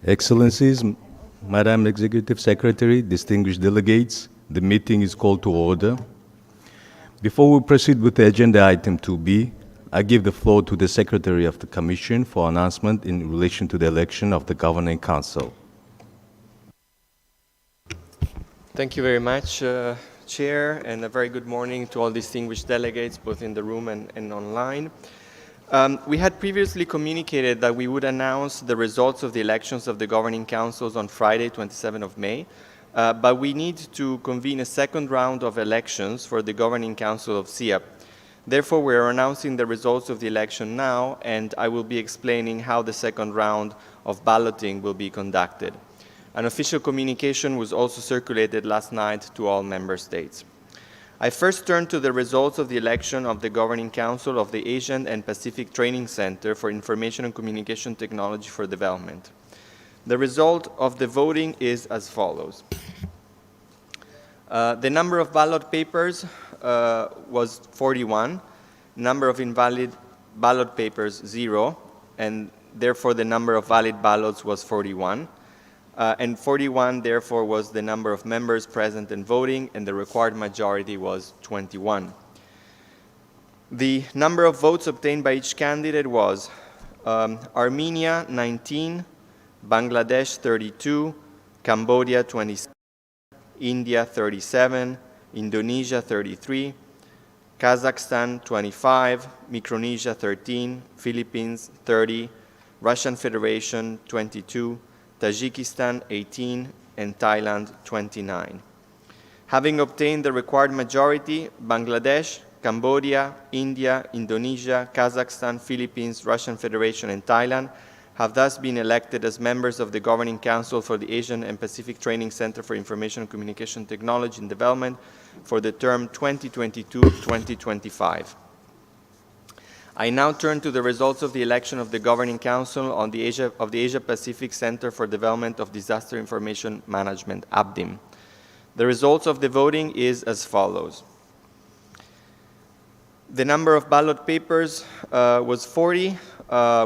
Excellencies, Madam Executive Secretary, distinguished delegates, the meeting is called to order. Before we proceed with the agenda item 2B, I give the floor to the Secretary of the Commission for announcement in relation to the election of the Governing Council. Thank you very much, Chair, and a very good morning to all distinguished delegates, both in the room and online. We had previously communicated that we would announce the results of the elections of the Governing Councils on Friday, 27th of May, but we need to convene a second round of elections for the Governing Council of SEAP. Therefore, we are announcing the results of the election now, and I will be explaining how the second round of balloting will be conducted. An official communication was also circulated last night to all member states. I first turn to the results of the election of the Governing Council of the Asian and Pacific Training Center for Information and Communication Technology for Development. The result of the voting is as follows. The number of ballot papers was 41, number of invalid ballot papers 0, and therefore the number of valid ballots was 41. And 41, therefore, was the number of members present and voting, and the required majority was 21. The number of votes obtained by each candidate was Armenia 19, Bangladesh 32, Cambodia 27, India 37, Indonesia 33, Kazakhstan 25, Micronesia 13, Philippines 30, Russian Federation 22, Tajikistan 18, and Thailand 29. Having obtained the required majority, Bangladesh, Cambodia, India, Indonesia, Kazakhstan, Philippines, Russian Federation, and Thailand have thus been elected as members of the Governing Council for the Asian and Pacific Training Center for Information and Communication Technology and Development for the term 2022-2025. I now turn to the results of the election of the Governing Council of the Asia-Pacific Center for Development of Disaster Information Management, ABDIM. The results of the voting is as follows. The number of ballot papers was 40,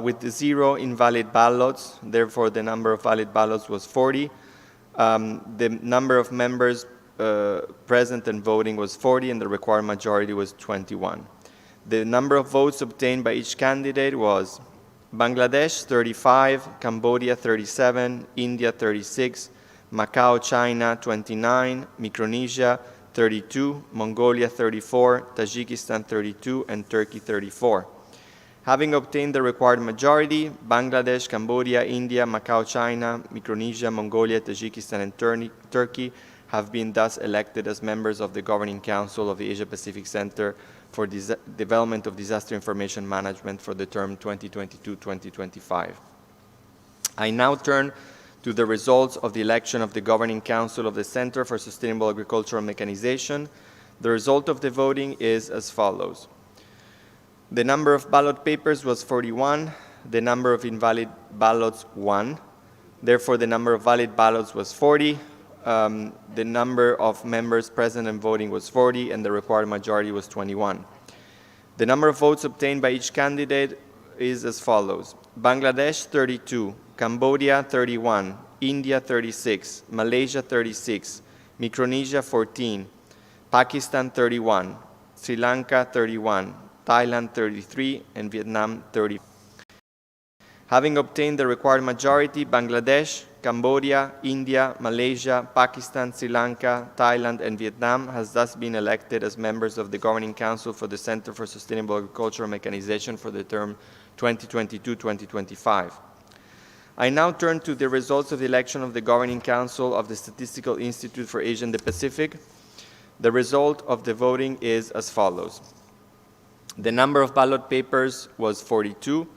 with 0 invalid ballots. Therefore, the number of valid ballots was 40. The number of members present and voting was 40, and the required majority was 21. The number of votes obtained by each candidate was Bangladesh 35, Cambodia 37, India 36, Macau, China 29, Micronesia 32, Mongolia 34, Tajikistan 32, and Turkey 34. Having obtained the required majority, Bangladesh, Cambodia, India, Macau, China, Micronesia, Mongolia, Tajikistan, and Turkey have been thus elected as members of the Governing Council of the Asia-Pacific Center for Development of Disaster Information Management for the term 2022-2025. I now turn to the results of the election of the Governing Council of the Center for Sustainable Agricultural Mechanization. The result of the voting is as follows. The number of ballot papers was 41, the number of invalid ballots 1. Therefore, the number of valid ballots was 40. The number of members present and voting was 40, and the required majority was 21. The number of votes obtained by each candidate is as follows. Bangladesh 32, Cambodia 31, India 36, Malaysia 36, Micronesia 14, Pakistan 31, Sri Lanka 31, Thailand 33, and Vietnam 30. Having obtained the required majority, Bangladesh, Cambodia, India, Malaysia, Pakistan, Sri Lanka, Thailand, and Vietnam has thus been elected as members of the Governing Council for the Center for Sustainable Agricultural Mechanization for the term 2022-2025. I now turn to the results of the election of the Governing Council of the Statistical Institute for Asia and the Pacific. The result of the voting is as follows. The number of ballot papers was 42.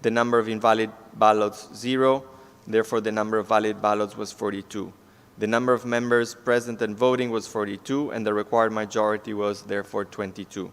The number of invalid ballots 0. Therefore, the number of valid ballots was 42. The number of members present and voting was 42, and the required majority was therefore 22.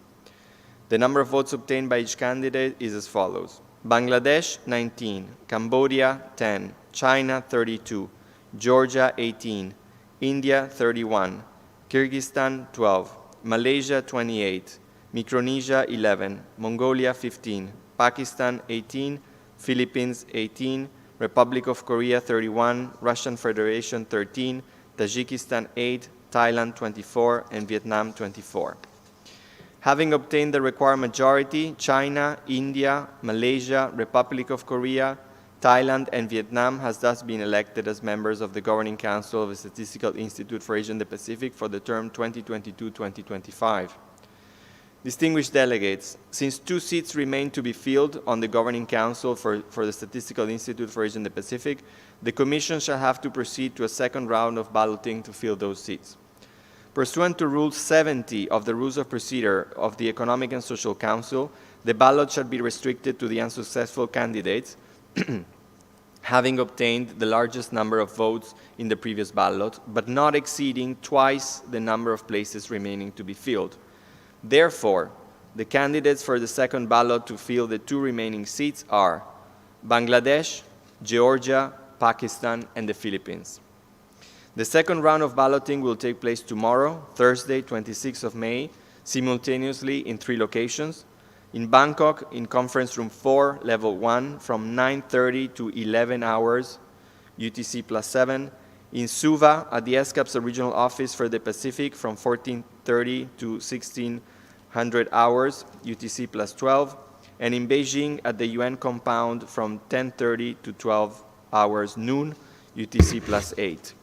The number of votes obtained by each candidate is as follows. Bangladesh 19, Cambodia 10, China 32, Georgia 18, India 31, Kyrgyzstan 12, Malaysia 28, Micronesia 11, Mongolia 15, Pakistan 18, Philippines 18, Republic of Korea 31, Russian Federation 13, Tajikistan 8, Thailand 24, and Vietnam 24. Having obtained the required majority, China, India, Malaysia, Republic of Korea, Thailand, and Vietnam has thus been elected as members of the Governing Council of the Statistical Institute for Asia and the Pacific for the term 2022-2025. Distinguished delegates, since 2 seats remain to be filled on the Governing Council for the Statistical Institute for Asia and the Pacific, the Commission shall have to proceed to a second round of balloting to fill those seats. Pursuant to Rule 70 of the Rules of Procedure of the Economic and Social Council, the ballot shall be restricted to the unsuccessful candidates having obtained the largest number of votes in the previous ballot, but not exceeding twice the number of places remaining to be filled. Therefore, the candidates for the second ballot to fill the 2 remaining seats are Bangladesh, Georgia, Pakistan, and the Philippines. The second round of balloting will take place tomorrow, Thursday, 26th of May, simultaneously in 3 locations. In Bangkok, in Conference Room 4, Level 1, from 9:30 to 11 hours, UTC plus 7. In Suva, at the ESCAP's Regional Office for the Pacific, from 14:30 to 1600 hours, UTC plus 12. And in Beijing, at the UN compound, from 10:30 to 12 hours noon, UTC plus 8.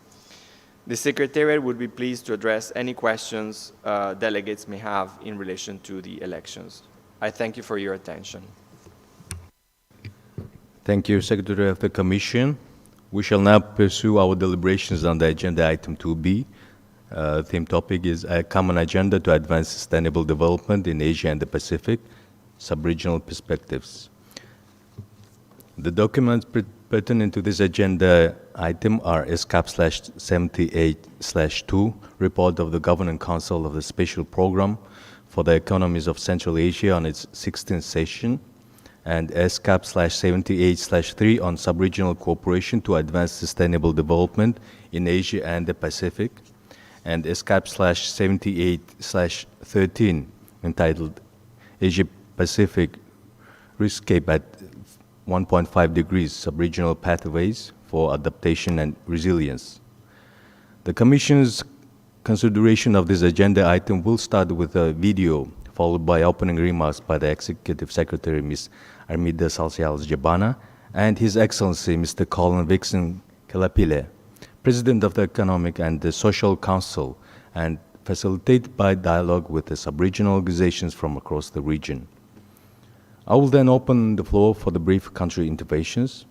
The Secretariat would be pleased to address any questions delegates may have in relation to the elections. I thank you for your attention. Thank you, Secretary of the Commission. We shall now pursue our deliberations on the agenda item 2B. Theme topic is a common agenda to advance sustainable development in Asia and the Pacific, Subregional Perspectives. The documents pertinent to this agenda item are ESCAP/78/2, Report of the Governing Council of the Special Program for the Economies of Central Asia on its 16th session, and ESCAP/78/3 on Subregional Cooperation to Advance Sustainable Development in Asia and the Pacific, and ESCAP/78/13 entitled Asia Pacific Riskscape at 1.5 degrees Subregional Pathways for Adaptation and Resilience. The Commission's consideration of this agenda item will start with a video, followed by opening remarks by the Executive Secretary, Ms. Armida Salciales-Jabana, and His Excellency, Mr. Colin Vixen Kalapile, President of the Economic and the Social Council, and facilitated by dialogue with the sub-regional organizations from across the region. I will then open the floor for the brief country interventions.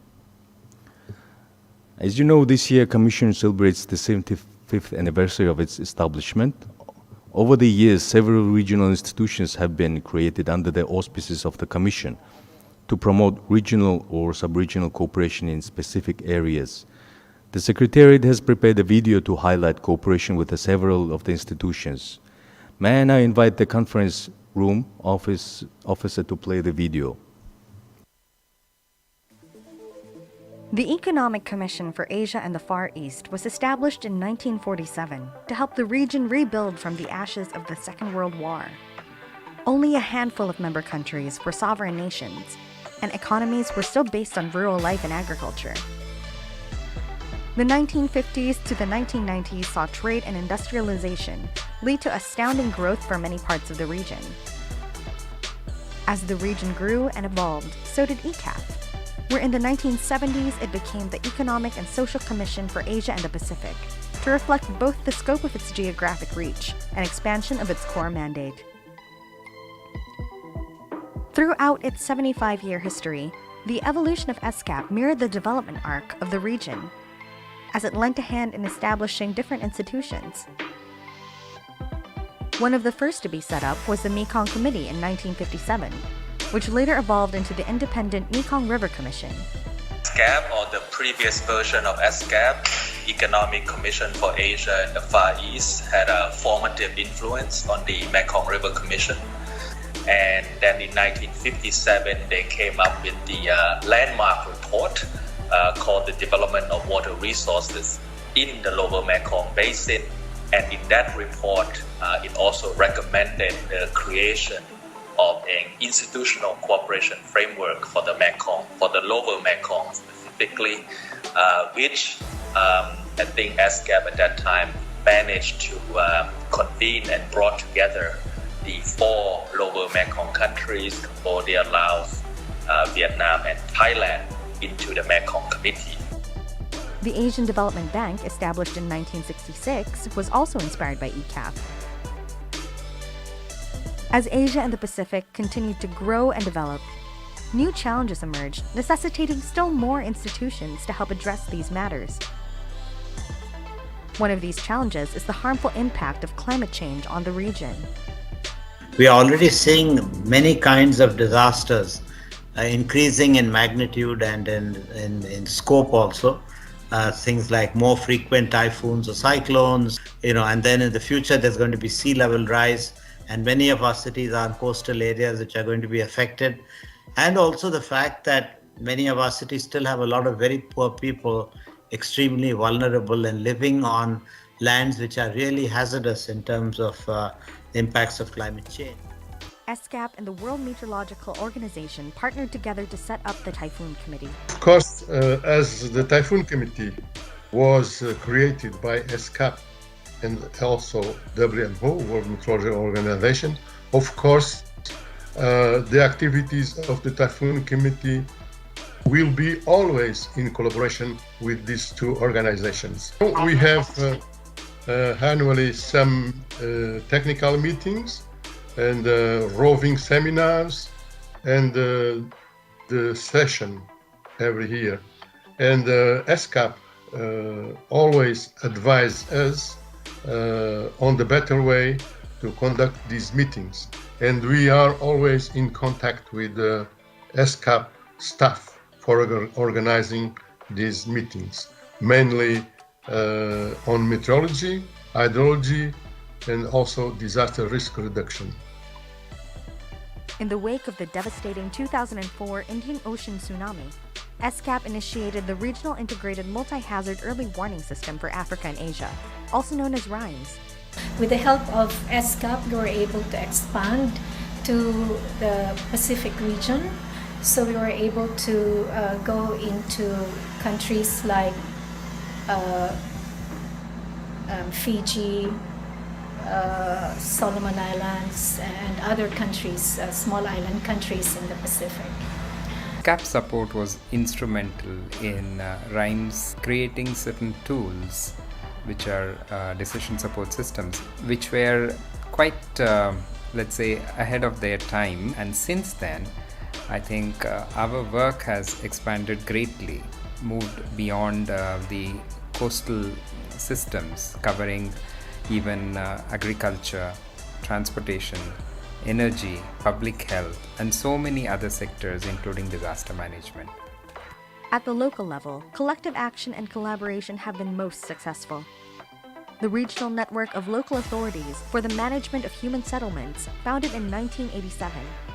As you know, this year, Commission celebrates the 75th anniversary of its establishment. Over the years, several regional institutions have been created under the auspices of the Commission to promote regional or sub-regional cooperation in specific areas. The Secretariat has prepared a video to highlight cooperation with several of the institutions. May I now invite the conference room officer to play the video. The Economic Commission for Asia and the Far East was established in 1947 to help the region rebuild from the ashes of the Second World War. Only a handful of member countries were sovereign nations, and economies were still based on rural life and agriculture. The 1950s to the 1990s saw trade and industrialization lead to astounding growth for many parts of the region. As the region grew and evolved, so did ECAP, where in the 1970s it became the Economic and Social Commission for Asia and the Pacific, to reflect both the scope of its geographic reach and expansion of its core mandate. Throughout its 75-year history, the evolution of ESCAP mirrored the development arc of the region, as it lent a hand in establishing different institutions. One of the first to be set up was the Mekong Committee in 1957, which later evolved into the independent Mekong River Commission. ESCAP, or the previous version of ESCAP, Economic Commission for Asia and the Far East, had a formative influence on the Mekong River Commission. And then in 1957, they came up with the landmark report called the Development of Water Resources in the Lower Mekong Basin. And in that report, it also recommended the creation of an institutional cooperation framework for the Mekong, for the Lower Mekong specifically. specifically, which I think ESCAP at that time managed to convene and brought together the 4 Lower Mekong countries, Cambodia, Laos, Vietnam, and Thailand, into the Mekong Committee. The Asian Development Bank, established in 1966, was also inspired by ECAP. As Asia and the Pacific continued to grow and develop, new challenges emerged, necessitating still more institutions to help address these matters. One of these challenges is the harmful impact of climate change on the region. We are already seeing many kinds of disasters increasing in magnitude and in scope also. Things like more frequent typhoons or cyclones, and then in the future there's going to be sea level rise, and many of our cities are in coastal areas which are going to be affected. And also the fact that many of our cities still have a lot of very poor people, extremely vulnerable and living on lands which are really hazardous in terms of impacts of climate change. ESCAP and the World Meteorological Organization partnered together to set up the Typhoon Committee. Of course, as the Typhoon Committee was created by ESCAP and also WMO, World Meteorological Organization, of course, the activities of the Typhoon Committee will be always in collaboration with these 2 organizations. We have annually some technical meetings and roving seminars and the session every year. And ESCAP always advise us on the better way to conduct these meetings. And we are always in contact with the ESCAP staff for organizing these meetings, mainly on meteorology, hydrology, and also disaster risk reduction. In the wake of the devastating 2004 Indian Ocean tsunami, ESCAP initiated the Regional Integrated Multi-Hazard Early Warning System for Africa and Asia, also known as RIMES. With the help of ESCAP, we were able to expand to the Pacific region. So we were able to go into countries like Fiji, Solomon Islands, and other countries, small island countries in the Pacific. CAP support was instrumental in RIMES creating certain tools, which are decision support systems, which were quite, let's say, ahead of their time. And since then, I think our work has expanded greatly, moved beyond the coastal systems, covering even agriculture, transportation, energy, public health, and so many other sectors, including disaster management. At the local level, collective action and collaboration have been most successful. The Regional Network of Local Authorities for the Management of Human Settlements, founded in 1987,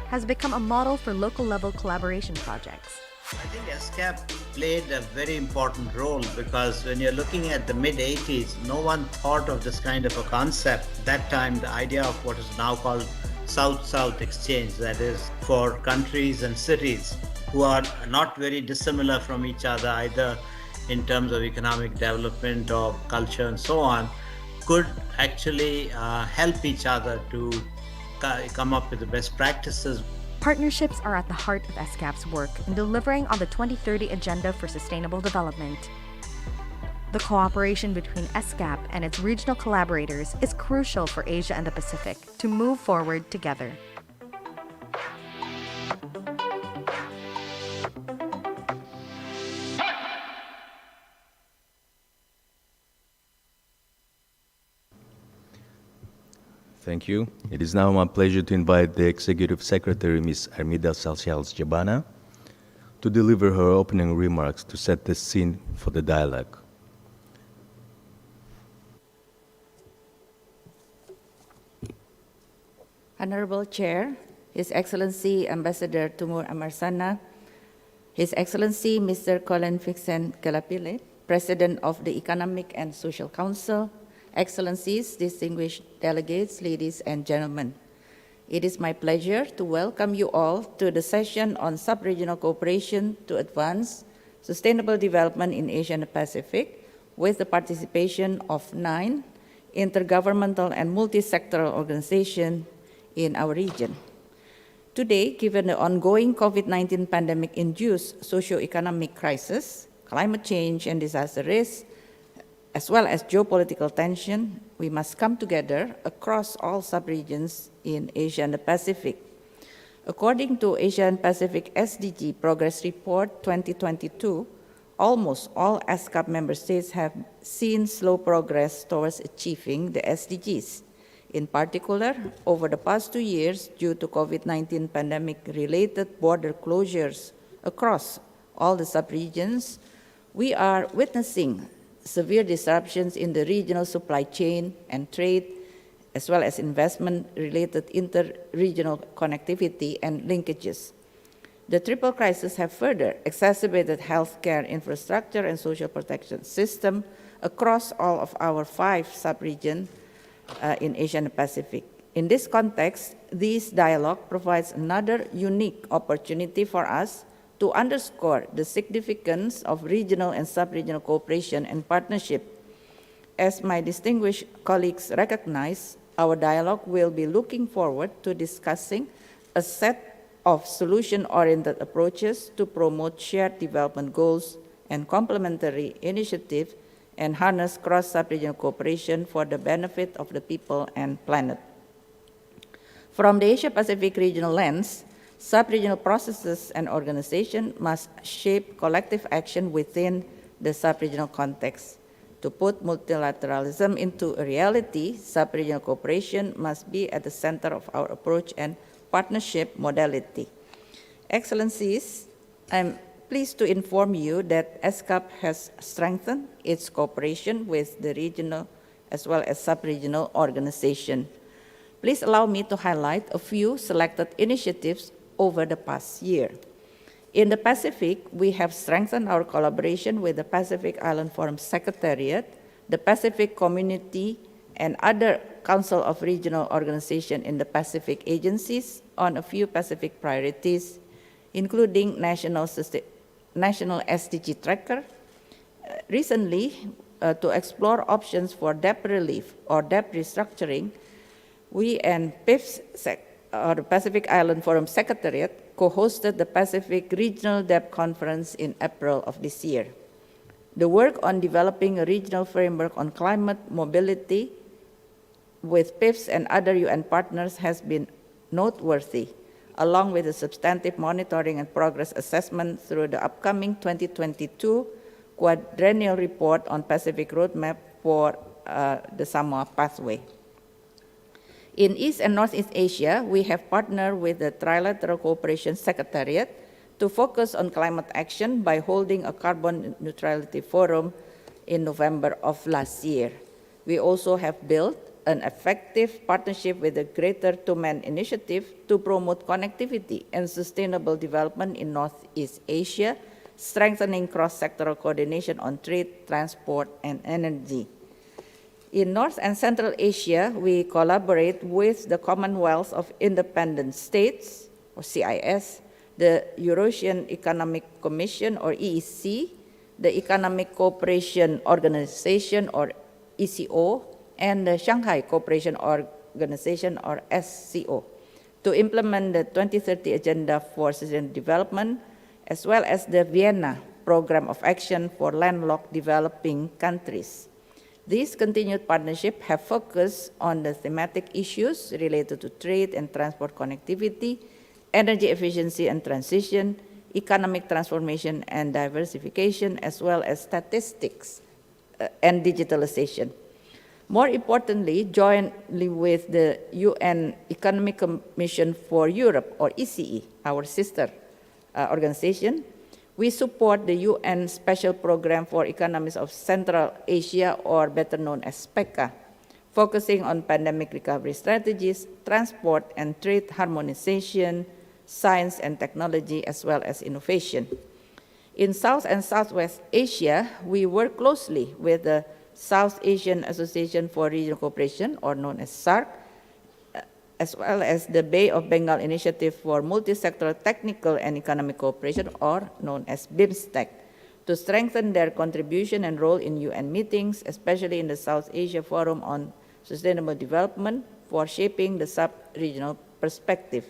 has become a model for local-level collaboration projects. I think ESCAP played a very important role because when you're looking at the mid-80s, no one thought of this kind of a concept. That time, the idea of what is now called South-South exchange, that is for countries and cities who are not very dissimilar from each other, either in terms of economic development or culture and so on, could actually help each other to come up with the best practices. Partnerships are at the heart of ESCAP's work in delivering on the 2030 Agenda for Sustainable Development. The cooperation between ESCAP and its regional collaborators is crucial for Asia and the Pacific to move forward together. Thank you. It is now my pleasure to invite the Executive Secretary, Ms. Armida Salcials Jabana, to deliver her opening remarks to set the scene for the dialogue. Honorable Chair, His Excellency Ambassador Tumur Amarsana, His Excellency Mr. Colin Fixen Kalapile, President of the Economic and Social Council, Excellencies, distinguished delegates, ladies and gentlemen. It is my pleasure to welcome you all to the session on sub-regional cooperation to advance sustainable development in Asia and the Pacific, with the participation of 9 intergovernmental and multi-sectoral organizations in our region. Today, given the ongoing COVID-19 pandemic-induced socio-economic crisis, climate change and disaster risk, as well as geopolitical tension, we must come together across all subregions in Asia and the Pacific. According to ASEAN Pacific SDG Progress Report 2022, almost all ESCAP member states have seen slow progress towards achieving the SDGs. In particular, over the past 2 years, due to COVID-19 pandemic-related border closures across all the subregions, we are witnessing severe disruptions in the regional supply chain and trade, as well as investment-related inter-regional connectivity and linkages. The triple crisis have further exacerbated healthcare infrastructure and social protection system across all of our 5 subregions in Asia and the Pacific. In this context, this dialogue provides another unique opportunity for us to underscore the significance of regional and sub-regional cooperation and partnership. As my distinguished colleagues recognize, our dialogue will be looking forward to discussing a set of solution-oriented approaches to promote shared development goals and complementary initiatives and harness cross-sub-regional cooperation for the benefit of the people and planet. From the Asia-Pacific regional lens, sub-regional processes and organizations must shape collective action within the sub-regional context. To put multilateralism into a reality, sub-regional cooperation must be at the center of our approach and partnership modality. Excellencies, I'm pleased to inform you that ESCAP has strengthened its cooperation with the regional as well as sub-regional organizations. Please allow me to highlight a few selected initiatives over the past year. In the Pacific, we have strengthened our collaboration with the Pacific Island Forum Secretariat, the Pacific Community, and other Council of Regional Organizations in the Pacific agencies on a few Pacific priorities, including National SDG Tracker. Recently, to explore options for debt relief or debt restructuring, we and PIFS, or the Pacific Island Forum Secretariat, co-hosted the Pacific Regional Debt Conference in April of this year. The work on developing a regional framework on climate mobility with PIFS and other UN partners has been noteworthy, along with the substantive monitoring and progress assessment through the upcoming 2022 quadrennial report on Pacific Roadmap for the Samoa Pathway. In East and Northeast Asia, we have partnered with the Trilateral Cooperation Secretariat to focus on climate action by holding a carbon neutrality forum in November of last year. We also have built an effective partnership with the Greater Tumen Initiative to promote connectivity and sustainable development in Northeast Asia, strengthening cross-sectoral coordination on trade, transport, and energy. In North and Central Asia, we collaborate with the Commonwealth of Independent States, or CIS, the Eurasian Economic Commission, or EEC, the Economic Cooperation Organization, or ECO, and the Shanghai Cooperation Organization, or SCO, to implement the 2030 Agenda for Sustainable Development, as well as the Vienna Program of Action for Landlocked Developing Countries. These continued partnerships have focused on the thematic issues related to trade and transport connectivity, energy efficiency and transition, economic transformation and diversification, as well as statistics and digitalization. More importantly, jointly with the UN Economic Commission for Europe, or ECE, our sister organization, we support the UN Special Program for Economies of Central Asia, or better known as SPECA, focusing on pandemic recovery strategies, transport and trade harmonization, science and technology, as well as innovation. In South and Southwest Asia, we work closely with the South Asian Association for Regional Cooperation, or known as SAARC, as well as the Bay of Bengal Initiative for Multi-Sectoral Technical and Economic Cooperation, or known as BIMSTEC, to strengthen their contribution and role in UN meetings, especially in the South Asia Forum on Sustainable Development, for shaping the sub-regional perspective.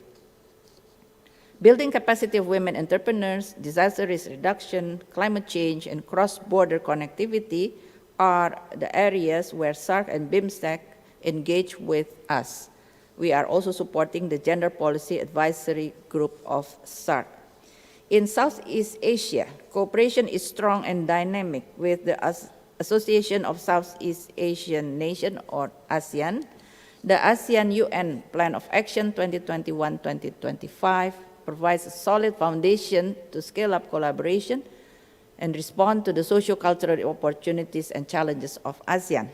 Building capacity of women entrepreneurs, disaster risk reduction, climate change, and cross-border connectivity are the areas where SAARC and BIMSTEC engage with us. We are also supporting the Gender Policy Advisory Group of SAARC. In Southeast Asia, cooperation is strong and dynamic with the Association of Southeast Asian Nations, or ASEAN, the ASEAN UN Plan of Action 2021-2025 provides a solid foundation to scale up collaboration and respond to the socio-cultural opportunities and challenges of ASEAN.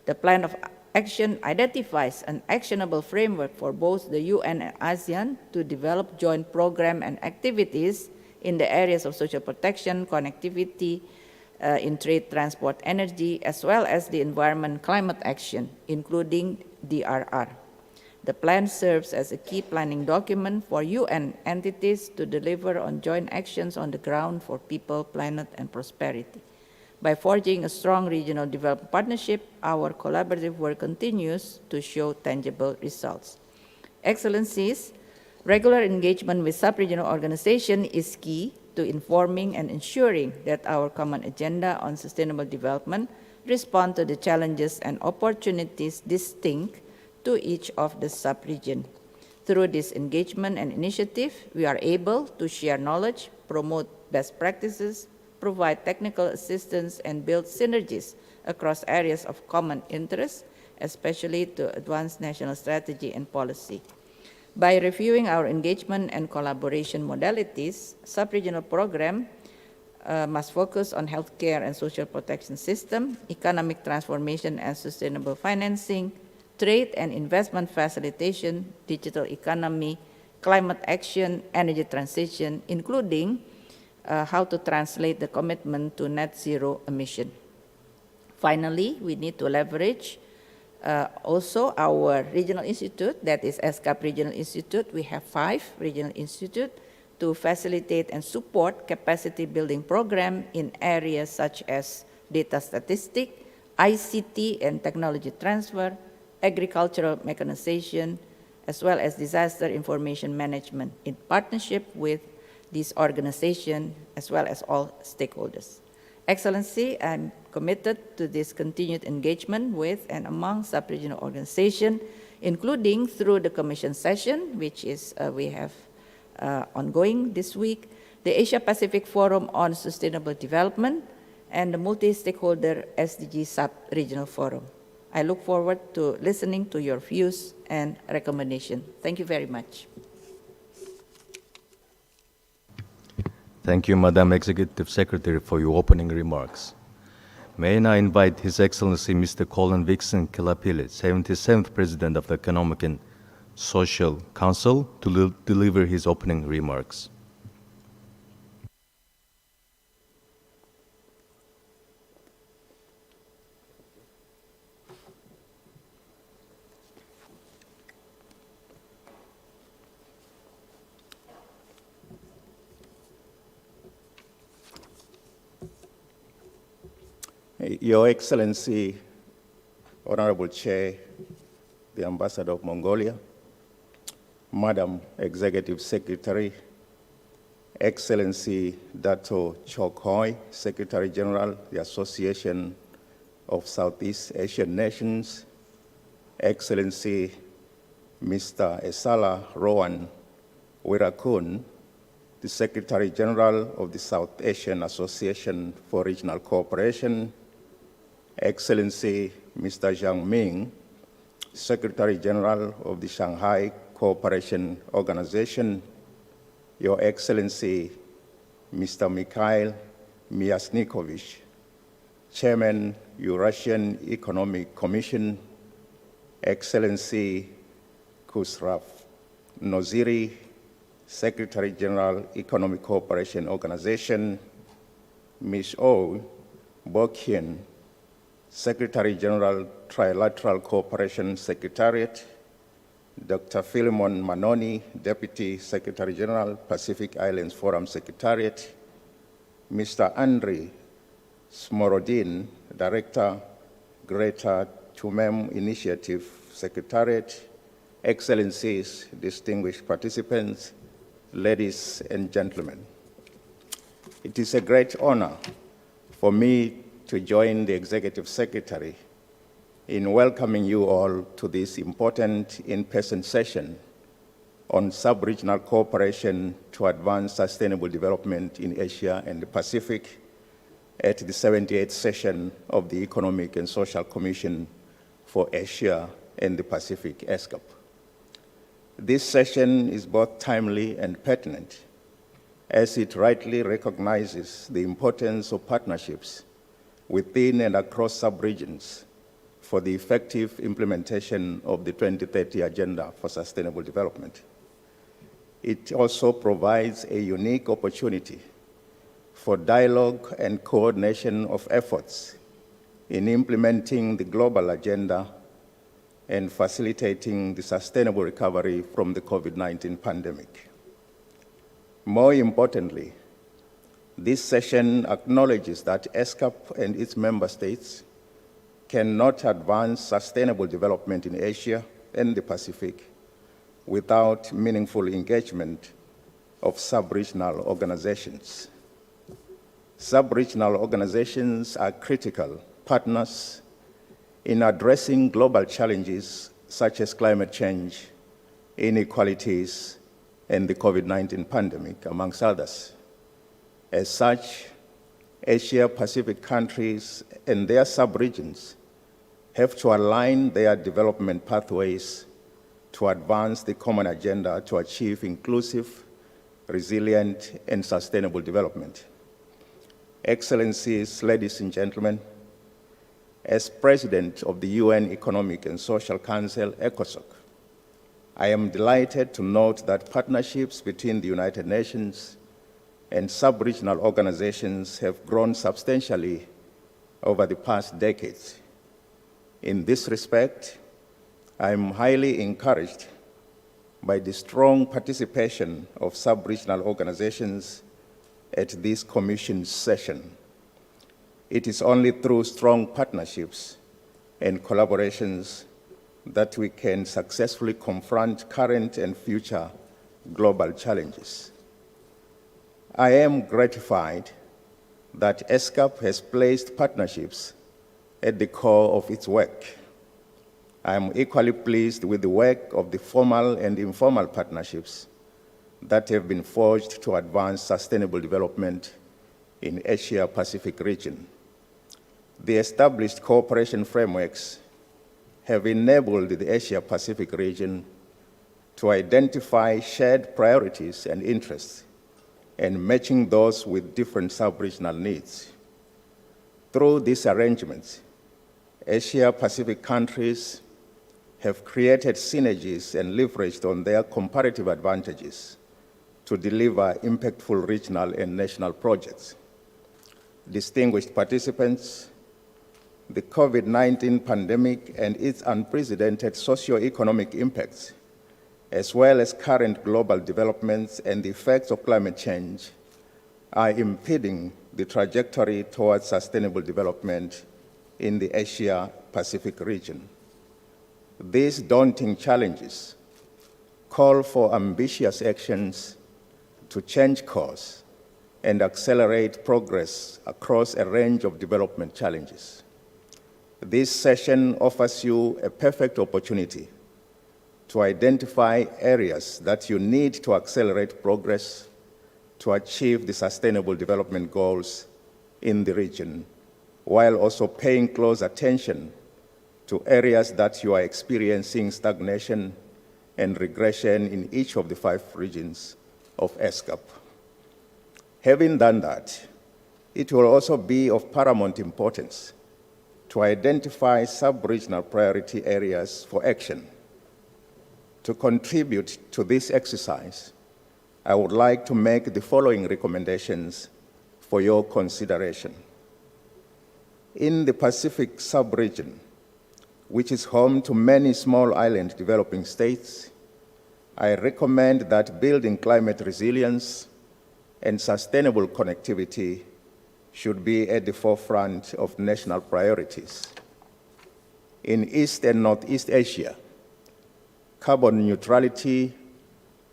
The Plan of Action identifies an actionable framework for both the UN and ASEAN to develop joint programs and activities in the areas of social protection, connectivity, in trade, transport, energy, as well as the environment climate action, including DRR. The plan serves as a key planning document for UN entities to deliver on joint actions on the ground for people, planet, and prosperity. By forging a strong regional development partnership, our collaborative work continues to show tangible results. Excellencies, regular engagement with sub-regional organizations is key to informing and ensuring that our common agenda on sustainable development respond to the challenges and opportunities distinct to each of the sub-region. Through this engagement and initiative, we are able to share knowledge, promote best practices, provide technical assistance, and build synergies across areas of common interest, especially to advance national strategy and policy. By reviewing our engagement and collaboration modalities, sub-regional program must focus on healthcare and social protection system, economic transformation and sustainable financing, trade and investment facilitation, digital economy, climate action, energy transition, including how to translate the commitment to net zero emission. Finally, we need to leverage also our regional institute, that is ESCAP Regional Institute. We have 5 regional institutes to facilitate and support capacity building program in areas such as data statistics, ICT and technology transfer, agricultural mechanization, as well as disaster information management in partnership with this organization as well as all stakeholders. Excellency, I'm committed to this continued engagement with and among sub-regional organizations, including through the Commission session, which is we have ongoing this week, the Asia-Pacific Forum on Sustainable Development, and the multi-stakeholder SDG Sub-Regional Forum. I look forward to listening to your views and recommendations. Thank you very much. Thank you, Madam Executive Secretary, for your opening remarks. May I now invite His Excellency Mr. Colin Vixen Kilapile, 77th President of the Economic and Social Council, to deliver his opening remarks. Your Excellency, Honorable Chair, the Ambassador of Mongolia, Madam Executive Secretary, Excellency Dato Chok Hoi, Secretary General, the Association of Southeast Asian Nations, Excellency Mr. Esala Rowan Wirakun, the Secretary General of the South Asian Association for Regional Cooperation, Excellency Mr. Zhang Ming, Secretary General of the Shanghai Cooperation Organization, Your Excellency Mr. Mikhail Myasnikovich, Chairman, Eurasian Economic Commission, Excellency Khusrav Noziri, Secretary General, Economic Cooperation Organization, Ms. O. Bokien, Secretary General, Trilateral Cooperation Secretariat, Dr. Philemon Manoni, Deputy Secretary General, Pacific Islands Forum Secretariat, Mr. Andriy Smorodin, Director, Greater Tumen Initiative Secretariat, Excellencies, distinguished participants, ladies and gentlemen. It is a great honor for me to join the Executive Secretary in welcoming you all to this important in-person session on sub-regional cooperation to advance sustainable development in Asia and the Pacific at the 78th session of the Economic and Social Commission for Asia and the Pacific, ESCAP. This session is both timely and pertinent, as it rightly recognizes the importance of partnerships within and across sub-regions for the effective implementation of the 2030 Agenda for Sustainable Development. It also provides a unique opportunity for dialogue and coordination of efforts in implementing the global agenda and facilitating the sustainable recovery from the COVID-19 pandemic. More importantly, this session acknowledges that ESCAP and its member states cannot advance sustainable development in Asia and the Pacific without meaningful engagement of sub-regional organizations. Sub-regional organizations are critical partners in addressing global challenges such as climate change, inequalities, and the COVID-19 pandemic, amongst others. As such, Asia-Pacific countries and their sub-regions have to align their development pathways to advance the common agenda to achieve inclusive, resilient, and sustainable development. Excellencies, ladies and gentlemen, as President of the UN Economic and Social Council, ECOSOC, I am delighted to note that partnerships between the United Nations and sub-regional organizations have grown substantially over the past decades. In this respect, I am highly encouraged by the strong participation of sub-regional organizations at this Commission's session. It is only through strong partnerships and collaborations that we can successfully confront current and future global challenges. I am gratified that ESCAP has placed partnerships at the core of its work. I am equally pleased with the work of the formal and informal partnerships that have been forged to advance sustainable development in Asia-Pacific region. The established cooperation frameworks have enabled the Asia-Pacific region to identify shared priorities and interests and matching those with different sub-regional needs. Through these arrangements, Asia-Pacific countries have created synergies and leveraged on their comparative advantages to deliver impactful regional and national projects. Distinguished participants, the COVID-19 pandemic and its unprecedented socio-economic impacts, as well as current global developments and the effects of climate change, are impeding the trajectory towards sustainable development in the Asia-Pacific region. These daunting challenges call for ambitious actions to change course and accelerate progress across a range of development challenges. This session offers you a perfect opportunity to identify areas that you need to accelerate progress to achieve the sustainable development goals in the region, while also paying close attention to areas that you are experiencing stagnation and regression in each of the 5 regions of ESCAP. Having done that, it will also be of paramount importance to identify sub-regional priority areas for action. To contribute to this exercise, I would like to make the following recommendations for your consideration. In the Pacific sub-region, which is home to many small island developing states, I recommend that building climate resilience and sustainable connectivity should be at the forefront of national priorities. In East and Northeast Asia, carbon neutrality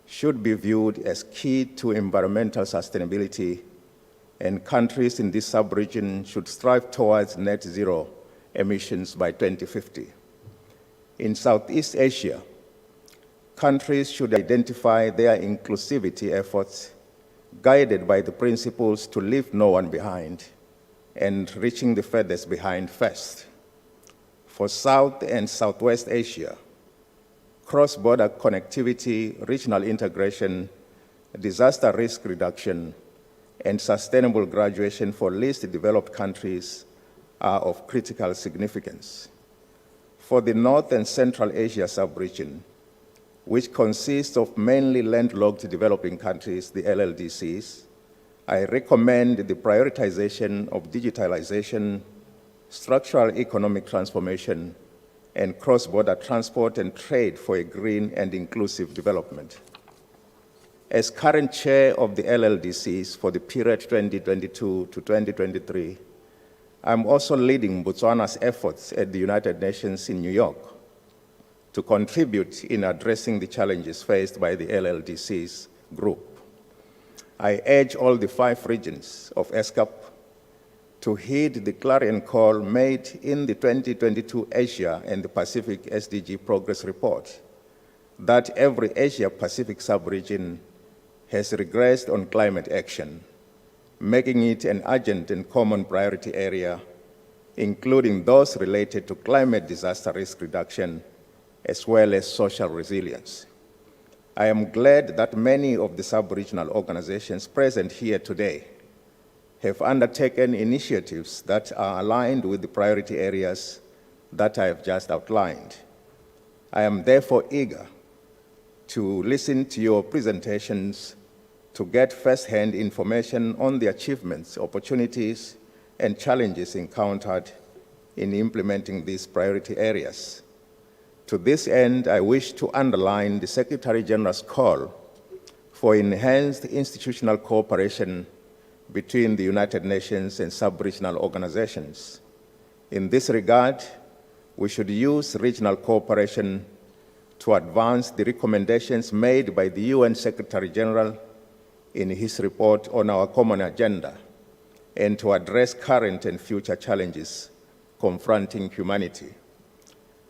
should be viewed as key to environmental sustainability, and countries in this sub-region should strive towards net zero emissions by 2050. In Southeast Asia, countries should identify their inclusivity efforts guided by the principles to leave no one behind and reaching the furthest behind first. For South and Southwest Asia, cross-border connectivity, regional integration, disaster risk reduction, and sustainable graduation for least developed countries are of critical significance. For the North and Central Asia sub-region, which consists of mainly landlocked developing countries, the LLDCs, I recommend the prioritization of digitalization, structural economic transformation, and cross-border transport and trade for a green and inclusive development. As current chair of the LLDCs for the period 2022 to 2023, I'm also leading Botswana's efforts at the United Nations in New York to contribute in addressing the challenges faced by the LLDCs group. I urge all the 5 regions of ESCAP to heed the clarion call made in the 2022 Asia and the Pacific SDG Progress Report that every Asia-Pacific sub-region has regressed on climate action, making it an urgent and common priority area, including those related to climate disaster risk reduction, as well as social resilience. I am glad that many of the sub-regional organizations present here today have undertaken initiatives that are aligned with the priority areas that I have just outlined. I am therefore eager to listen to your presentations to get first-hand information on the achievements, opportunities, and challenges encountered in implementing these priority areas. To this end, I wish to underline the Secretary General's call for enhanced institutional cooperation between the United Nations and sub-regional organizations. In this regard, we should use regional cooperation to advance the recommendations made by the UN Secretary General in his report on our common agenda and to address current and future challenges confronting humanity.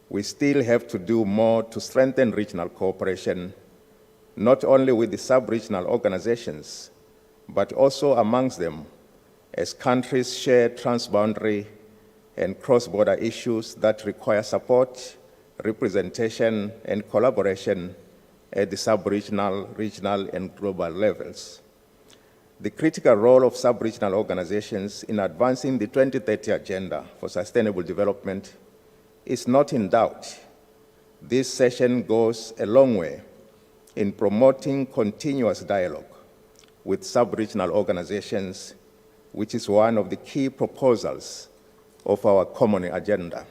We still have to do more to strengthen regional cooperation, not only with the sub-regional organizations, but also amongst them as countries share transboundary and cross-border issues that require support, representation, and collaboration at the sub-regional, regional, and global levels. The critical role of sub-regional organizations in advancing the 2030 Agenda for Sustainable Development is not in doubt. This session goes a long way in promoting continuous dialogue with sub-regional organizations, which is one of the key proposals of our common agenda.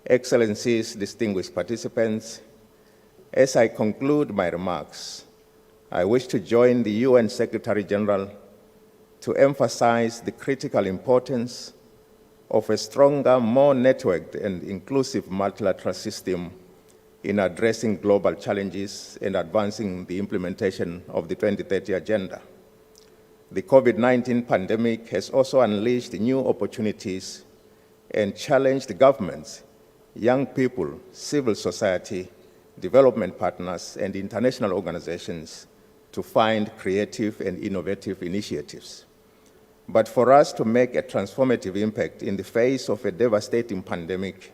Excellencies, distinguished participants, as I conclude my remarks, I wish to join the UN Secretary General to emphasize the critical importance of a stronger, more networked and inclusive multilateral system in addressing global challenges and advancing the implementation of the 2030 Agenda. The COVID-19 pandemic has also unleashed new opportunities and challenged governments, young people, civil society, development partners, and international organizations to find creative and innovative initiatives. But for us to make a transformative impact in the face of a devastating pandemic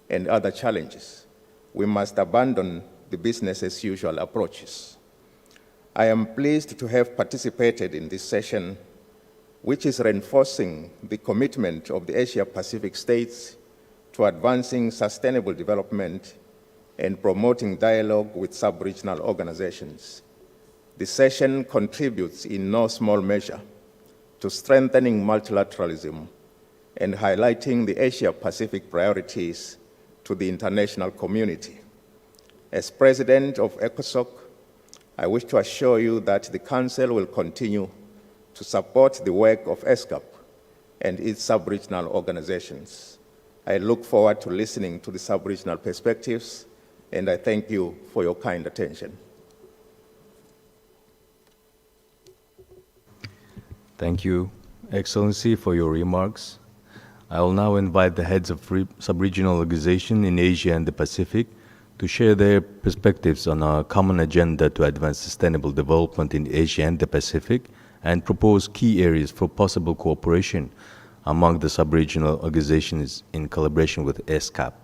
and other challenges, we must abandon the business-as-usual approaches. I am pleased to have participated in this session, which is reinforcing the commitment of the Asia-Pacific states to advancing sustainable development and promoting dialogue with sub-regional organizations. The session contributes in no small measure to strengthening multilateralism and highlighting the Asia-Pacific priorities to the international community. As President of ECOSOC, I wish to assure you that the Council will continue to support the work of ESCAP and its sub-regional organizations. I look forward to listening to the sub-regional perspectives, and I thank you for your kind attention. Thank you, Excellency, for your remarks. I will now invite the heads of sub-regional organizations in Asia and the Pacific to share their perspectives on our common agenda to advance sustainable development in Asia and the Pacific and propose key areas for possible cooperation among the sub-regional organizations in collaboration with ESCAP.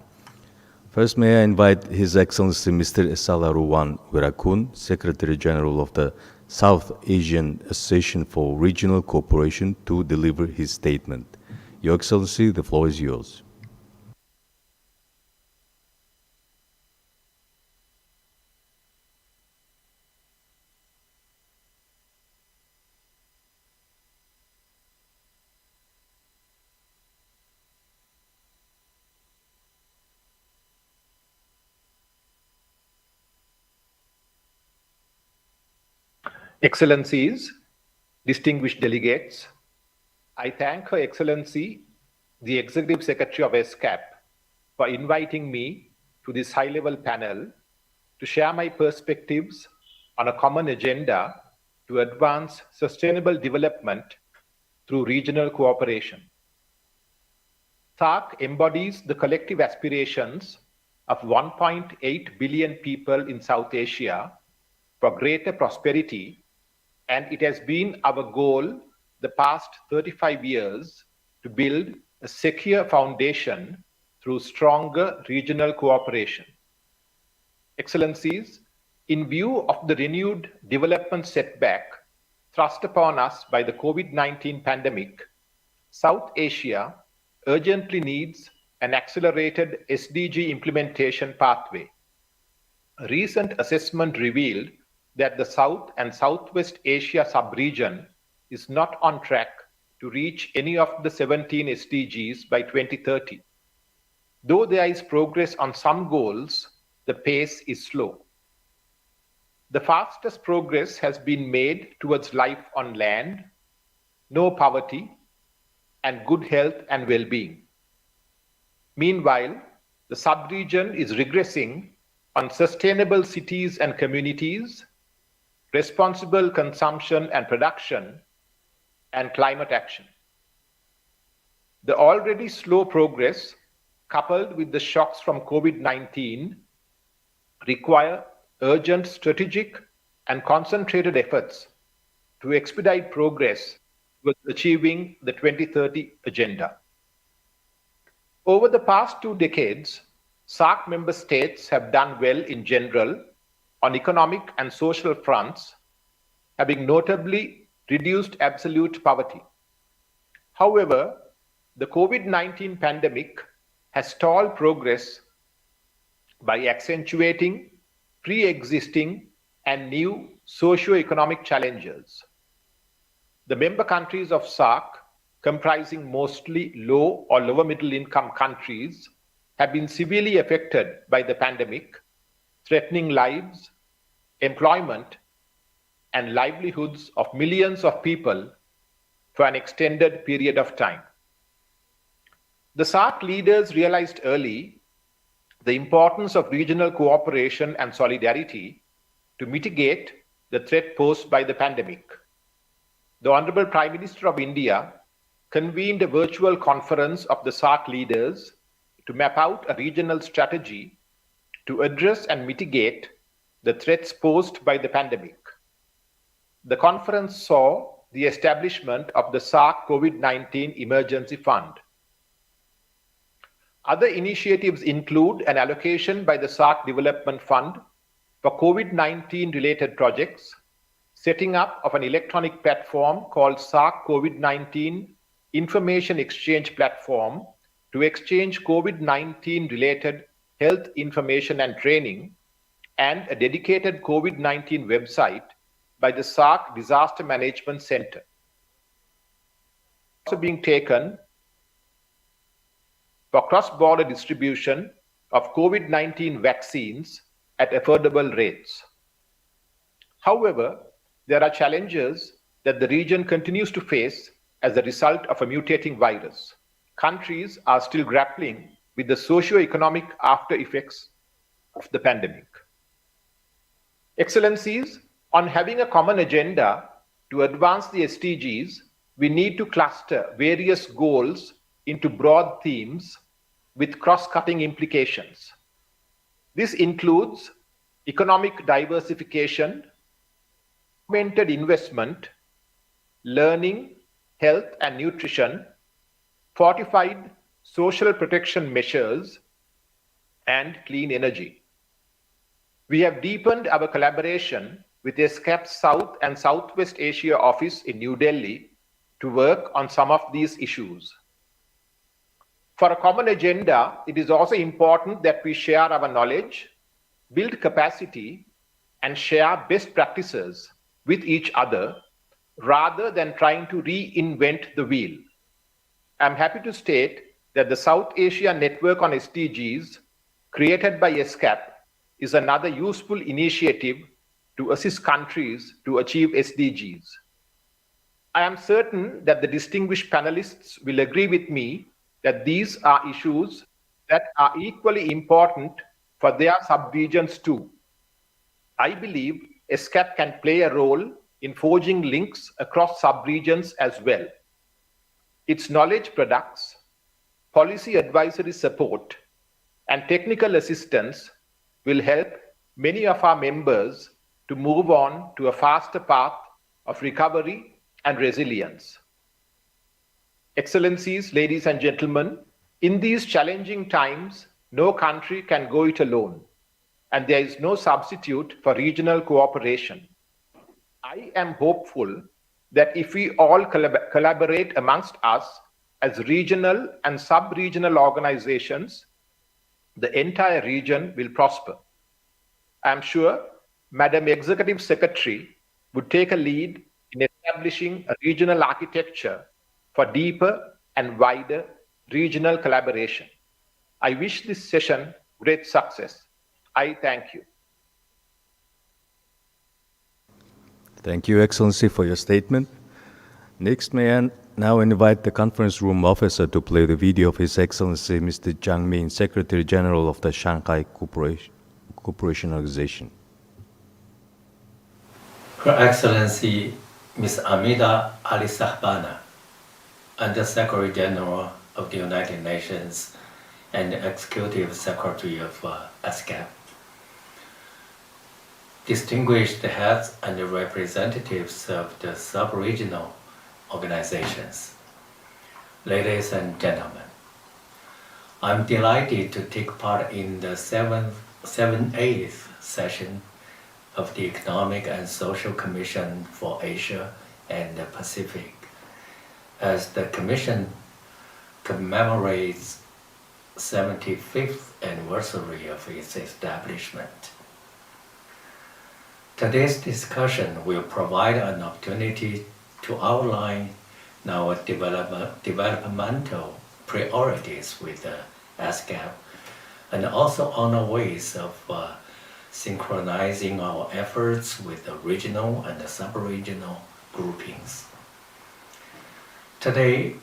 First, may I invite His Excellency Mr. Esalaruwan Wirakun, Secretary General of the South Asian Association for Regional Cooperation, to deliver his statement. Your Excellency, the floor is yours. Excellencies, distinguished delegates, I thank Her Excellency, the Executive Secretary of ESCAP, for inviting me to this high-level panel to share my perspectives on a common agenda to advance sustainable development through regional cooperation. SAARC embodies the collective aspirations of 1.8 billion people in South Asia for greater prosperity, and it has been our goal the past 35 years to build a secure foundation through stronger regional cooperation. Excellencies, in view of the renewed development setback thrust upon us by the COVID-19 pandemic, South Asia urgently needs an accelerated SDG implementation pathway. A recent assessment revealed that the South and Southwest Asia sub-region is not on track to reach any of the 17 SDGs by 2030. Though there is progress on some goals, the pace is slow. The fastest progress has been made towards life on land, no poverty, and good health and well-being. Meanwhile, the sub-region is regressing on sustainable cities and communities, responsible consumption and production, and climate action. The already slow progress, coupled with the shocks from COVID-19, require urgent strategic and concentrated efforts to expedite progress with achieving the 2030 agenda. Over the past 2 decades, SAARC member states have done well in general on economic and social fronts, having notably reduced absolute poverty. However, the COVID-19 pandemic has stalled progress by accentuating pre-existing and new socio-economic challenges. The member countries of SAARC, comprising mostly low or lower middle income countries, have been severely affected by the pandemic, threatening lives, employment, and livelihoods of millions of people for an extended period of time. The SAARC leaders realized early the importance of regional cooperation and solidarity to mitigate the threat posed by the pandemic. The Honorable Prime Minister of India convened a virtual conference of the SAARC leaders to map out a regional strategy to address and mitigate the threats posed by the pandemic. The conference saw the establishment of the SAARC COVID-19 Emergency Fund. Other initiatives include an allocation by the SAARC Development Fund for COVID-19 related projects, setting up of an electronic platform called SAARC COVID-19 Information Exchange Platform to exchange COVID-19 related health information and training, and a dedicated COVID-19 website by the SAARC Disaster Management Center. Also being taken for cross-border distribution of COVID-19 vaccines at affordable rates. However, there are challenges that the region continues to face as a result of a mutating virus. Countries are still grappling with the socio-economic after effects of the pandemic. Excellencies, on having a common agenda to advance the SDGs, we need to cluster various goals into broad themes with cross-cutting implications. This includes economic diversification, augmented investment, learning, health and nutrition, fortified social protection measures, and clean energy. We have deepened our collaboration with ESCAP's South and Southwest Asia office in New Delhi to work on some of these issues. For a common agenda, it is also important that we share our knowledge, build capacity, and share best practices with each other rather than trying to reinvent the wheel. I'm happy to state that the South Asia Network on SDGs, created by ESCAP, is another useful initiative to assist countries to achieve SDGs. I am certain that the distinguished panelists will agree with me that these are issues that are equally important for their subregions too. I believe ESCAP can play a role in forging links across subregions as well. Its knowledge products, policy advisory support, and technical assistance will help many of our members to move on to a faster path of recovery and resilience. Excellencies, ladies and gentlemen, in these challenging times, no country can go it alone, and there is no substitute for regional cooperation. I am hopeful that if we all collaborate amongst us as regional and sub-regional organizations, the entire region will prosper. I am sure Madam Executive Secretary would take a lead in establishing a regional architecture for deeper and wider regional collaboration. I wish this session great success. I thank you. Thank you, Excellency, for your statement. Next, may I now invite the conference room officer to play the video of His Excellency Mr. Jiang Min, Secretary General of the Shanghai Cooperation Organization. Her Excellency Ms. Amida Ali Sahbana, Under Secretary General of the United Nations and Executive Secretary of ESCAP. Distinguished heads and representatives of the sub-regional organizations, ladies and gentlemen, I'm delighted to take part in the 78th session of the Economic and Social Commission for Asia and the Pacific, as the Commission commemorates 75th anniversary of its establishment. Today's discussion will provide an opportunity to outline our developmental priorities with the ESCAP and also on the ways of synchronizing our efforts with the regional and the sub-regional groupings. Today,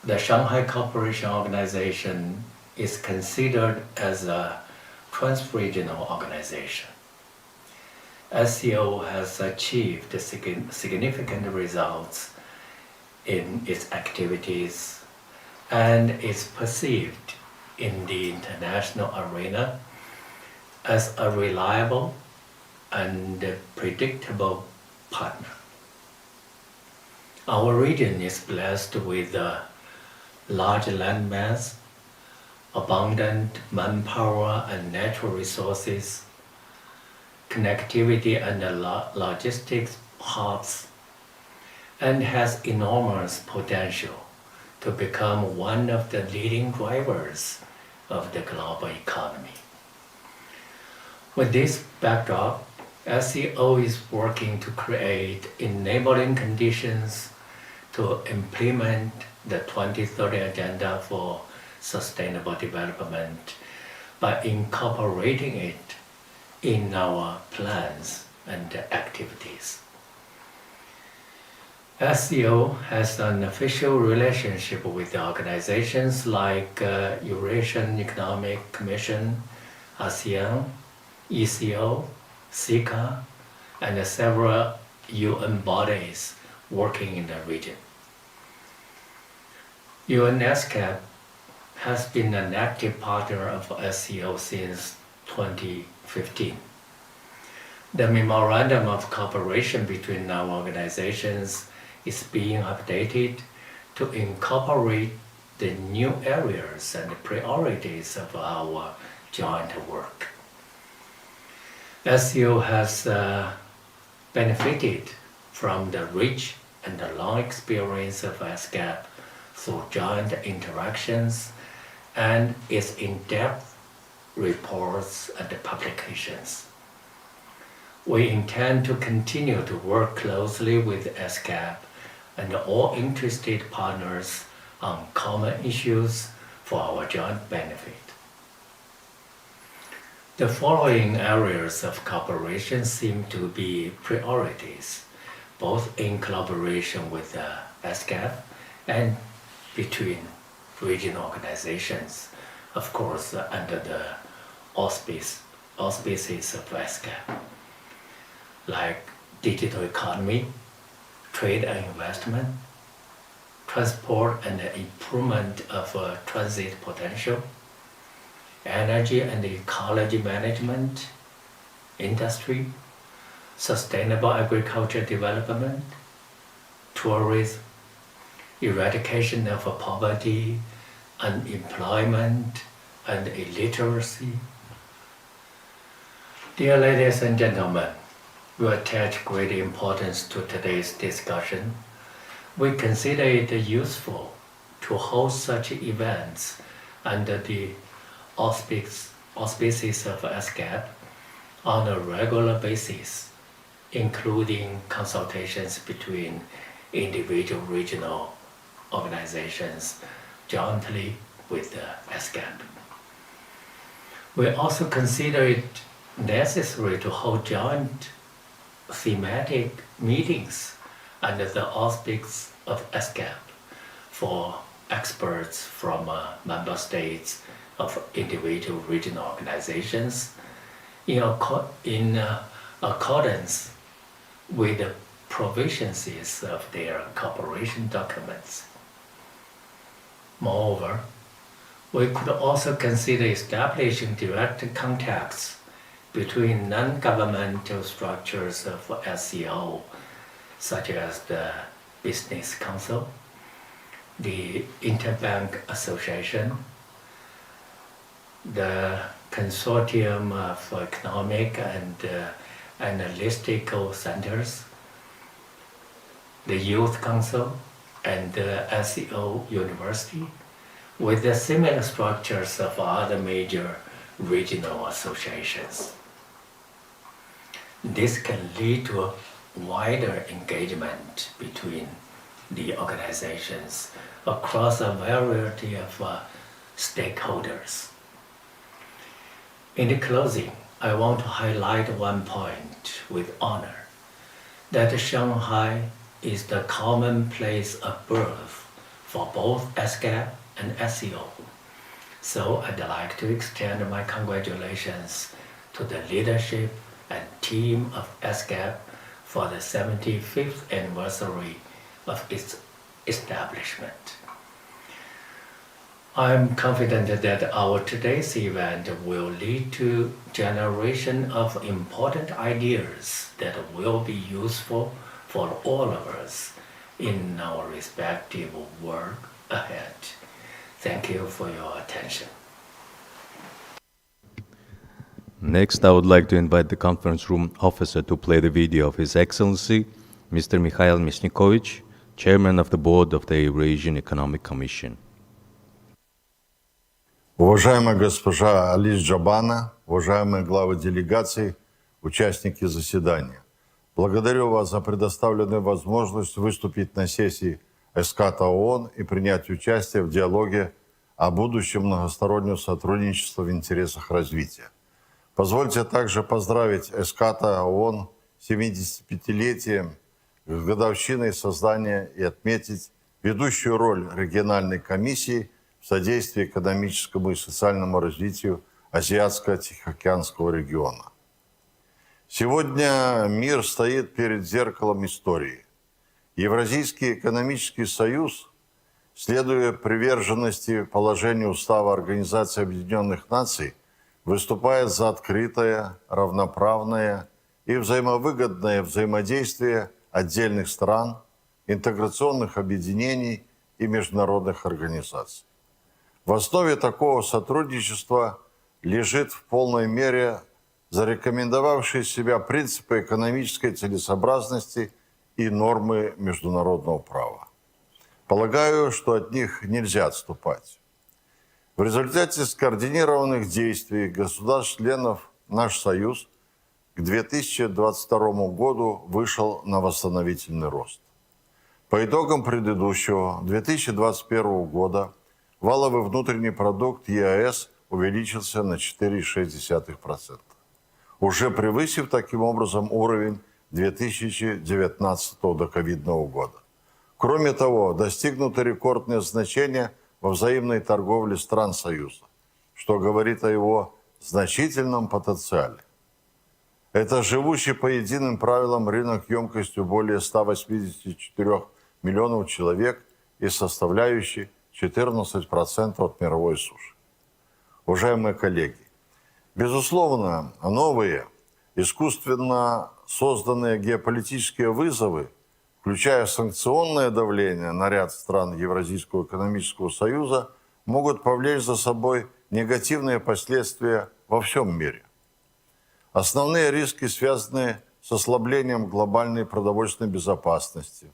the Shanghai Cooperation Organization is considered as a trans-regional organization. SCO has achieved significant results in its activities and is perceived in the international arena as a reliable and predictable partner. Our region is blessed with a large landmass, abundant manpower and natural resources, connectivity and logistics hubs, and has enormous potential to become one of the leading drivers of the global economy. With this backdrop, SCO is working to create enabling conditions to implement the 2030 Agenda for Sustainable Development by incorporating it in our plans and activities. SCO has an official relationship with organizations like Eurasian Economic Commission, ASEAN, ECO, SICA, and several UN bodies working in the region. ESCAP has been an active partner of SCO since 2015. The Memorandum of Cooperation between our organizations is being updated to incorporate the new areas and priorities of our joint work. SCO has benefited from the rich and the long experience of ESCAP through joint interactions and its in-depth reports and publications. We intend to continue to work closely with ESCAP and all interested partners on common issues for our joint benefit. The following areas of cooperation seem to be priorities, both in collaboration with ESCAP and between regional organizations, of course, under the auspices of ESCAP, like digital economy, trade and investment, transport and improvement of transit potential, energy and ecology management, industry, sustainable agriculture development, tourism, eradication of poverty, unemployment, and illiteracy. Dear ladies and gentlemen, we attach great importance to today's discussion. We consider it useful to host such events under the auspices of ESCAP on a regular basis, including consultations between individual regional organizations jointly with ESCAP. We also consider it necessary to hold joint thematic meetings under the auspices of ESCAP for experts from member states of individual regional organizations in accordance with the provisions of their cooperation documents. Moreover, we could also consider establishing direct contacts between non-governmental structures of SCO, such as the Business Council, the Interbank Association, the Consortium of Economic and Analytical Centers, the Youth Council, and the SCO University, with the similar structures of other major regional associations. This can lead to a wider engagement between the organizations across a variety of stakeholders. In the closing, I want to highlight one point with honor, that Shanghai is the common place of birth for both ESCAP and SCO. So I'd like to extend my congratulations to the leadership and team of ESCAP for the 75th anniversary of its establishment. I'm confident that our today's event will lead to generation of important ideas that will be useful for all of us in our respective work ahead. Thank you for your attention. Next, I would like to invite the conference room officer to play the video of His Excellency, Mr. Mikhail Mishnikovich, Chairman of the Board of the Eurasian Economic Commission. Уважаемая госпожа Алис Джабана, уважаемые главы делегаций, участники заседания. Благодарю вас за предоставленную возможность выступить на сессии СКАТа ООН и принять участие в диалоге о будущем многостороннего сотрудничества в интересах развития. Позвольте также поздравить СКАТа ООН с 75-летием с годовщиной создания и отметить ведущую роль региональной комиссии в содействии экономическому и социальному развитию Азиатско-Тихоокеанского региона. Сегодня мир стоит перед зеркалом истории. Евразийский экономический союз, следуя приверженности положению Устава Организации Объединенных Наций, выступает за открытое, равноправное и взаимовыгодное взаимодействие отдельных стран, интеграционных объединений и международных организаций. В основе такого сотрудничества лежит в полной мере зарекомендовавшие себя принципы экономической целесообразности и нормы международного права. Полагаю, что от них нельзя отступать. В результате скоординированных действий государств-членов наш Союз к 2022 году вышел на восстановительный рост. По итогам предыдущего 2021 года валовый внутренний продукт ЕАЭС увеличился на 4,6%, уже превысив таким образом уровень 2019 доковидного года. Кроме того, достигнуто рекордное значение во взаимной торговле стран Союза, что говорит о его значительном потенциале. Это живущий по единым правилам рынок емкостью более 184 миллионов человек и составляющий 14% от мировой суши. Уважаемые коллеги, безусловно, новые, искусственно созданные геополитические вызовы, включая санкционное давление на ряд стран Евразийского экономического союза, могут повлечь за собой негативные последствия во всем мире. Основные риски связаны с ослаблением глобальной продовольственной безопасности,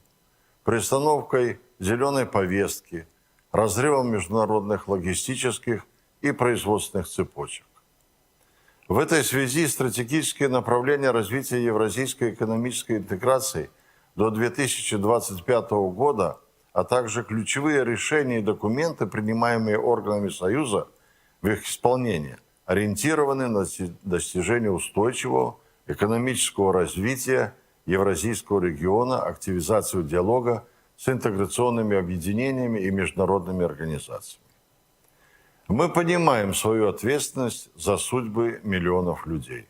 приостановкой зеленой повестки, разрывом международных логистических и производственных цепочек. В этой связи стратегические направления развития евразийской экономической интеграции до 2025 года, а также ключевые решения и документы, принимаемые органами Союза в их исполнении, ориентированы на достижение устойчивого экономического развития Евразийского региона, активизацию диалога с интеграционными объединениями и международными организациями. Мы понимаем свою ответственность за судьбы миллионов людей.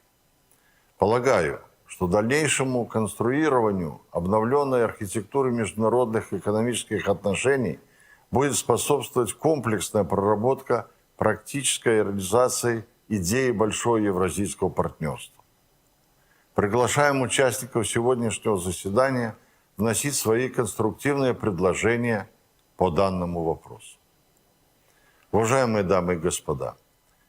Полагаю, что дальнейшему конструированию обновленной архитектуры международных экономических отношений будет способствовать комплексная проработка практической реализации идеи большого евразийского партнерства. Приглашаем участников сегодняшнего заседания вносить свои конструктивные предложения по данному вопросу. Уважаемые дамы и господа,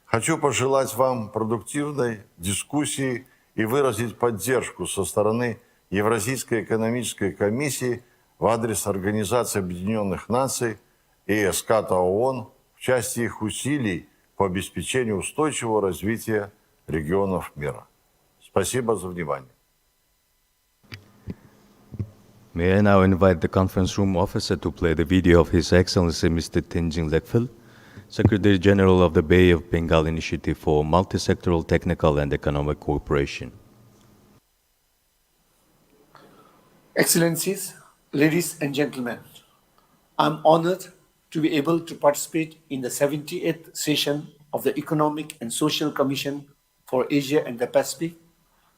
хочу пожелать вам продуктивной дискуссии и выразить поддержку со стороны Евразийской экономической комиссии в адрес Организации Объединенных Наций и ESCAP ООН в части их усилий по обеспечению устойчивого развития регионов мира. Спасибо за внимание. May I now invite the conference room officer to play the video of His Excellency Mr. Tenzin Lekfil, Secretary General of the Bay of Bengal Initiative for Multisectoral Technical and Economic Cooperation. Excellencies, ladies and gentlemen, I'm honored to be able to participate in the 78th session of the Economic and Social Commission for Asia and the Pacific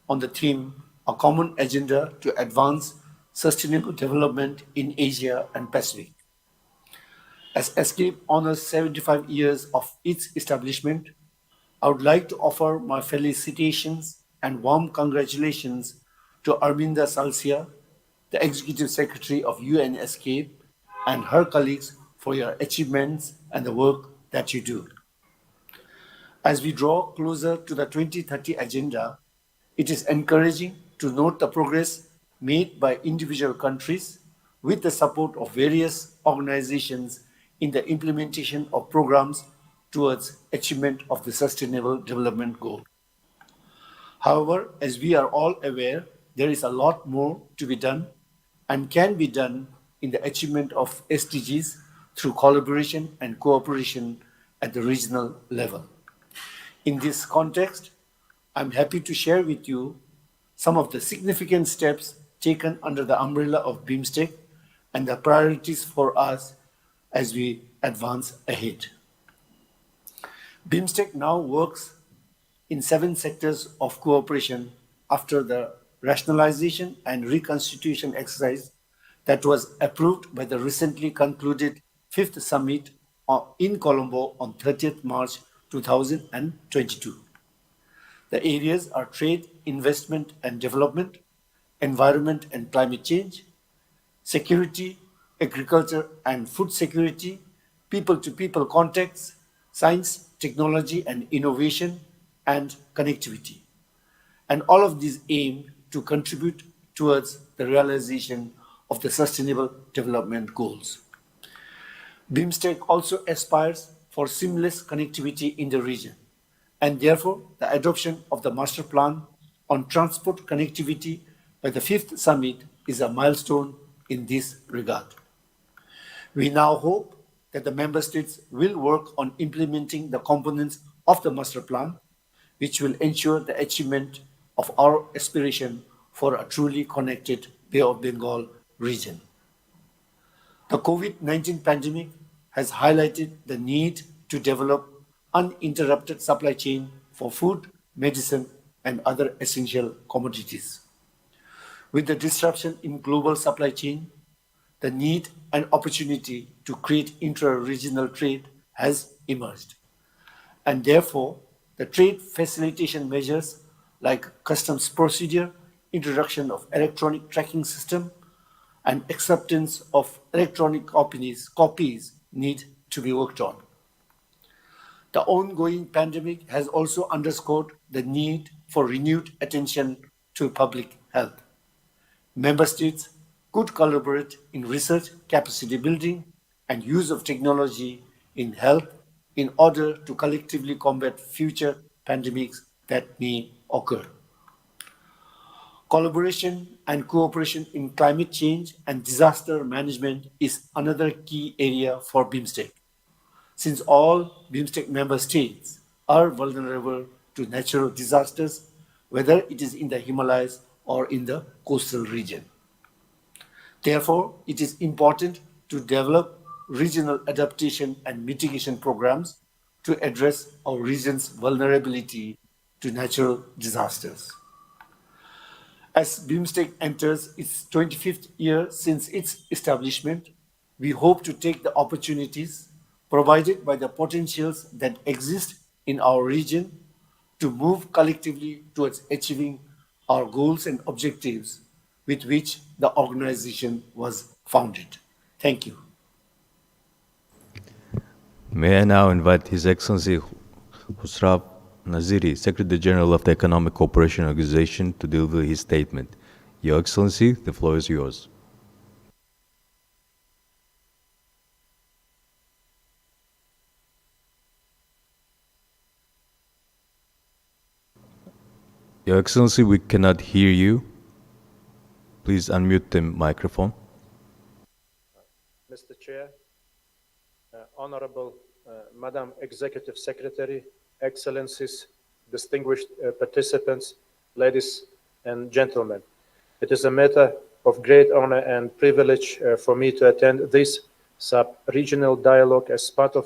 on the theme, A Common Agenda to Advance Sustainable Development in Asia and Pacific. As ESCAP honors 75 years of its establishment, I would like to offer my felicitations and warm congratulations to Arminda Salsia, the Executive Secretary of UN ESCAP, and her colleagues for your achievements and the work that you do. As we draw closer to the 2030 agenda, it is encouraging to note the progress made by individual countries with the support of various organizations in the implementation of programs towards achievement of the Sustainable Development Goal. However, as we are all aware, there is a lot more to be done and can be done in the achievement of SDGs through collaboration and cooperation at the regional level. In this context, I'm happy to share with you some of the significant steps taken under the umbrella of BIMSTEC and the priorities for us as we advance ahead. BIMSTEC now works in 7 sectors of cooperation after the rationalization and reconstitution exercise that was approved by the recently concluded 5th Summit in Colombo on 30th March 2022. The areas are trade, investment and development, environment and climate change, security, agriculture and food security, people-to-people contacts, science, technology and innovation, and connectivity. And all of these aim to contribute towards the realization of the Sustainable Development Goals. BIMSTEC also aspires for seamless connectivity in the region, and therefore the adoption of the Master Plan on Transport Connectivity by the 5th Summit is a milestone in this regard. We now hope that the Member States will work on implementing the components of the Master Plan, which will ensure the achievement of our aspiration for a truly connected Bay of Bengal region. The COVID-19 pandemic has highlighted the need to develop uninterrupted supply chain for food, medicine, and other essential commodities. With the disruption in global supply chain, the need and opportunity to create intra-regional trade has emerged. And therefore, the trade facilitation measures like customs procedure, introduction of electronic tracking system, and acceptance of electronic copies need to be worked on. The ongoing pandemic has also underscored the need for renewed attention to public health. Member States could collaborate in research, capacity building, and use of technology in health in order to collectively combat future pandemics that may occur. Collaboration and cooperation in climate change and disaster management is another key area for BIMSTEC, since all BIMSTEC member states are vulnerable to natural disasters, whether it is in the Himalayas or in the coastal region. Therefore, it is important to develop regional adaptation and mitigation programs to address our region's vulnerability to natural disasters. As BIMSTEC enters its 25th year since its establishment, we hope to take the opportunities provided by the potentials that exist in our region to move collectively towards achieving our goals and objectives with which the organization was founded. Thank you. May I now invite His Excellency Husrav Naziri, Secretary General of the Economic Cooperation Organization, to deliver his statement. Your Excellency, the floor is yours. Your Excellency, we cannot hear you. Please unmute the microphone. Mr. Chair, Honorable Madam Executive Secretary, Excellencies, distinguished participants, ladies and gentlemen. It is a matter of great honor and privilege for me to attend this sub-regional dialogue as part of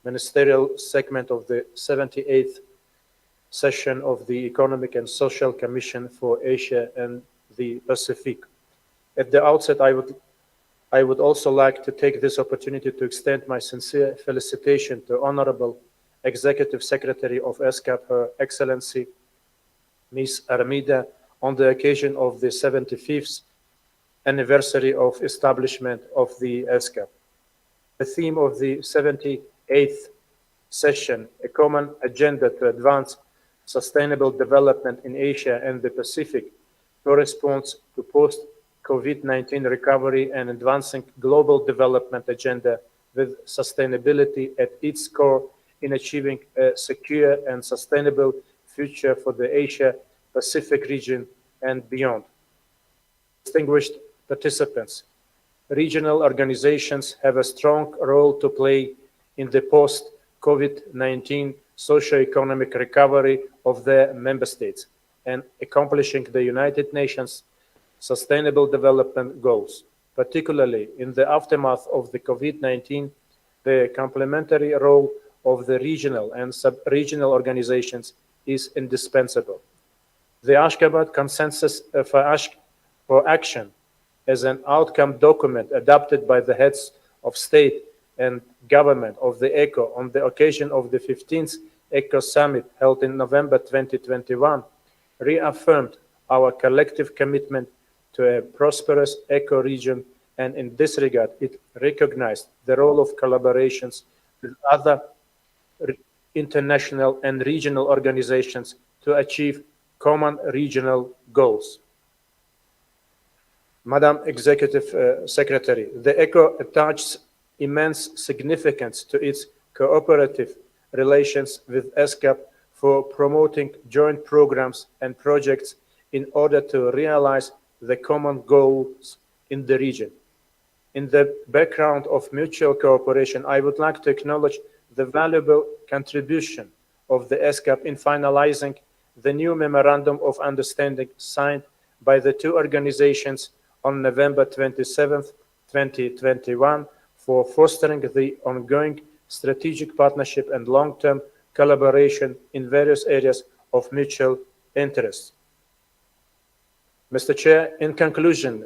ministerial segment of the 78th session of the Economic and Social Commission for Asia and the Pacific. At the outset, I would also like to take this opportunity to extend my sincere felicitation to Honorable Executive Secretary of ESCAP, Her Excellency Ms. Armida, on the occasion of the 75th anniversary of establishment of the ESCAP. The theme of the 78th session, a common agenda to advance sustainable development in Asia and the Pacific, corresponds to post-COVID-19 recovery and advancing global development agenda with sustainability at its core in achieving a secure and sustainable future for the Asia-Pacific region and beyond. Distinguished participants, regional organizations have a strong role to play in the post-COVID-19 socio-economic recovery of their member states and accomplishing the United Nations Sustainable Development Goals. Particularly in the aftermath of the COVID-19, the complementary role of the regional and sub-regional organizations is indispensable. The Ashgabat Consensus for Action as an outcome document adopted by the heads of state and government of the ECO on the occasion of the 15th ECO Summit held in November 2021 reaffirmed our collective commitment to a prosperous ECO region, and in this regard, it recognized the role of collaborations with other international and regional organizations to achieve common regional goals. Madam Executive Secretary, the ECO attaches immense significance to its cooperative relations with ESCAP for promoting joint programs and projects in order to realize the common goals in the region. In the background of mutual cooperation, I would like to acknowledge the valuable contribution of the ESCAP in finalizing the new Memorandum of Understanding signed by the two organizations on November 27th, 2021 for fostering the ongoing strategic partnership and long-term collaboration in various areas of mutual interest. Mr. Chair, in conclusion,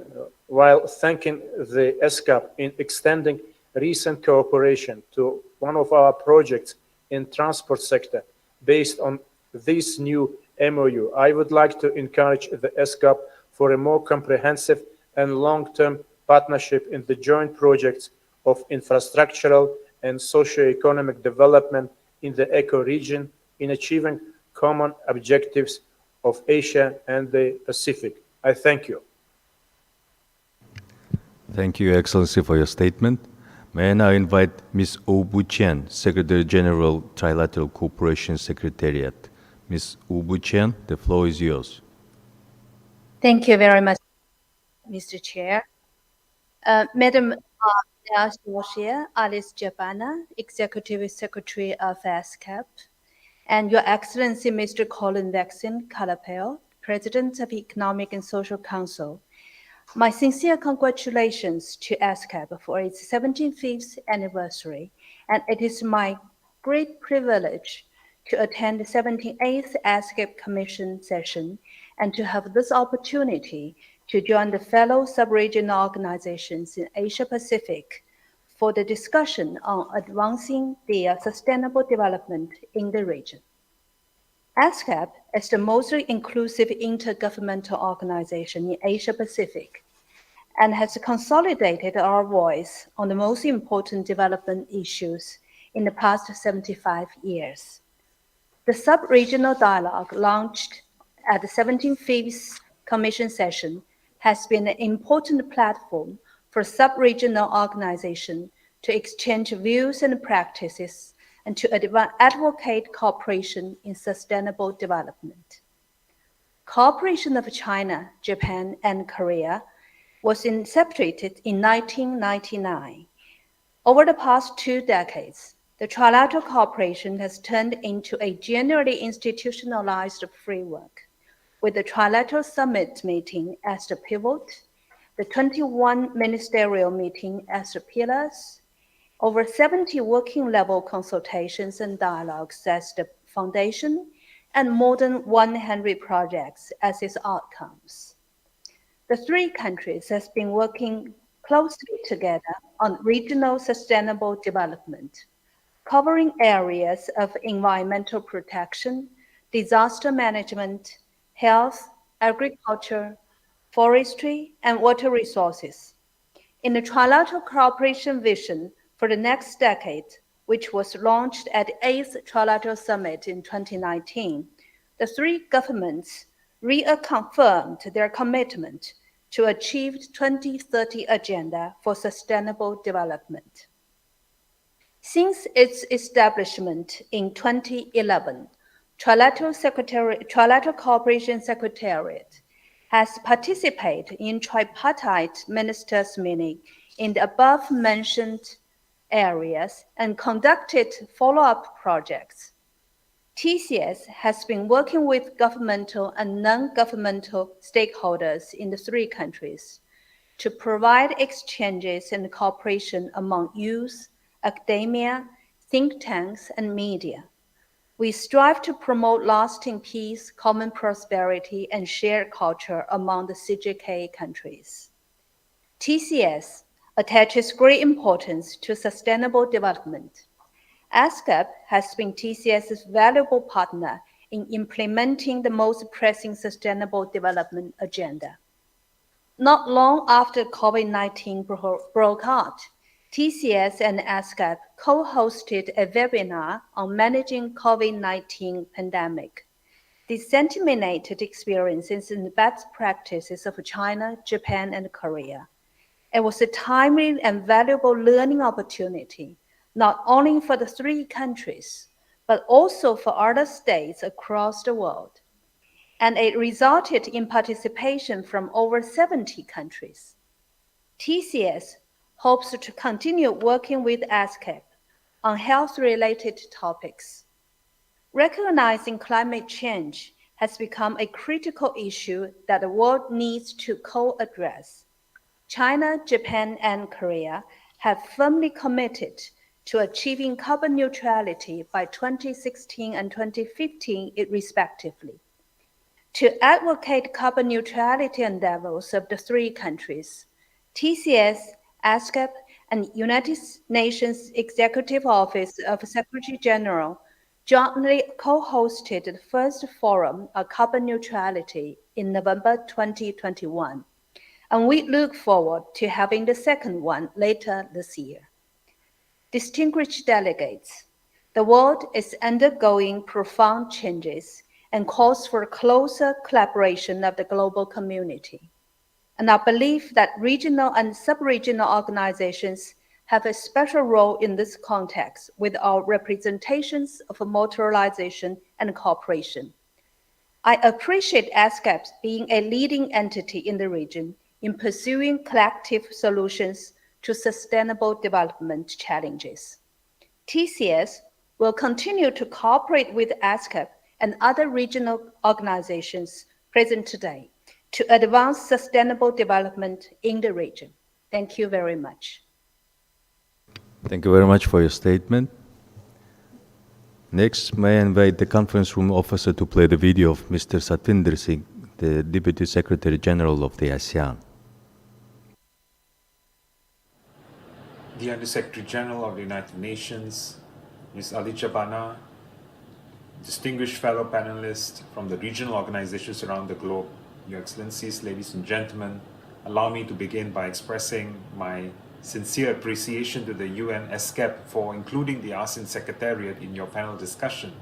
while thanking the ESCAP in extending recent cooperation to one of our projects in transport sector based on this new MOU, I would like to encourage the ESCAP for a more comprehensive and long-term partnership in the joint projects of infrastructural and socio-economic development in the ECO region in achieving common objectives of Asia and the Pacific. I thank you. Thank you, Excellency, for your statement. May I now invite Ms. Obu Chen, Secretary General, Trilateral Cooperation Secretariat. Ms. Obu Chen, the floor is yours. Thank you very much, Mr. Chair. Madam Alice Jabana, Executive Secretary of ESCAP, and Your Excellency Mr. Colin Vexin Calapel, President of Economic and Social Council. My sincere congratulations to ESCAP for its 75th anniversary, and it is my great privilege to attend the 78th ESCAP Commission session and to have this opportunity to join the fellow sub-regional organizations in Asia Pacific for the discussion on advancing the sustainable development in the region. ESCAP is the most inclusive intergovernmental organization in Asia Pacific and has consolidated our voice on the most important development issues in the past 75 years. The sub-regional dialogue launched at the 75th Commission session has been an important platform for sub-regional organizations to exchange views and practices and to advocate cooperation in sustainable development. Cooperation of China, Japan, and Korea was incepted in 1999. Over the past 2 decades, the Trilateral Cooperation has turned into a generally institutionalized framework, with the Trilateral Summit meeting as the pivot, the 21 ministerial meetings as the pillars, over 70 working-level consultations and dialogues as the foundation, and more than 100 projects as its outcomes. The three countries have been working closely together on regional sustainable development, covering areas of environmental protection, disaster management, health, agriculture, forestry, and water resources. In the Trilateral Cooperation Vision for the next decade, which was launched at the 8th Trilateral Summit in 2019, the three governments reaffirmed their commitment to achieve the 2030 Agenda for Sustainable Development. Since its establishment in 2011, Trilateral Cooperation Secretariat has participated in tripartite ministers' meetings in the above-mentioned areas and conducted follow-up projects. TCS has been working with governmental and non-governmental stakeholders in the three countries to provide exchanges and cooperation among youth, academia, think tanks, and media. We strive to promote lasting peace, common prosperity, and shared culture among the CJK countries. TCS attaches great importance to sustainable development. ESCAP has been TCS's valuable partner in implementing the most pressing sustainable development agenda. Not long after COVID-19 broke out, TCS and ESCAP co-hosted a webinar on managing COVID-19 pandemic, disseminated experiences and best practices of China, Japan, and Korea. It was a timely and valuable learning opportunity, not only for the three countries, but also for other states across the world. And it resulted in participation from over 70 countries. TCS hopes to continue working with ESCAP on health-related topics. Recognizing climate change has become a critical issue that the world needs to co-address. China, Japan, and Korea have firmly committed to achieving carbon neutrality by 2016 and 2015 respectively. To advocate carbon neutrality endeavors of the three countries, TCS, ESCAP, and United Nations Executive Office of Secretary General jointly co-hosted the first forum on carbon neutrality in November 2021, and we look forward to having the second one later this year. Distinguished delegates, the world is undergoing profound changes and calls for closer collaboration of the global community. And I believe that regional and sub-regional organizations have a special role in this context with our representations of multilateralization and cooperation. I appreciate ESCAP being a leading entity in the region in pursuing collective solutions to sustainable development challenges. TCS will continue to cooperate with ESCAP and other regional organizations present today to advance sustainable development in the region. Thank you very much. Thank you very much for your statement. Next, may I invite the conference room officer to play the video of Mr. Satvinder Singh, the Deputy Secretary General of the ASEAN. The Under-Secretary General of the United Nations, Ms. Ali Chabana, distinguished fellow panelists from the regional organizations around the globe, Your Excellencies, ladies and gentlemen, allow me to begin by expressing my sincere appreciation to the UN ESCAP for including the ASEAN Secretariat in your panel discussion.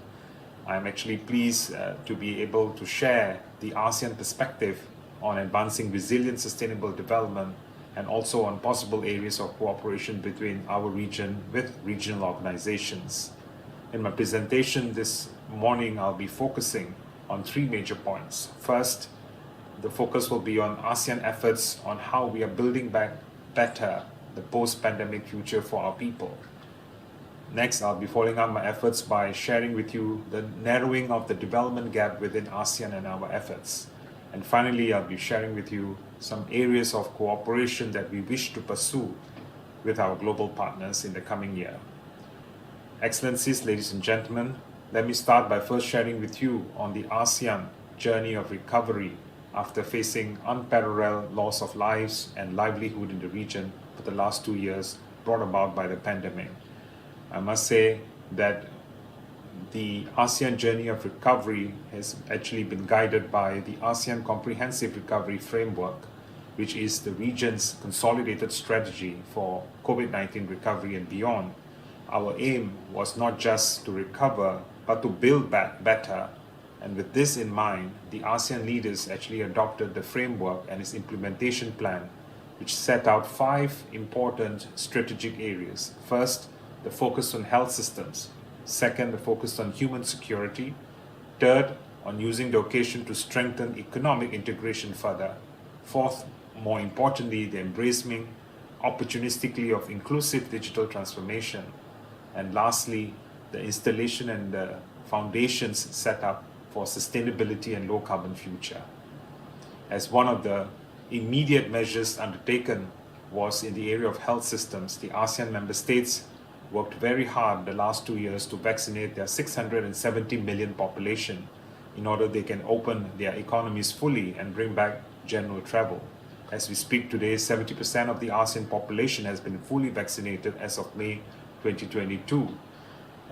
I'm actually pleased to be able to share the ASEAN perspective on advancing resilient sustainable development and also on possible areas of cooperation between our region with regional organizations. In my presentation this morning, I'll be focusing on three major points. First, the focus will be on ASEAN efforts on how we are building back better the post-pandemic future for our people. Next, I'll be following up my efforts by sharing with you the narrowing of the development gap within ASEAN and our efforts. And finally, I'll be sharing with you some areas of cooperation that we wish to pursue with our global partners in the coming year. Excellencies, ladies and gentlemen, let me start by first sharing with you on the ASEAN journey of recovery after facing unparalleled loss of lives and livelihood in the region for the last 2 years brought about by the pandemic. I must say that the ASEAN journey of recovery has actually been guided by the ASEAN Comprehensive Recovery Framework, which is the region's consolidated strategy for COVID-19 recovery and beyond. Our aim was not just to recover, but to build back better. And with this in mind, the ASEAN leaders actually adopted the framework and its implementation plan, which set out 5 important strategic areas. First, the focus on health systems. Second, the focus on human security. Third, on using the occasion to strengthen economic integration further. Fourth, more importantly, the embracing opportunistically of inclusive digital transformation. And lastly, the installation and the foundations set up for sustainability and low carbon future. As one of the immediate measures undertaken was in the area of health systems, the ASEAN member states worked very hard the last 2 years to vaccinate their 670 million population in order they can open their economies fully and bring back general travel. As we speak today, 70% of the ASEAN population has been fully vaccinated as of May 2022.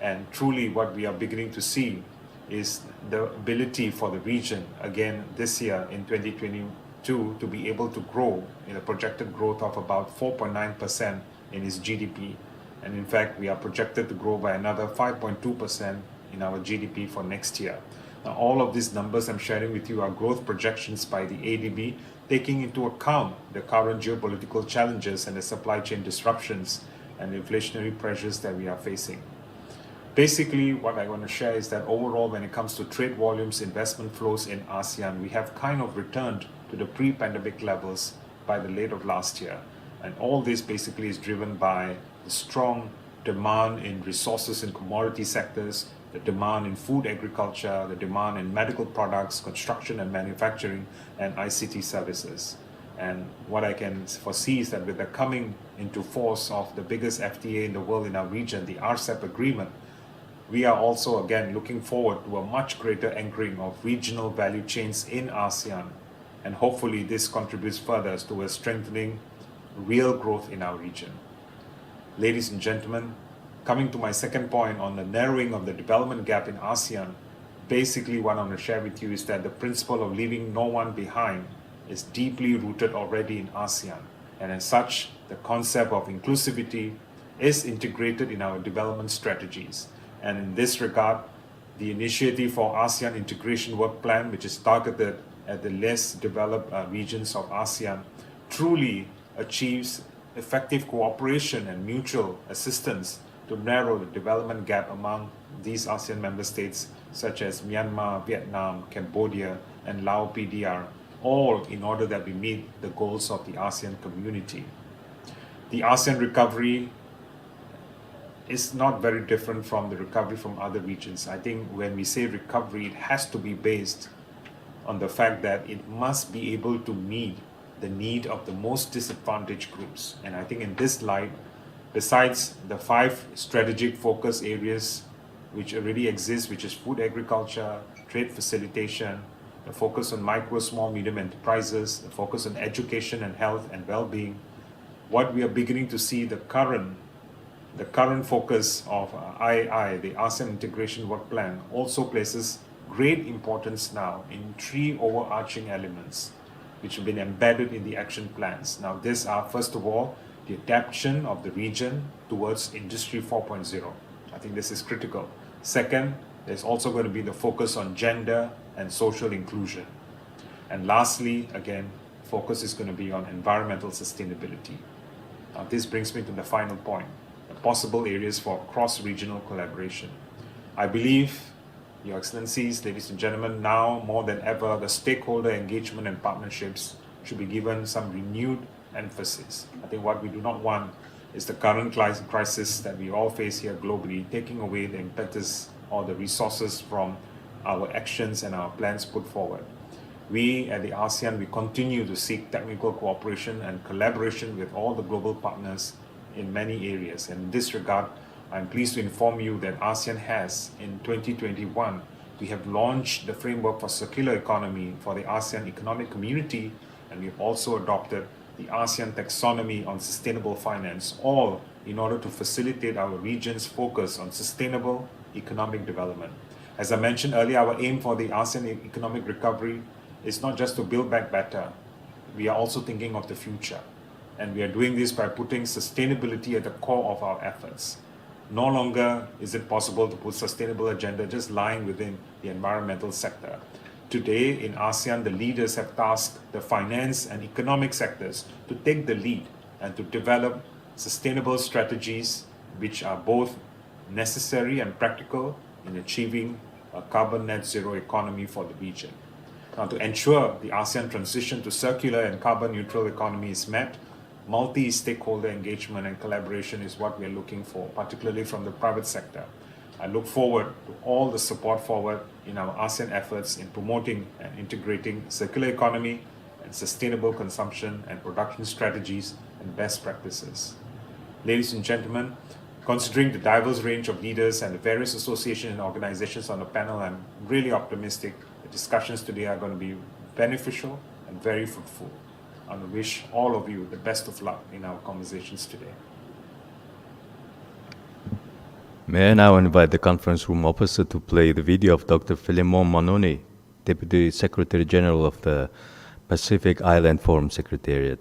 And truly what we are beginning to see is the ability for the region, again this year in 2022, to be able to grow in a projected growth of about 4.9% in its GDP. And in fact, we are projected to grow by another 5.2% in our GDP for next year. Now, all of these numbers I'm sharing with you are growth projections by the ADB, taking into account the current geopolitical challenges and the supply chain disruptions and inflationary pressures that we are facing. Basically, what I want to share is that overall, when it comes to trade volumes, investment flows in ASEAN, we have kind of returned to the pre-pandemic levels by the late of last year. And all this basically is driven by the strong demand in resources and commodity sectors, the demand in food agriculture, the demand in medical products, construction and manufacturing, and ICT services. And what I can foresee is that with the coming into force of the biggest FTA in the world in our region, the RCEP agreement, we are also again looking forward to a much greater anchoring of regional value chains in ASEAN. And hopefully this contributes further to a strengthening real growth in our region. Ladies and gentlemen, coming to my second point on the narrowing of the development gap in ASEAN, basically what I want to share with you is that the principle of leaving no one behind is deeply rooted already in ASEAN. And as such, the concept of inclusivity is integrated in our development strategies. And in this regard, the initiative for ASEAN Integration Work Plan, which is targeted at the less developed regions of ASEAN, truly achieves effective cooperation and mutual assistance to narrow the development gap among these ASEAN member states such as Myanmar, Vietnam, Cambodia, and Lao PDR, all in order that we meet the goals of the ASEAN community. The ASEAN recovery is not very different from the recovery from other regions. I think when we say recovery, it has to be based on the fact that it must be able to meet the need of the most disadvantaged groups. And I think in this light, besides the 5 strategic focus areas which already exist, which is food agriculture, trade facilitation, the focus on micro, small, medium enterprises, the focus on education and health and well-being, what we are beginning to see the current focus of IAEA, the ASEAN Integration Work Plan, also places great importance now in 3 overarching elements which have been embedded in the action plans. Now, these are, first of all, the adaptation of the region towards Industry 4.0. I think this is critical. Second, there's also going to be the focus on gender and social inclusion. And lastly, again, focus is going to be on environmental sustainability. Now, this brings me to the final point, the possible areas for cross-regional collaboration. I believe, Your Excellencies, ladies and gentlemen, now more than ever, the stakeholder engagement and partnerships should be given some renewed emphasis. I think what we do not want is the current crisis that we all face here globally, taking away the impetus or the resources from our actions and our plans put forward. We at the ASEAN, we continue to seek technical cooperation and collaboration with all the global partners in many areas. And in this regard, I'm pleased to inform you that ASEAN has, in 2021, we have launched the framework for circular economy for the ASEAN economic community, and we've also adopted the ASEAN taxonomy on sustainable finance, all in order to facilitate our region's focus on sustainable economic development. As I mentioned earlier, our aim for the ASEAN economic recovery is not just to build back better. We are also thinking of the future. And we are doing this by putting sustainability at the core of our efforts. No longer is it possible to put sustainable agenda just lying within the environmental sector. Today in ASEAN, the leaders have tasked the finance and economic sectors to take the lead and to develop sustainable strategies which are both necessary and practical in achieving a carbon net zero economy for the region. Now, to ensure the ASEAN transition to circular and carbon neutral economy is met, multi-stakeholder engagement and collaboration is what we are looking for, particularly from the private sector. I look forward to all the support forward in our ASEAN efforts in promoting and integrating circular economy and sustainable consumption and production strategies and best practices. Ladies and gentlemen, considering the diverse range of leaders and the various associations and organizations on the panel, I'm really optimistic the discussions today are going to be beneficial and very fruitful. I want to wish all of you the best of luck in our conversations today. May I now invite the conference room officer to play the video of Dr. Philemon Manoni, Deputy Secretary General of the Pacific Island Forum Secretariat.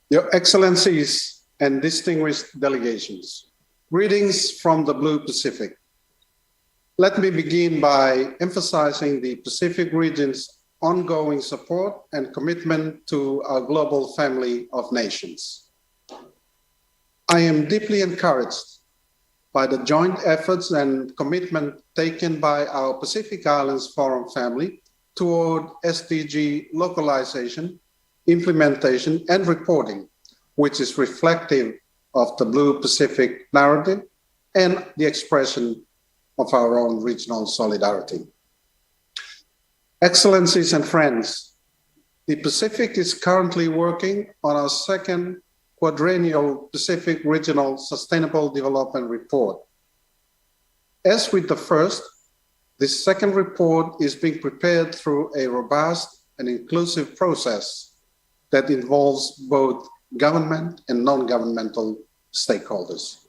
Your Excellencies and distinguished delegations, greetings from the Blue Pacific. Let me begin by emphasizing the Pacific region's ongoing support and commitment to our global family of nations. I am deeply encouraged by the joint efforts and commitment taken by our Pacific Islands Forum family toward SDG localization, implementation, and reporting, which is reflective of the Blue Pacific narrative and the expression of our own regional solidarity. Excellencies and friends, the Pacific is currently working on our second quadrennial Pacific Regional Sustainable Development Report. As with the first, this second report is being prepared through a robust and inclusive process that involves both government and non-governmental stakeholders.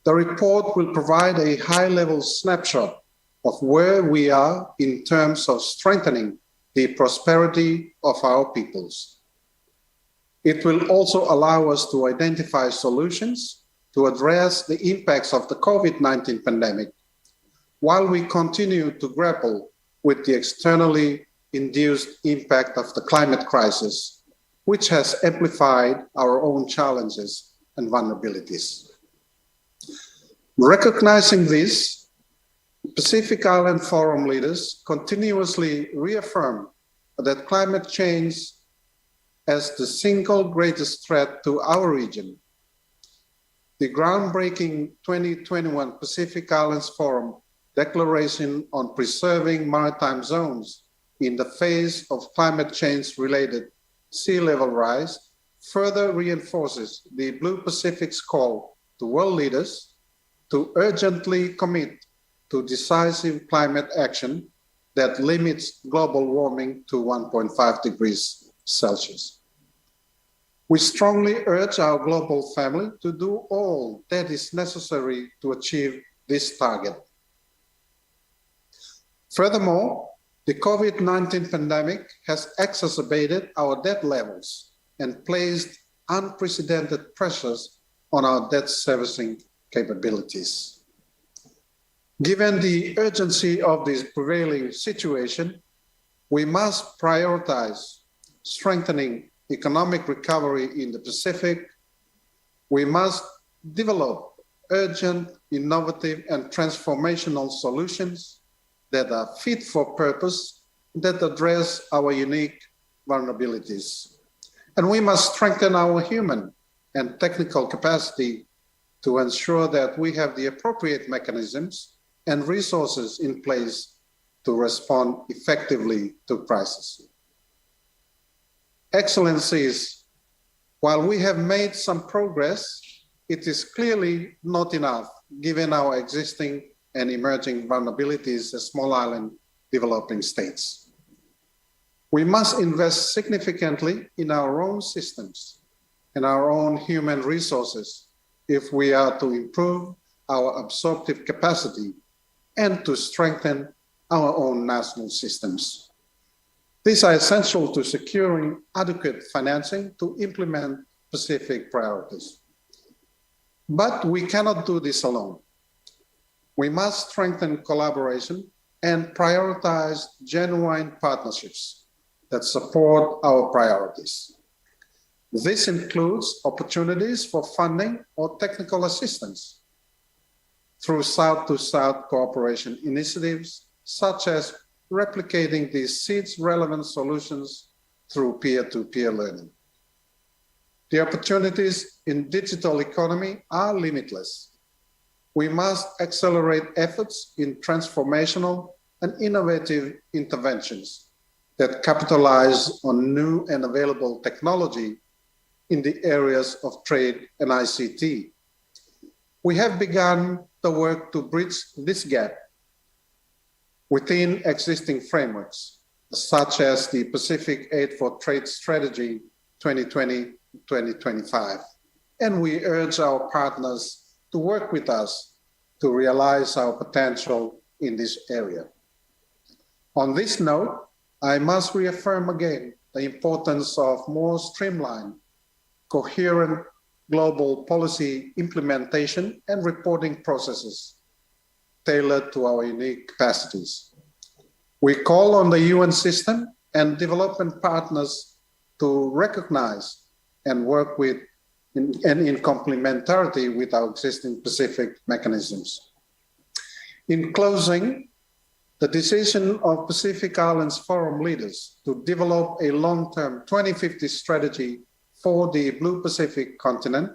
The report will provide a high-level snapshot of where we are in terms of strengthening the prosperity of our peoples. It will also allow us to identify solutions to address the impacts of the COVID-19 pandemic, while we continue to grapple with the externally induced impact of the climate crisis, which has amplified our own challenges and vulnerabilities. Recognizing this, Pacific Island Forum leaders continuously reaffirm that climate change as the single greatest threat to our region. The groundbreaking 2021 Pacific Islands Forum Declaration on Preserving Maritime Zones in the face of climate change-related sea level rise further reinforces the Blue Pacific's call to world leaders to urgently commit to decisive climate action that limits global warming to 1.5 degrees Celsius. We strongly urge our global family to do all that is necessary to achieve this target. Furthermore, the COVID-19 pandemic has exacerbated our debt levels and placed unprecedented pressures on our debt servicing capabilities. Given the urgency of this prevailing situation, we must prioritize strengthening economic recovery in the Pacific. We must develop urgent, innovative, and transformational solutions that are fit for purpose, that address our unique vulnerabilities. And we must strengthen our human and technical capacity to ensure that we have the appropriate mechanisms and resources in place to respond effectively to crises. Excellencies, while we have made some progress, it is clearly not enough given our existing and emerging vulnerabilities as small island developing states. We must invest significantly in our own systems and our own human resources if we are to improve our absorptive capacity and to strengthen our own national systems. These are essential to securing adequate financing to implement Pacific priorities. But we cannot do this alone. We must strengthen collaboration and prioritize genuine partnerships that support our priorities. This includes opportunities for funding or technical assistance through South-to-South cooperation initiatives, such as replicating the SEED's relevant solutions through peer-to-peer learning. The opportunities in digital economy are limitless. We must accelerate efforts in transformational and innovative interventions that capitalize on new and available technology in the areas of trade and ICT. We have begun the work to bridge this gap within existing frameworks, such as the Pacific Aid for Trade Strategy 2020-2025. And we urge our partners to work with us to realize our potential in this area. On this note, I must reaffirm again the importance of more streamlined, coherent global policy implementation and reporting processes tailored to our unique capacities. We call on the UN system and development partners to recognize and work with in complementarity with our existing Pacific mechanisms. In closing, the decision of Pacific Islands Forum leaders to develop a long-term 2050 strategy for the Blue Pacific continent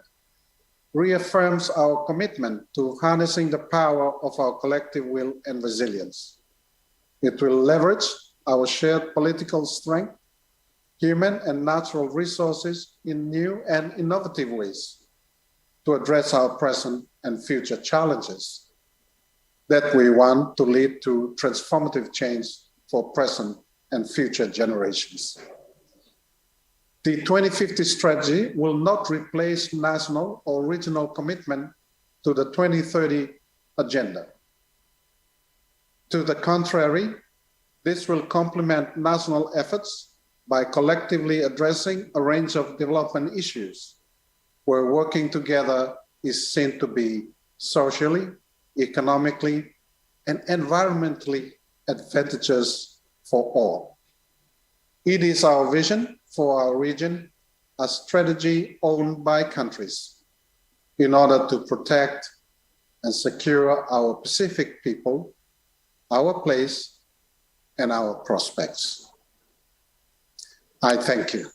reaffirms our commitment to harnessing the power of our collective will and resilience. It will leverage our shared political strength, human and natural resources in new and innovative ways to address our present and future challenges that we want to lead to transformative change for present and future generations. The 2050 strategy will not replace national or regional commitment to the 2030 agenda. To the contrary, this will complement national efforts by collectively addressing a range of development issues where working together is seen to be socially, economically, and environmentally advantageous for all. It is our vision for our region, a strategy owned by countries in order to protect and secure our Pacific people, our place, and our prospects. I thank you.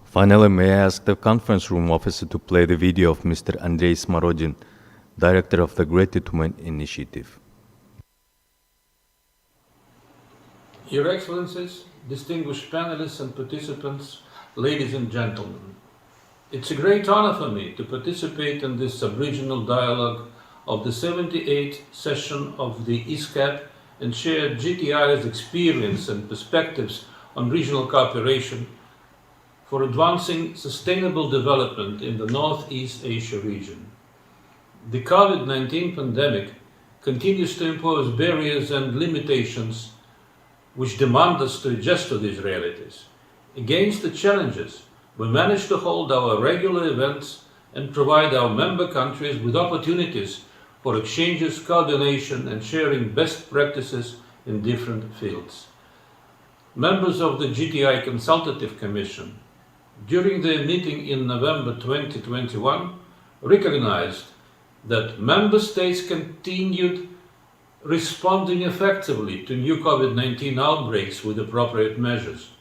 Finally, may I ask the conference room officer to play the video of Mr. Andrei Smorodin, Director of the Greater Tumen Initiative. Your Excellencies, distinguished panelists and participants, ladies and gentlemen, it's a great honor for me to participate in this sub-regional dialogue of the 78th session of the ESCAP and share GTI's experience and perspectives on regional cooperation for advancing sustainable development in the Northeast Asia region. The COVID-19 pandemic continues to impose barriers and limitations which demand us to adjust to these realities. Against the challenges, we managed to hold our regular events and provide our member countries with opportunities for exchanges, coordination, and sharing best practices in different fields. Members of the GTI Consultative Commission, during their meeting in November 2021, recognized that member states continued responding effectively to new COVID-19 outbreaks with appropriate measures.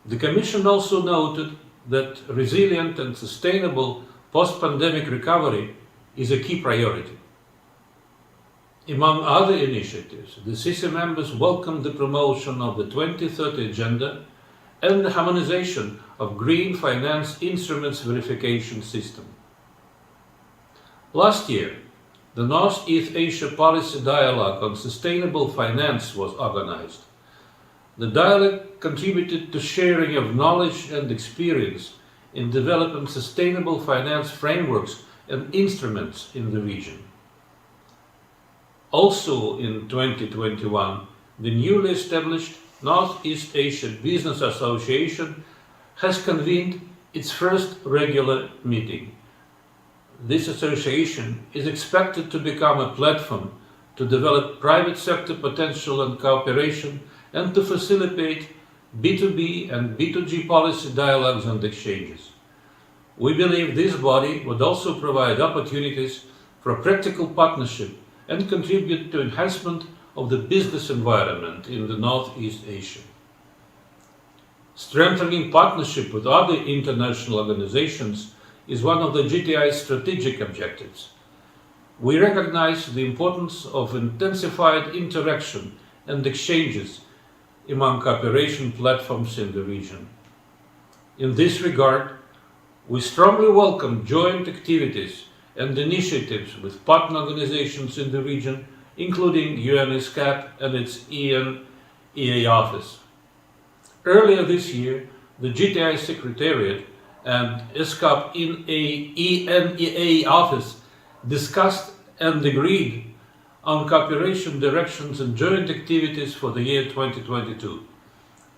The Commission also noted that resilient and sustainable post-pandemic recovery is a key priority. Among other initiatives, the CC members welcomed the promotion of the 2030 Agenda and the harmonization of green finance instruments verification system. Last year, the Northeast Asia Policy Dialogue on Sustainable Finance was organized. The dialogue contributed to sharing of knowledge and experience in developing sustainable finance frameworks and instruments in the region. Also in 2021, the newly established Northeast Asia Business Association has convened its first regular meeting. This association is expected to become a platform to develop private sector potential and cooperation and to facilitate B2B and B2G policy dialogues and exchanges. We believe this body would also provide opportunities for practical partnership and contribute to enhancement of the business environment in the Northeast Asia. Strengthening partnership with other international organizations is one of the GTI's strategic objectives. We recognize the importance of intensified interaction and exchanges among cooperation platforms in the region. In this regard, we strongly welcome joint activities and initiatives with partner organizations in the region, including ESCAP and its ENEA office. Earlier this year, the GTI Secretariat and ESCAP ENEA office discussed and agreed on cooperation directions and joint activities for the year 2022.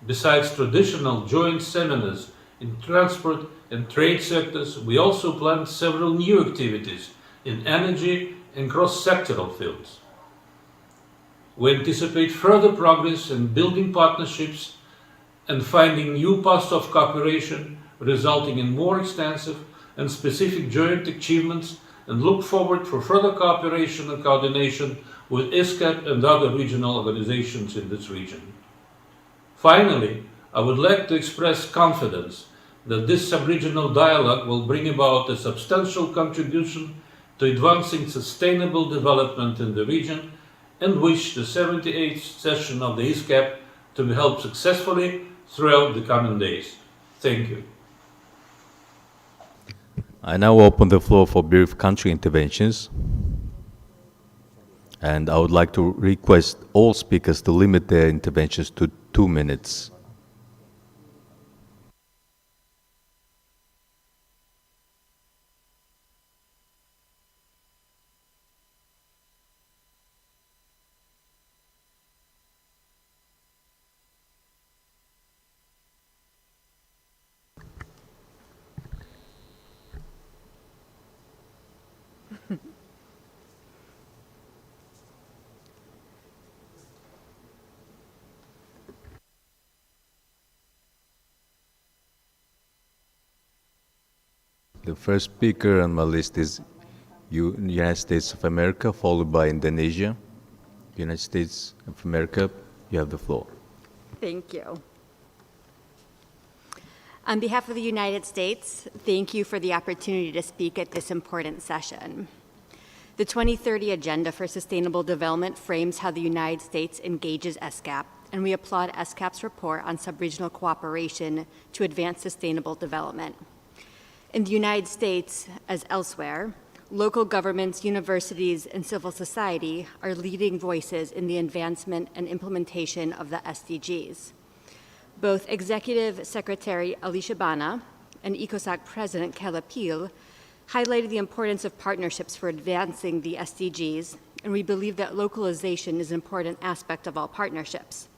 Besides traditional joint seminars in transport and trade sectors, we also planned several new activities in energy and cross-sectoral fields. We anticipate further progress in building partnerships and finding new paths of cooperation, resulting in more extensive and specific joint achievements, and look forward for further cooperation and coordination with ESCAP and other regional organizations in this region. Finally, I would like to express confidence that this sub-regional dialogue will bring about a substantial contribution to advancing sustainable development in the region, and wish the 78th session of the ESCAP to be held successfully throughout the coming days. Thank you. I now open the floor for brief country interventions. And I would like to request all speakers to limit their interventions to 2 minutes. The first speaker on my list is United States of America, followed by Indonesia. United States of America, you have the floor. Thank you. On behalf of the United States, thank you for the opportunity to speak at this important session. The 2030 Agenda for Sustainable Development frames how the United States engages ESCAP, and we applaud ESCAP's report on subregional cooperation to advance sustainable development. In the United States, as elsewhere, local governments, universities, and civil society are leading voices in the advancement and implementation of the SDGs. Both Executive Secretary Alicia Bana and ECOSOC President Kalapil highlighted the importance of partnerships for advancing the SDGs, and we believe that localization is an important aspect of all partnerships.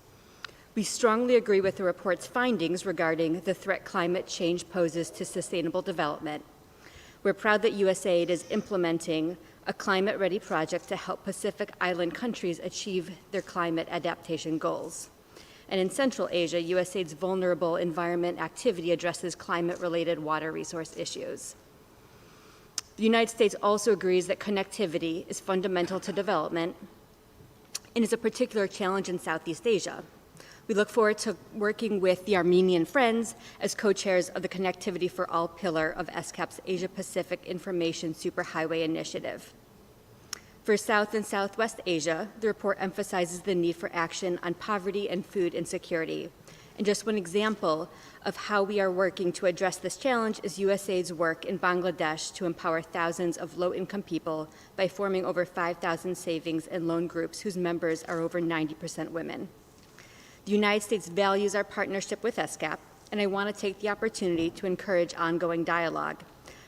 We strongly agree with the report's findings regarding the threat climate change poses to sustainable development. We're proud that USAID is implementing a climate-ready project to help Pacific Island countries achieve their climate adaptation goals. And in Central Asia, USAID's vulnerable environment activity addresses climate-related water resource issues. The United States also agrees that connectivity is fundamental to development and is a particular challenge in Southeast Asia. We look forward to working with the Armenian Friends as co-chairs of the Connectivity for All pillar of ESCAP's Asia-Pacific Information Superhighway Initiative. For South and Southwest Asia, the report emphasizes the need for action on poverty and food insecurity. And just one example of how we are working to address this challenge is USAID's work in Bangladesh to empower thousands of low-income people by forming over 5,000 savings and loan groups whose members are over 90% women. The United States values our partnership with ESCAP, and I want to take the opportunity to encourage ongoing dialogue.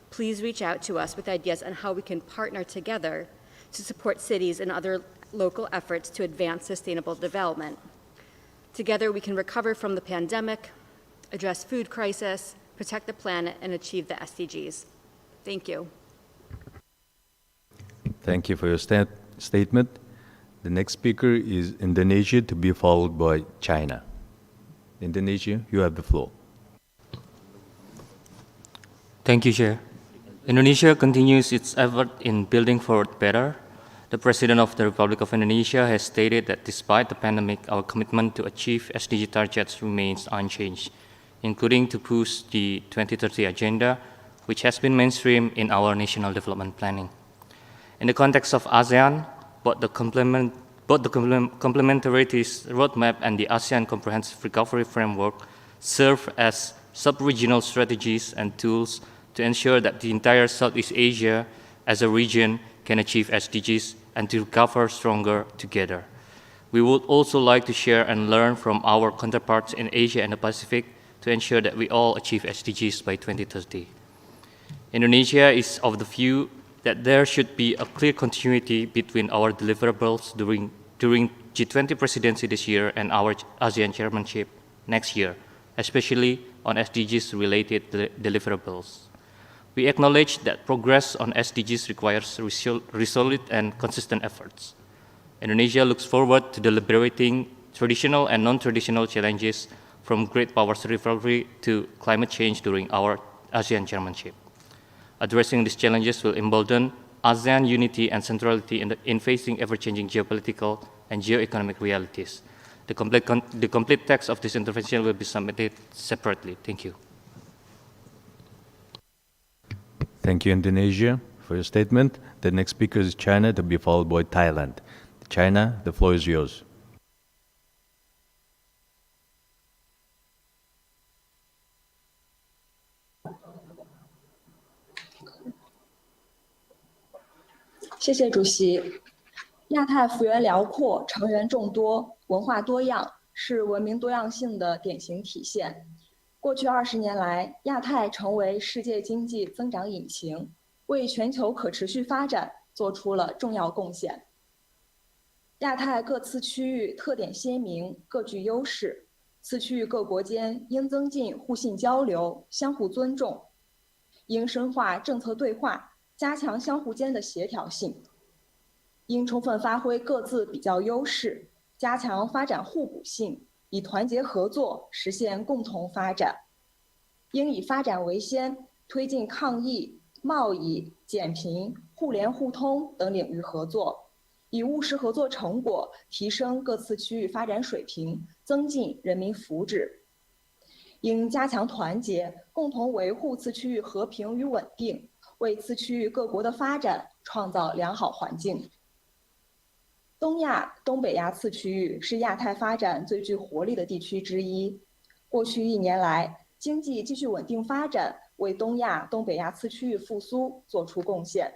Please reach out to us with ideas on how we can partner together to support cities and other local efforts to advance sustainable development. Together, we can recover from the pandemic, address food crisis, protect the planet, and achieve the SDGs. Thank you. Thank you for your statement. The next speaker is Indonesia, to be followed by China. Indonesia, you have the floor. Thank you, Chair. Indonesia continues its effort in building forward better, The President of the Republic of Indonesia has stated that despite the pandemic, our commitment to achieve SDG targets remains unchanged, including to push the 2030 agenda, which has been mainstream in our national development planning. In the context of ASEAN, both the complementarities roadmap and the ASEAN Comprehensive Recovery Framework serve as sub-regional strategies and tools to ensure that the entire Southeast Asia as a region can achieve SDGs and to recover stronger together. We would also like to share and learn from our counterparts in Asia and the Pacific to ensure that we all achieve SDGs by 2030. Indonesia is of the view that there should be a clear continuity between our deliverables during G20 presidency this year and our ASEAN chairmanship next year, especially on SDGs-related deliverables. We acknowledge that progress on SDGs requires resolute and consistent efforts. Indonesia looks forward to deliberating traditional and non-traditional challenges from great powers rivalry to climate change during our ASEAN chairmanship. Addressing these challenges will embolden ASEAN unity and centrality in facing ever-changing geopolitical and geo-economic realities. The complete text of this intervention will be submitted separately. Thank you. Thank you, Indonesia, for your statement. The next speaker is China, to be followed by Thailand. China, the floor is yours. Thank you, 亚太幅员辽阔，成员众多，文化多样，是文明多样性的典型体现。过去20年来，亚太成为世界经济增长引擎，为全球可持续发展做出了重要贡献。亚太各次区域特点鲜明，各具优势，此区域各国间应增进互信交流，相互尊重，应深化政策对话，加强相互间的协调性。应充分发挥各自比较优势，加强发展互补性，以团结合作实现共同发展。应以发展为先，推进抗疫、贸易、减贫、互联互通等领域合作，以务实合作成果提升各次区域发展水平，增进人民福祉。应加强团结，共同维护次区域和平与稳定，为次区域各国的发展创造良好环境。东亚、东北亚次区域是亚太发展最具活力的地区之一。过去1年来，经济继续稳定发展，为东亚、东北亚次区域复苏做出贡献。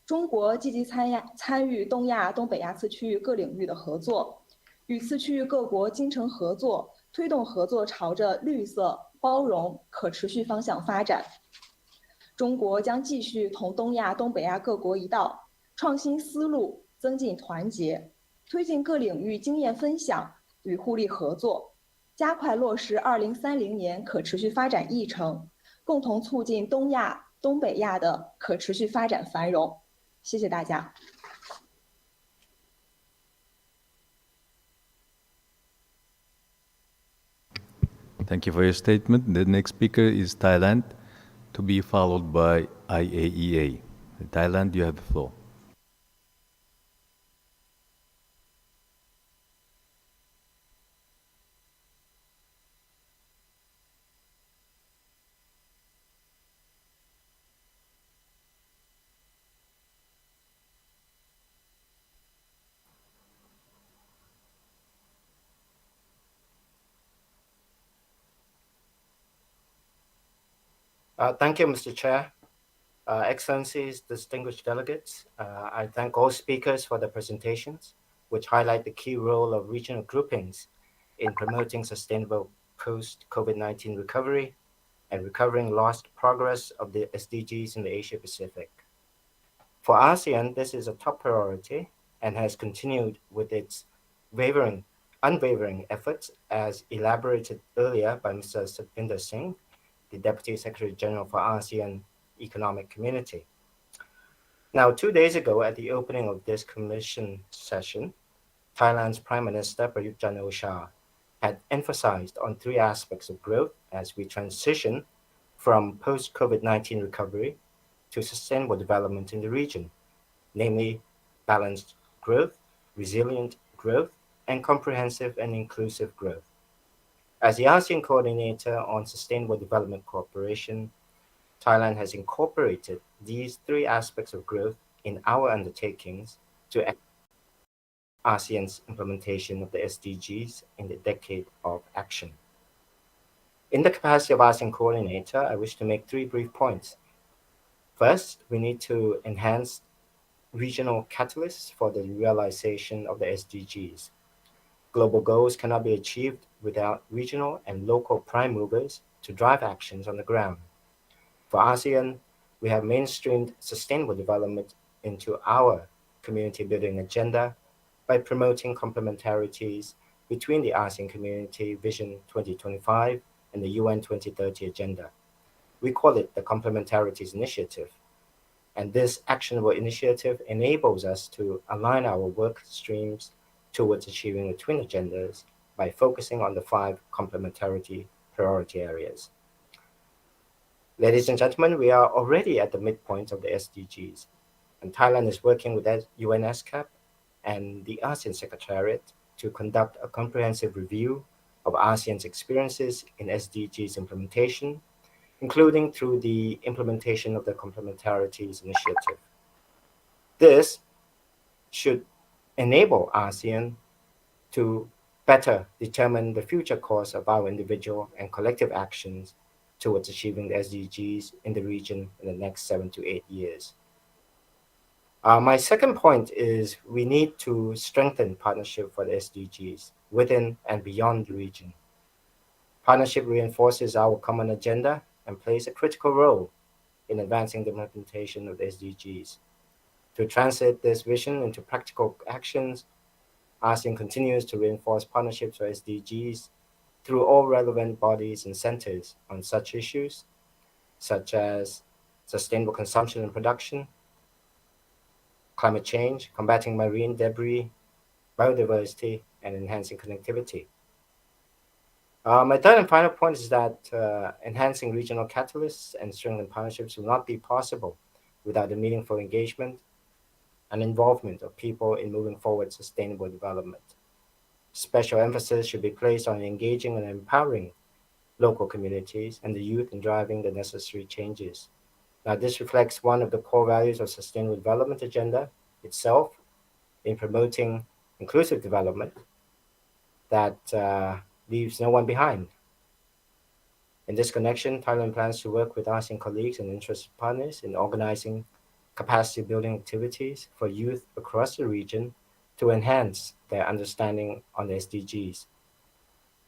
中国积极参与东亚、东北亚次区域各领域的合作，与次区域各国精诚合作，推动合作朝着绿色、包容、可持续方向发展。中国将继续同东亚、东北亚各国一道，创新思路，增进团结，推进各领域经验分享与互利合作，加快落实2030年可持续发展议程，共同促进东亚、东北亚的可持续发展繁荣。谢谢大家。Thank you for your statement. The next speaker is Thailand, to be followed by IAEA. Thailand, you have the floor. Thank you, Mr. Chair. Excellencies, distinguished delegates, I thank all speakers for their presentations, which highlight the key role of regional groupings in promoting sustainable post-COVID-19 recovery and recovering lost progress of the SDGs in the Asia-Pacific. For ASEAN, this is a top priority and has continued with its unwavering efforts, as elaborated earlier by Mr. Satvinder Singh, the Deputy Secretary General for ASEAN Economic Community. Now, 2 days ago, at the opening of this commission session, Thailand's Prime Minister Prayut Chan-o-cha had emphasized on 3 aspects of growth as we transition from post-COVID-19 recovery to sustainable development in the region, namely balanced growth, resilient growth, and comprehensive and inclusive growth. As the ASEAN Coordinator on Sustainable Development Cooperation, Thailand has incorporated these three aspects of growth in our undertakings to ASEAN's implementation of the SDGs in the Decade of Action. In the capacity of ASEAN Coordinator, I wish to make three brief points. First, we need to enhance regional catalysts for the realization of the SDGs. Global goals cannot be achieved without regional and local prime movers to drive actions on the ground. For ASEAN, we have mainstreamed sustainable development into our community building agenda by promoting complementarities between the ASEAN Community Vision 2025 and the UN 2030 Agenda. We call it the Complementarities Initiative. And this actionable initiative enables us to align our work streams towards achieving the twin agendas by focusing on the 5 complementarity priority areas. Ladies and gentlemen, we are already at the midpoint of the SDGs, and Thailand is working with UN ESCAP and the ASEAN Secretariat to conduct a comprehensive review of ASEAN's experiences in SDGs implementation, including through the implementation of the Complementarities Initiative. This should enable ASEAN to better determine the future course of our individual and collective actions towards achieving the SDGs in the region in the next 7 to 8 years. My second point is we need to strengthen partnership for the SDGs within and beyond the region. Partnership reinforces our common agenda and plays a critical role in advancing the implementation of the SDGs. To translate this vision into practical actions, ASEAN continues to reinforce partnerships for SDGs through all relevant bodies and centers on such issues, such as sustainable consumption and production, climate change, combating marine debris, biodiversity, and enhancing connectivity. My third and final point is that enhancing regional catalysts and strengthening partnerships will not be possible without the meaningful engagement and involvement of people in moving forward sustainable development. Special emphasis should be placed on engaging and empowering local communities and the youth in driving the necessary changes. Now, this reflects one of the core values of Sustainable Development Agenda itself in promoting inclusive development that leaves no one behind. In this connection, Thailand plans to work with ASEAN colleagues and interested partners in organizing capacity building activities for youth across the region to enhance their understanding on the SDGs,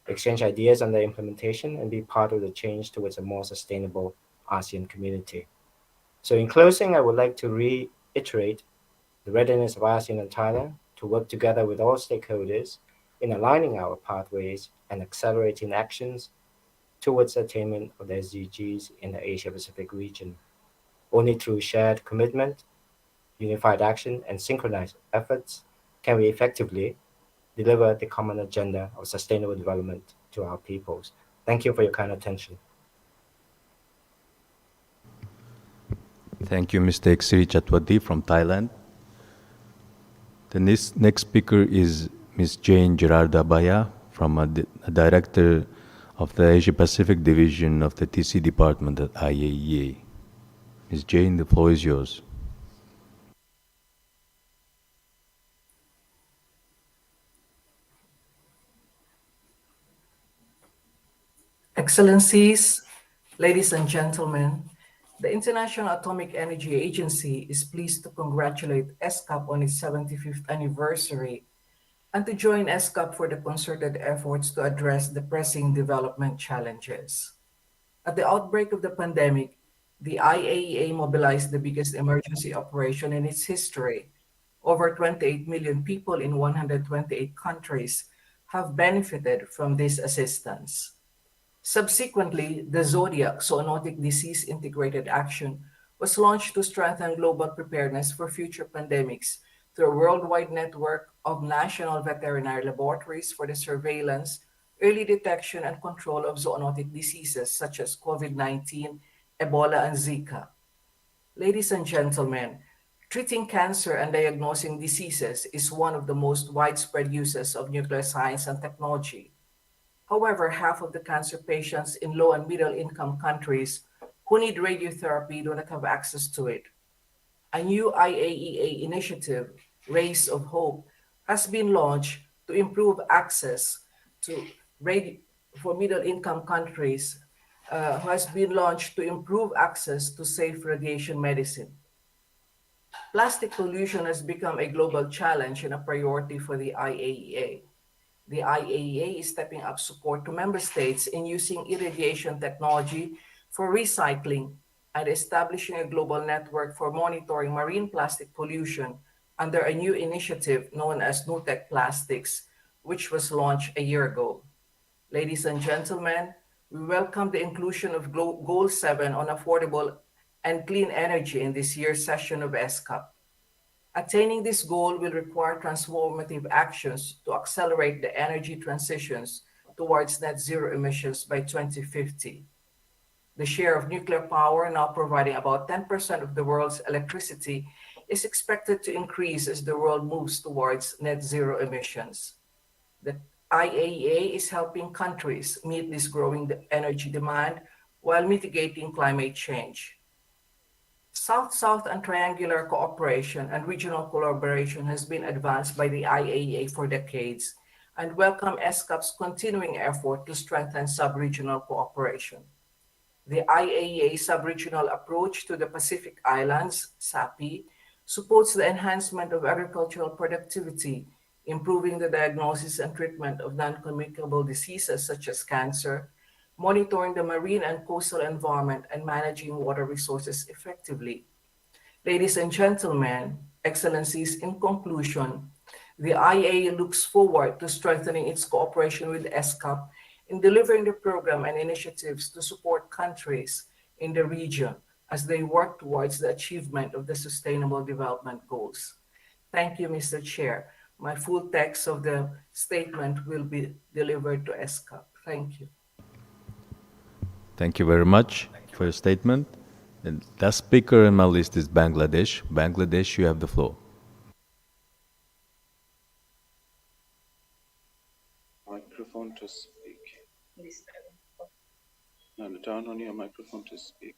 exchange ideas on their implementation, and be part of the change towards a more sustainable ASEAN community. So in closing, I would like to reiterate the readiness of ASEAN and Thailand to work together with all stakeholders in aligning our pathways and accelerating actions towards the attainment of the SDGs in the Asia-Pacific region. Only through shared commitment, unified action, and synchronized efforts can we effectively deliver the common agenda of sustainable development to our peoples. Thank you for your kind attention. Thank you, Mr. Eksiri Chatwati from Thailand. The next speaker is Ms. Jane Gerardabaya, from a Director of the Asia-Pacific Division of the TC Department at IAEA. Ms. Jane, the floor is yours. Excellencies, ladies and gentlemen, the International Atomic Energy Agency is pleased to congratulate ESCAP on its 75th anniversary and to join ESCAP for the concerted efforts to address the pressing development challenges. At the outbreak of the pandemic, the IAEA mobilized the biggest emergency operation in its history. Over 28 million people in 128 countries have benefited from this assistance. Subsequently, the Zodiac Zoonotic Disease Integrated Action was launched to strengthen global preparedness for future pandemics through a worldwide network of national veterinary laboratories for the surveillance, early detection, and control of zoonotic diseases such as COVID-19, Ebola, and Zika. Ladies and gentlemen, Treating cancer and diagnosing diseases is one of the most widespread uses of nuclear science and technology. However, half of the cancer patients in low and middle income countries who need radiotherapy do not have access to it. A new IAEA initiative, Rays of Hope, has been launched to improve access to for middle income countries, has been launched to improve access to safe radiation medicine. Plastic pollution has become a global challenge and a priority for the IAEA. The IAEA is stepping up support to member states in using irradiation technology for recycling and establishing a global network for monitoring marine plastic pollution under a new initiative known as NUTEC Plastics, which was launched a year ago. Ladies and gentlemen, we welcome the inclusion of Goal 7 on affordable and clean energy in this year's session of ESCAP. Attaining this goal will require transformative actions to accelerate the energy transitions towards net zero emissions by 2050. The share of nuclear power, now providing about 10% of the world's electricity, is expected to increase as the world moves towards net zero emissions. The IAEA is helping countries meet this growing energy demand while mitigating climate change. South-South and triangular cooperation and regional collaboration has been advanced by the IAEA for decades and welcome ESCAP's continuing effort to strengthen sub-regional cooperation. The IAEA sub-regional approach to the Pacific Islands, SAPI, supports the enhancement of agricultural productivity, improving the diagnosis and treatment of non-communicable diseases such as cancer, monitoring the marine and coastal environment, and managing water resources effectively. Ladies and gentlemen, Excellencies, in conclusion, the IAEA looks forward to strengthening its cooperation with ESCAP in delivering the program and initiatives to support countries in the region as they work towards the achievement of the Sustainable Development Goals. Thank you, Mr. Chair. My full text of the statement will be delivered to ESCAP. Thank you. Thank you very much for your statement. And last speaker on my list is Bangladesh. Bangladesh, you have the floor. Microphone to speak. No, turn on your microphone to speak.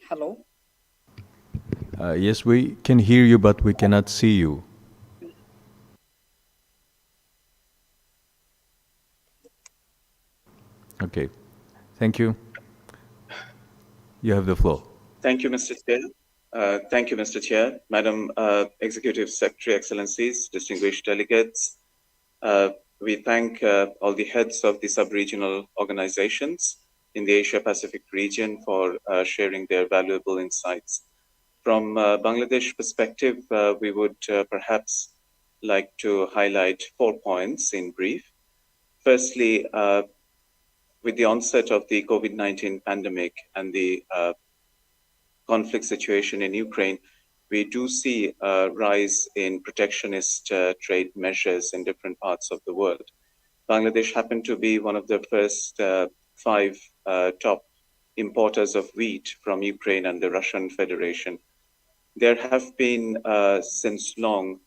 Hello? Yes, we can hear you, but we cannot see you. Okay, thank you. You have the floor. Thank you, Mr. Chair. Thank you, Mr. Chair. Madam Executive Secretary, Excellencies, distinguished delegates. We thank all the heads of the sub-regional organizations in the Asia-Pacific region for sharing their valuable insights. From Bangladesh perspective, we would perhaps like to highlight 4 points in brief. Firstly, with the onset of the COVID-19 pandemic and the conflict situation in Ukraine, we do see a rise in protectionist trade measures in different parts of the world. Bangladesh happened to be one of the first 5 top importers of wheat from Ukraine and the Russian Federation. There have been since long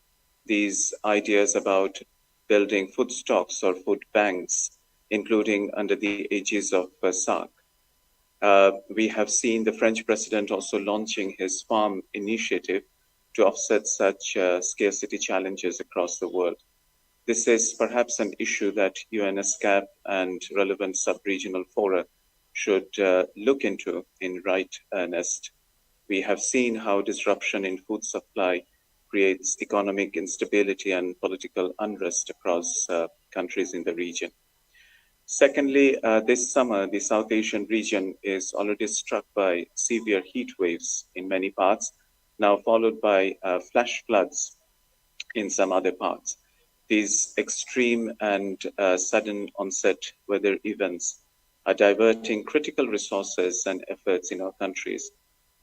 these ideas about building food stocks or food banks, including under the aegis of SAARC. We have seen the French president also launching his farm initiative to offset such scarcity challenges across the world. This is perhaps an issue that ESCAP and relevant sub-regional fora should look into in right earnest. We have seen how disruption in food supply creates economic instability and political unrest across countries in the region. Secondly, this summer, the South Asian region is already struck by severe heat waves in many parts, now followed by flash floods in some other parts. These extreme and sudden onset weather events are diverting critical resources and efforts in our countries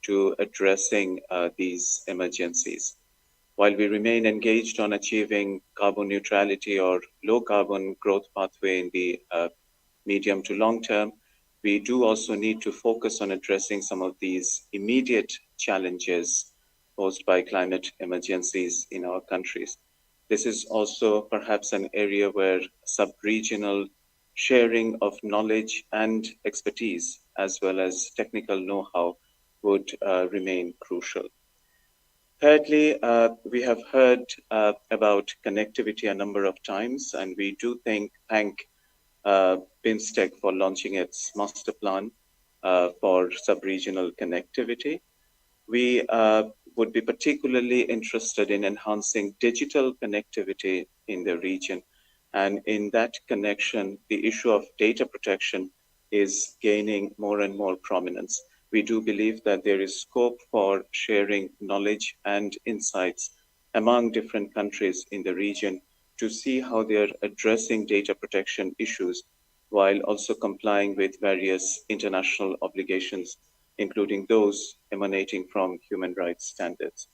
to addressing these emergencies. While we remain engaged on achieving carbon neutrality or low carbon growth pathway in the medium to long term, we do also need to focus on addressing some of these immediate challenges posed by climate emergencies in our countries. This is also perhaps an area where sub-regional sharing of knowledge and expertise, as well as technical know-how, would remain crucial. Thirdly, we have heard about connectivity a number of times, and we do thank BIMSTEC for launching its master plan for sub-regional connectivity. We would be particularly interested in enhancing digital connectivity in the region. And in that connection, the issue of data protection is gaining more and more prominence. We do believe that there is scope for sharing knowledge and insights among different countries in the region to see how they are addressing data protection issues while also complying with various international obligations, including those emanating from human rights standards.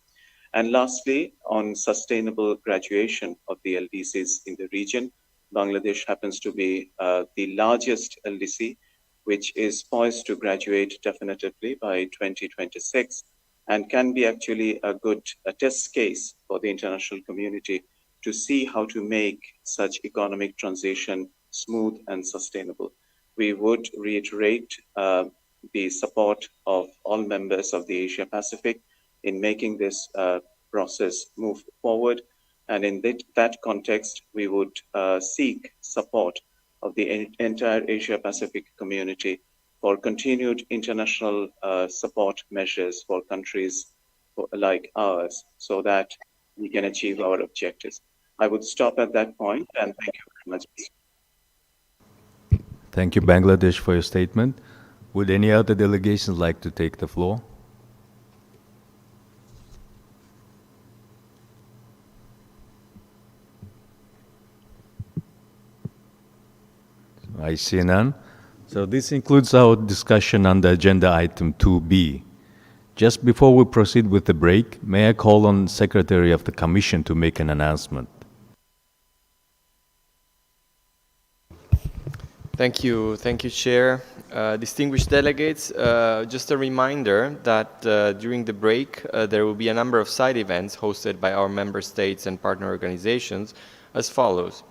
And lastly, on sustainable graduation of the LDCs in the region, Bangladesh happens to be the largest LDC, which is poised to graduate definitively by 2026 and can be actually a good test case for the international community to see how to make such economic transition smooth and sustainable. We would reiterate the support of all members of the Asia Pacific in making this process move forward. And in that context, we would seek support of the entire Asia Pacific community for continued international support measures for countries like ours so that we can achieve our objectives. I would stop at that point and thank you very much. Thank you, Bangladesh, for your statement. Would any other delegations like to take the floor? I see none. So this includes our discussion under agenda item 2B. Just before we proceed with the break, may I call on Secretary of the Commission to make an announcement? Thank you, Chair. Distinguished delegates, just a reminder that during the break, there will be a number of side events hosted by our member states and partner organizations as follows.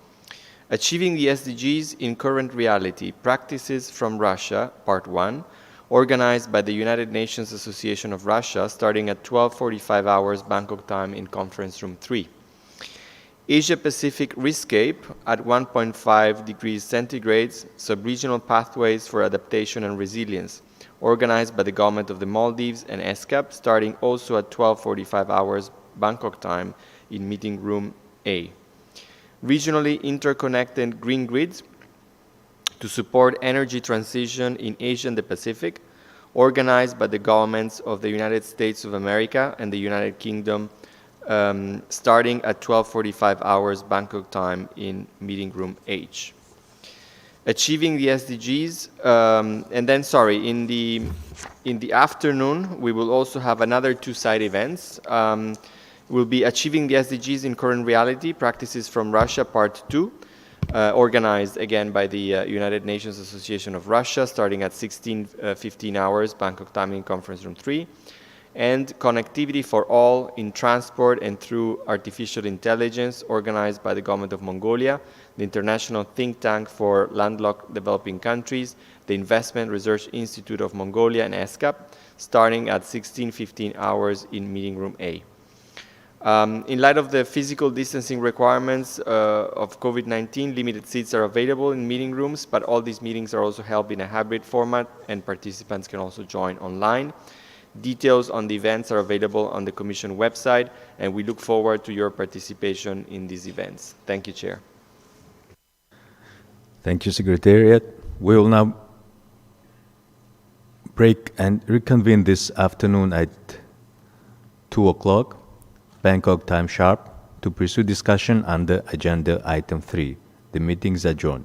Achieving the SDGs in Current Reality, Practices from Russia, Part 1, organized by the United Nations Association of Russia, starting at 12:45 hours Bangkok time in Conference Room 3. Asia-Pacific Riskscape at 1.5 degrees centigrade, Subregional Pathways for Adaptation and Resilience, organized by the government of the Maldives and ESCAP, starting also at 12:45 hours Bangkok time in Meeting Room A. Regionally interconnected green grids to support energy transition in Asia and the Pacific, organized by the governments of the United States of America and the United Kingdom, starting at 12:45 hours Bangkok time in Meeting Room H. Achieving the SDGs, and then, in the afternoon, we will also have another two side events. We'll be Achieving the SDGs in Current Reality, Practices from Russia, Part 2, organized again by the United Nations Association of Russia, starting at 16:15 hours Bangkok time in Conference Room 3. And Connectivity for All in Transport and Through Artificial Intelligence, organized by the government of Mongolia, the International Think Tank for Landlocked Developing Countries, the Investment Research Institute of Mongolia, and ESCAP, starting at 16:15 hours in Meeting Room A. In light of the physical distancing requirements of COVID-19, limited seats are available in meeting rooms, but all these meetings are also held in a hybrid format, and participants can also join online. Details on the events are available on the Commission website, and we look forward to your participation in these events. Thank you, Chair. Thank you, Secretariat. We will now break and reconvene this afternoon at 2 o'clock, Bangkok time sharp, to pursue discussion under Agenda Item 3. The meeting is adjourned.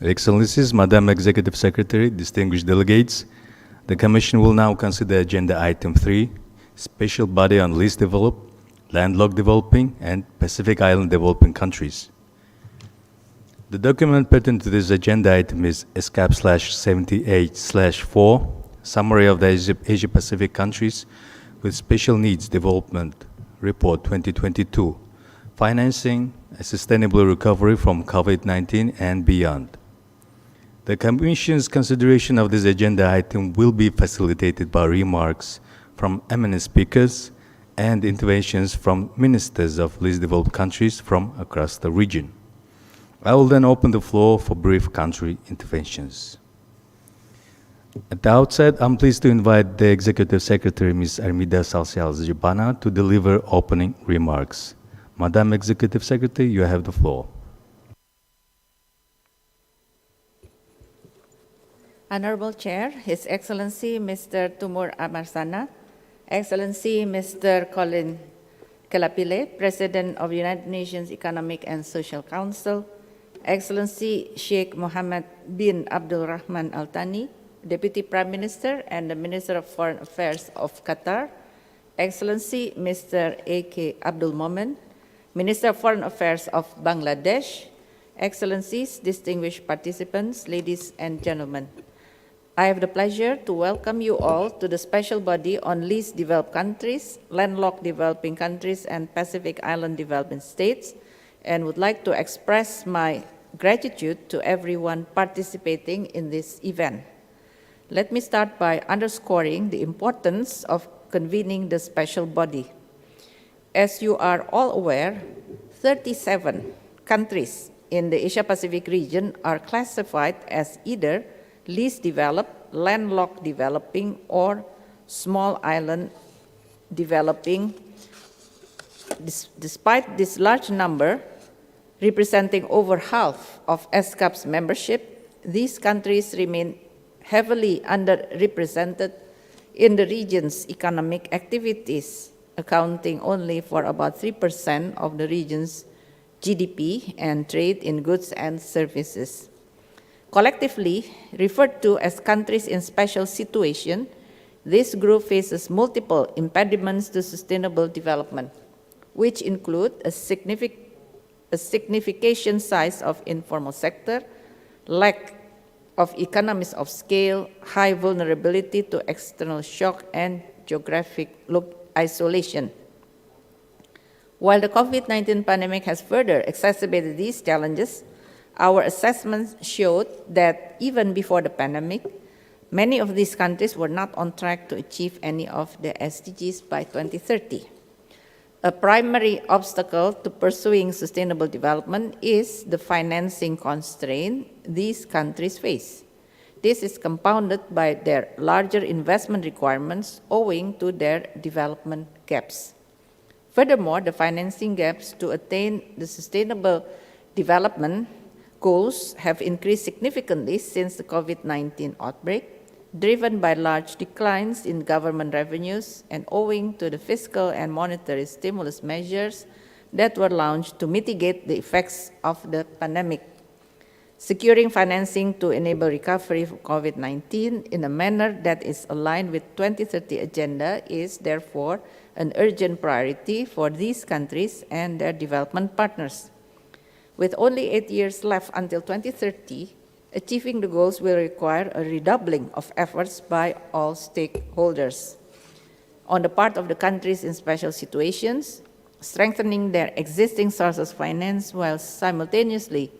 Excellencies, Madam Executive Secretary, distinguished delegates, the Commission will now consider Agenda Item 3, Special Body on Least Developed, Landlocked Developing, and Pacific Island Developing Countries. The document pertinent to this agenda item is ESCAP/78/4, Summary of the Asia-Pacific Countries with Special Needs Development Report 2022, Financing a Sustainable Recovery from COVID-19 and Beyond. The Commission's consideration of this agenda item will be facilitated by remarks from eminent speakers and interventions from ministers of least developed countries from across the region. I will then open the floor for brief country interventions. At the outset, I'm pleased to invite the Executive Secretary, Ms. Armida Salcial-Jabana, to deliver opening remarks. Madam Executive Secretary, you have the floor. Honorable Chair, His Excellency Mr. Tumur Amarsana, Excellency Mr. Colin Kalapile, President of United Nations Economic and Social Council, Excellency Sheikh Mohammed bin Abdul Rahman Al Thani, Deputy Prime Minister and the Minister of Foreign Affairs of Qatar, Excellency Mr. A.K. Abdul Momen, Minister of Foreign Affairs of Bangladesh, Excellencies, distinguished participants, ladies and gentlemen. I have the pleasure to welcome you all to the Special Body on Least Developed Countries, Landlocked Developing Countries, and Pacific Island Developing States, and would like to express my gratitude to everyone participating in this event. Let me start by underscoring the importance of convening the Special Body. As you are all aware, 37 countries in the Asia-Pacific region are classified as either least developed, landlocked developing, or small island developing. Despite this large number, representing over half of ESCAP's membership, these countries remain heavily underrepresented in the region's economic activities, accounting only for about 3% of the region's GDP and trade in goods and services. Collectively referred to as countries in special situation, this group faces multiple impediments to sustainable development, which include a significant size of informal sector, lack of economies of scale, high vulnerability to external shock, and geographic isolation. While the COVID-19 pandemic has further exacerbated these challenges, our assessments showed that even before the pandemic, many of these countries were not on track to achieve any of the SDGs by 2030. A primary obstacle to pursuing sustainable development is the financing constraint these countries face. This is compounded by their larger investment requirements owing to their development gaps. Furthermore, the financing gaps to attain the sustainable development goals have increased significantly since the COVID-19 outbreak, driven by large declines in government revenues and owing to the fiscal and monetary stimulus measures that were launched to mitigate the effects of the pandemic. Securing financing to enable recovery from COVID-19 in a manner that is aligned with 2030 agenda is therefore an urgent priority for these countries and their development partners. With only 8 years left until 2030, achieving the goals will require a redoubling of efforts by all stakeholders. On the part of the countries in special situations, strengthening their existing sources of finance while simultaneously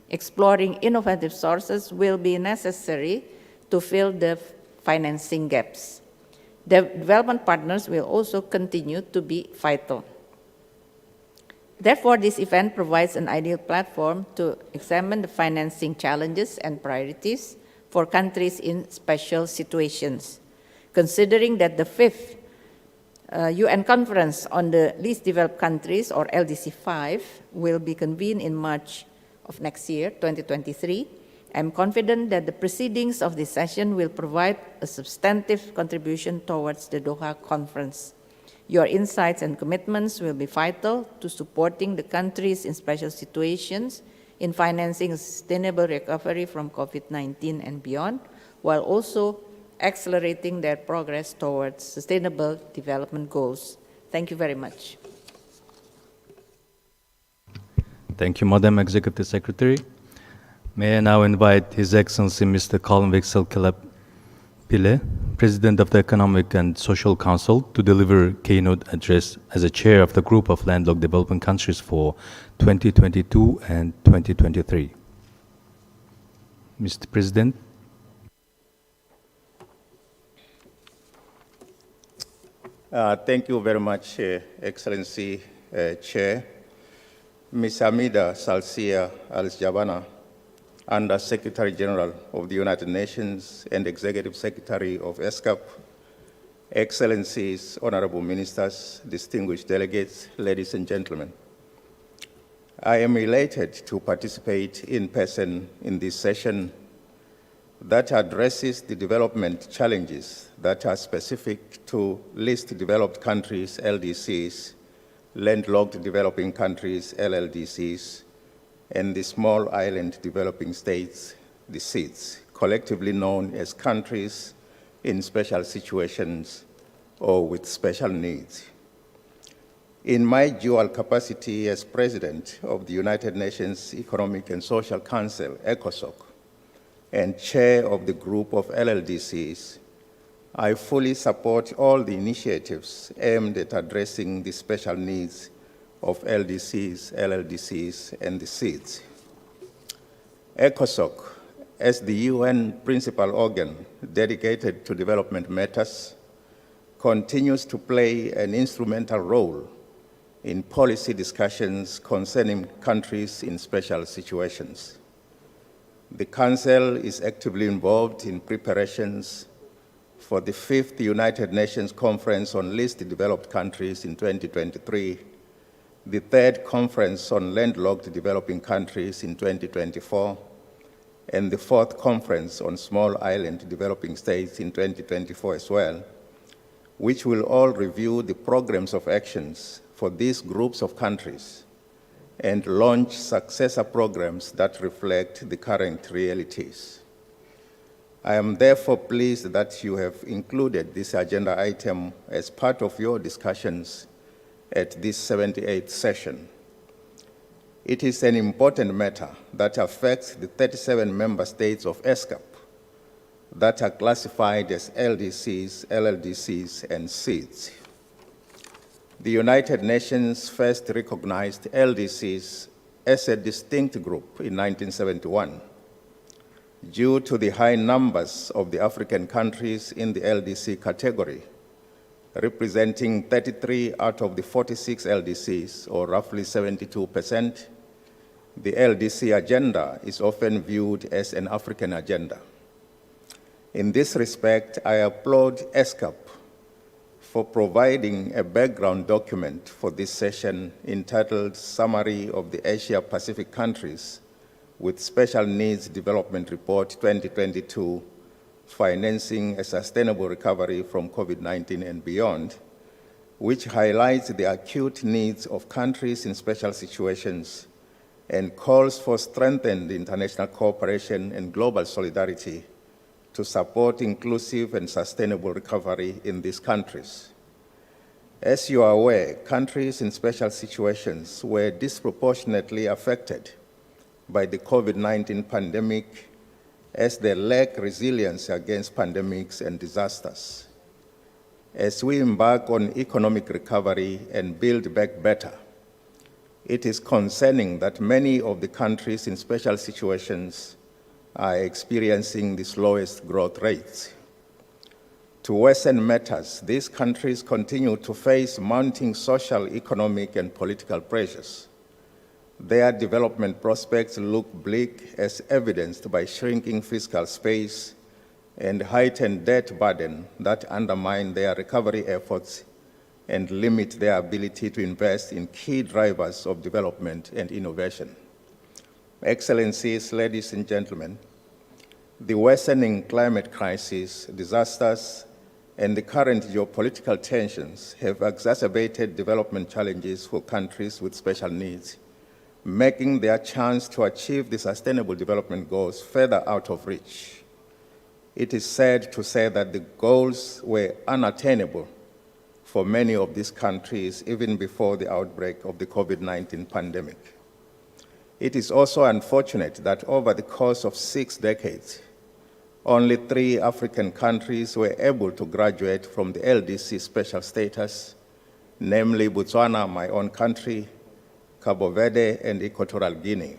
exploring innovative sources will be necessary to fill the financing gaps. The development partners will also continue to be vital. Therefore, this event provides an ideal platform to examine the financing challenges and priorities for countries in special situations. Considering that the 5th UN Conference on the Least Developed Countries, or LDC-5, will be convened in March of next year, 2023, I am confident that the proceedings of this session will provide a substantive contribution towards the Doha Conference. Your insights and commitments will be vital to supporting the countries in special situations in financing sustainable recovery from COVID-19 and beyond, while also accelerating their progress towards sustainable development goals. Thank you very much. Thank you, Madam Executive Secretary. May I now invite His Excellency Mr. Colin Vexel Kalapile, President of the Economic and Social Council, to deliver Keynote Address as a chair of the Group of Landlocked Developing Countries for 2022 and 2023. Mr. President. Thank you very much, Excellency Chair. Ms. Hamida Salsia Al-Jabana, Under Secretary General of the United Nations and Executive Secretary of ESCAP, Excellencies, Honorable Ministers, distinguished delegates, ladies and gentlemen. I am elated to participate in person in this session that addresses the development challenges that are specific to least developed countries, LDCs, landlocked developing countries, LLDCs, and the small island developing states, the SEADs, collectively known as countries in special situations or with special needs. In my dual capacity as President of the United Nations Economic and Social Council, ECOSOC, and Chair of the Group of LLDCs, I fully support all the initiatives aimed at addressing the special needs of LDCs, LLDCs, and the SEADs. ECOSOC, as the UN principal organ dedicated to development matters, continues to play an instrumental role in policy discussions concerning countries in special situations. The Council is actively involved in preparations for the 5th United Nations Conference on Least Developed Countries in 2023, the 3rd Conference on Landlocked Developing Countries in 2024, and the 4th Conference on Small Island Developing States in 2024 as well, which will all review the programs of actions for these groups of countries and launch successor programs that reflect the current realities. I am therefore pleased that you have included this agenda item as part of your discussions at this 78th session. It is an important matter that affects the 37 member states of ESCAP that are classified as LDCs, LLDCs, and SEADs. The United Nations first recognized LDCs as a distinct group in 1971 due to the high numbers of the African countries in the LDC category, representing 33 out of the 46 LDCs, or roughly 72%. The LDC agenda is often viewed as an African agenda. In this respect, I applaud ESCAP for providing a background document for this session entitled Summary of the Asia-Pacific Countries with Special Needs Development Report 2022, Financing a Sustainable Recovery from COVID-19 and Beyond, which highlights the acute needs of countries in special situations and calls for strengthened international cooperation and global solidarity to support inclusive and sustainable recovery in these countries. As you are aware, countries in special situations were disproportionately affected by the COVID-19 pandemic as they lack resilience against pandemics and disasters. As we embark on economic recovery and build back better, it is concerning that many of the countries in special situations are experiencing the slowest growth rates. To worsen matters, these countries continue to face mounting social, economic, and political pressures. Their development prospects look bleak, as evidenced by shrinking fiscal space and heightened debt burden that undermine their recovery efforts and limit their ability to invest in key drivers of development and innovation. Excellencies, ladies and gentlemen, the worsening climate crisis, disasters, and the current geopolitical tensions have exacerbated development challenges for countries with special needs, making their chance to achieve the Sustainable Development Goals further out of reach. It is sad to say that the goals were unattainable for many of these countries even before the outbreak of the COVID-19 pandemic. It is also unfortunate that over the course of 6 decades, only 3 African countries were able to graduate from the LDC special status, namely Botswana, my own country, Cabo Verde, and Equatorial Guinea.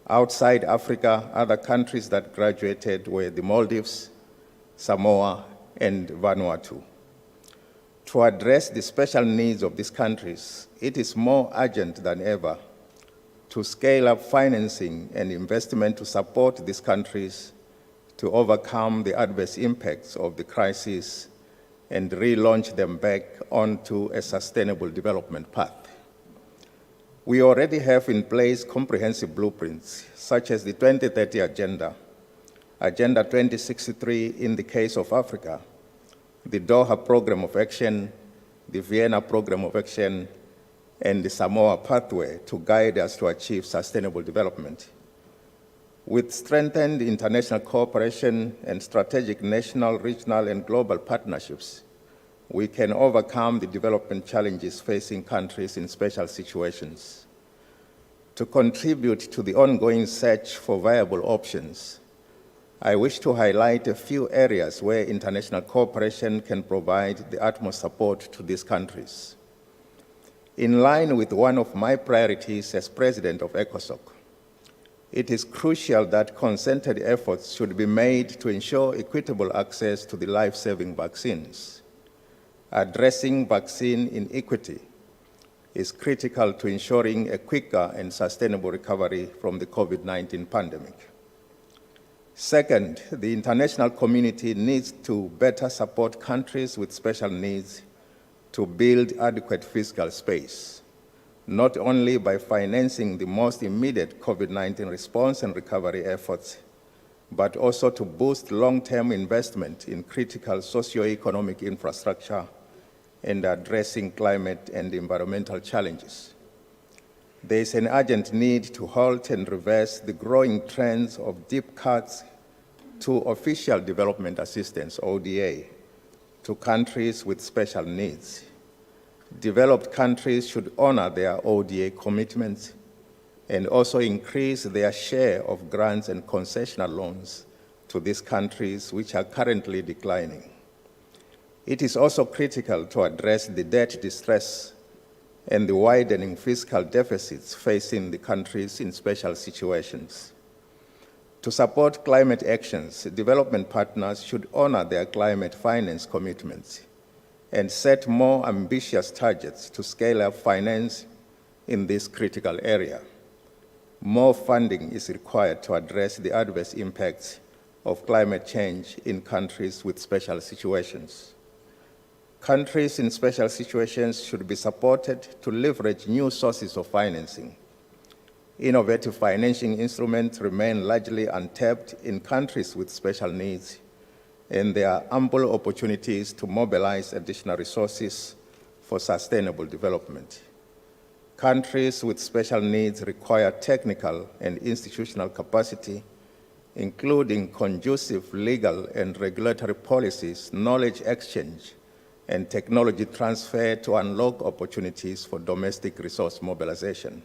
Outside Africa, other countries that graduated were the Maldives, Samoa, and Vanuatu. To address the special needs of these countries, it is more urgent than ever to scale up financing and investment to support these countries to overcome the adverse impacts of the crisis and relaunch them back onto a sustainable development path. We already have in place comprehensive blueprints, such as the 2030 Agenda, Agenda 2063 in the case of Africa, the Doha Program of Action, the Vienna Program of Action, and the Samoa Pathway to guide us to achieve sustainable development. With strengthened international cooperation and strategic national, regional, and global partnerships, we can overcome the development challenges facing countries in special situations. To contribute to the ongoing search for viable options, I wish to highlight a few areas where international cooperation can provide the utmost support to these countries. In line with one of my priorities as President of ECOSOC, it is crucial that concerted efforts should be made to ensure equitable access to the life-saving vaccines. Addressing vaccine inequity is critical to ensuring a quicker and sustainable recovery from the COVID-19 pandemic. Second, the international community needs to better support countries with special needs to build adequate fiscal space, not only by financing the most immediate COVID-19 response and recovery efforts, but also to boost long-term investment in critical socio-economic infrastructure and addressing climate and environmental challenges. There is an urgent need to halt and reverse the growing trends of deep cuts to official development assistance, ODA, to countries with special needs. Developed countries should honor their ODA commitments and also increase their share of grants and concessional loans to these countries, which are currently declining. It is also critical to address the debt distress and the widening fiscal deficits facing the countries in special situations. To support climate actions, development partners should honor their climate finance commitments and set more ambitious targets to scale up finance in this critical area. More funding is required to address the adverse impacts of climate change in countries with special situations. Countries in special situations should be supported to leverage new sources of financing. Innovative financing instruments remain largely untapped in countries with special needs, and there are ample opportunities to mobilize additional resources for sustainable development. Countries with special needs require technical and institutional capacity, including conducive legal and regulatory policies, knowledge exchange, and technology transfer to unlock opportunities for domestic resource mobilization.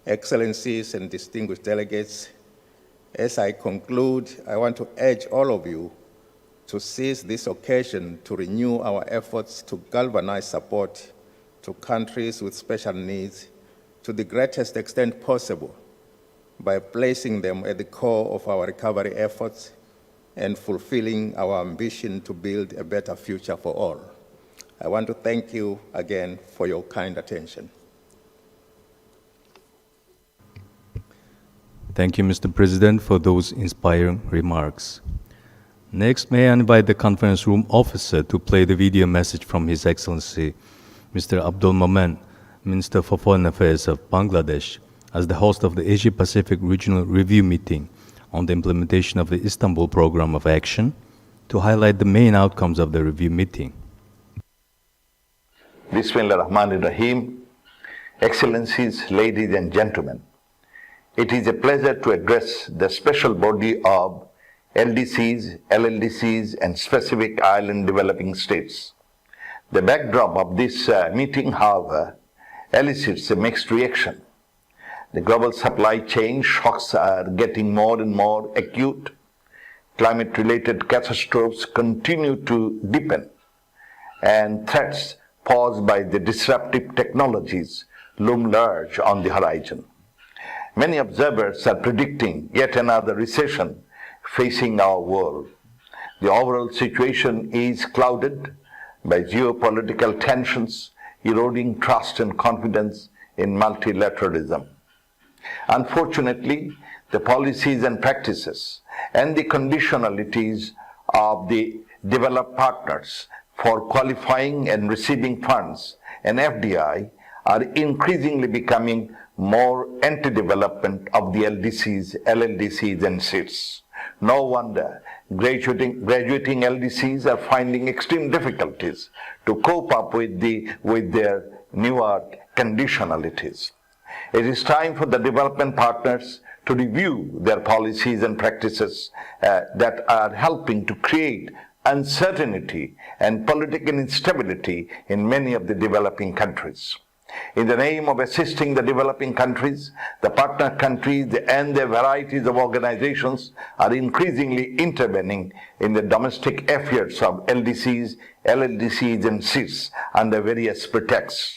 Excellencies and distinguished delegates, as I conclude, I want to urge all of you to seize this occasion to renew our efforts to galvanize support to countries with special needs to the greatest extent possible by placing them at the core of our recovery efforts and fulfilling our ambition to build a better future for all. I want to thank you again for your kind attention. Thank you, Mr. President, for those inspiring remarks. Next, may I invite the conference room officer to play the video message from His Excellency, Mr. Abdul Momen, Minister for Foreign Affairs of Bangladesh, as the host of the Asia-Pacific Regional Review Meeting on the implementation of the Istanbul Program of Action, to highlight the main outcomes of the review meeting. Bismillah Rahman Rahim. Excellencies, ladies and gentlemen, it is a pleasure to address the special body of LDCs, LLDCs, and specific island developing states. The backdrop of this meeting, however, elicits a mixed reaction. The global supply chain shocks are getting more and more acute. Climate-related catastrophes continue to deepen, and threats posed by the disruptive technologies loom large on the horizon. Many observers are predicting yet another recession facing our world. The overall situation is clouded by geopolitical tensions, eroding trust and confidence in multilateralism. Unfortunately, the policies and practices and the conditionalities of the developed partners for qualifying and receiving funds and FDI are increasingly becoming more anti-development of the LDCs, LLDCs, and SIDS. No wonder graduating LDCs are finding extreme difficulties to cope up with their newer conditionalities. It is time for the development partners to review their policies and practices that are helping to create uncertainty and political instability in many of the developing countries. In the name of assisting the developing countries, the partner countries and their varieties of organizations are increasingly intervening in the domestic affairs of LDCs, LLDCs, and SIDS under various pretexts.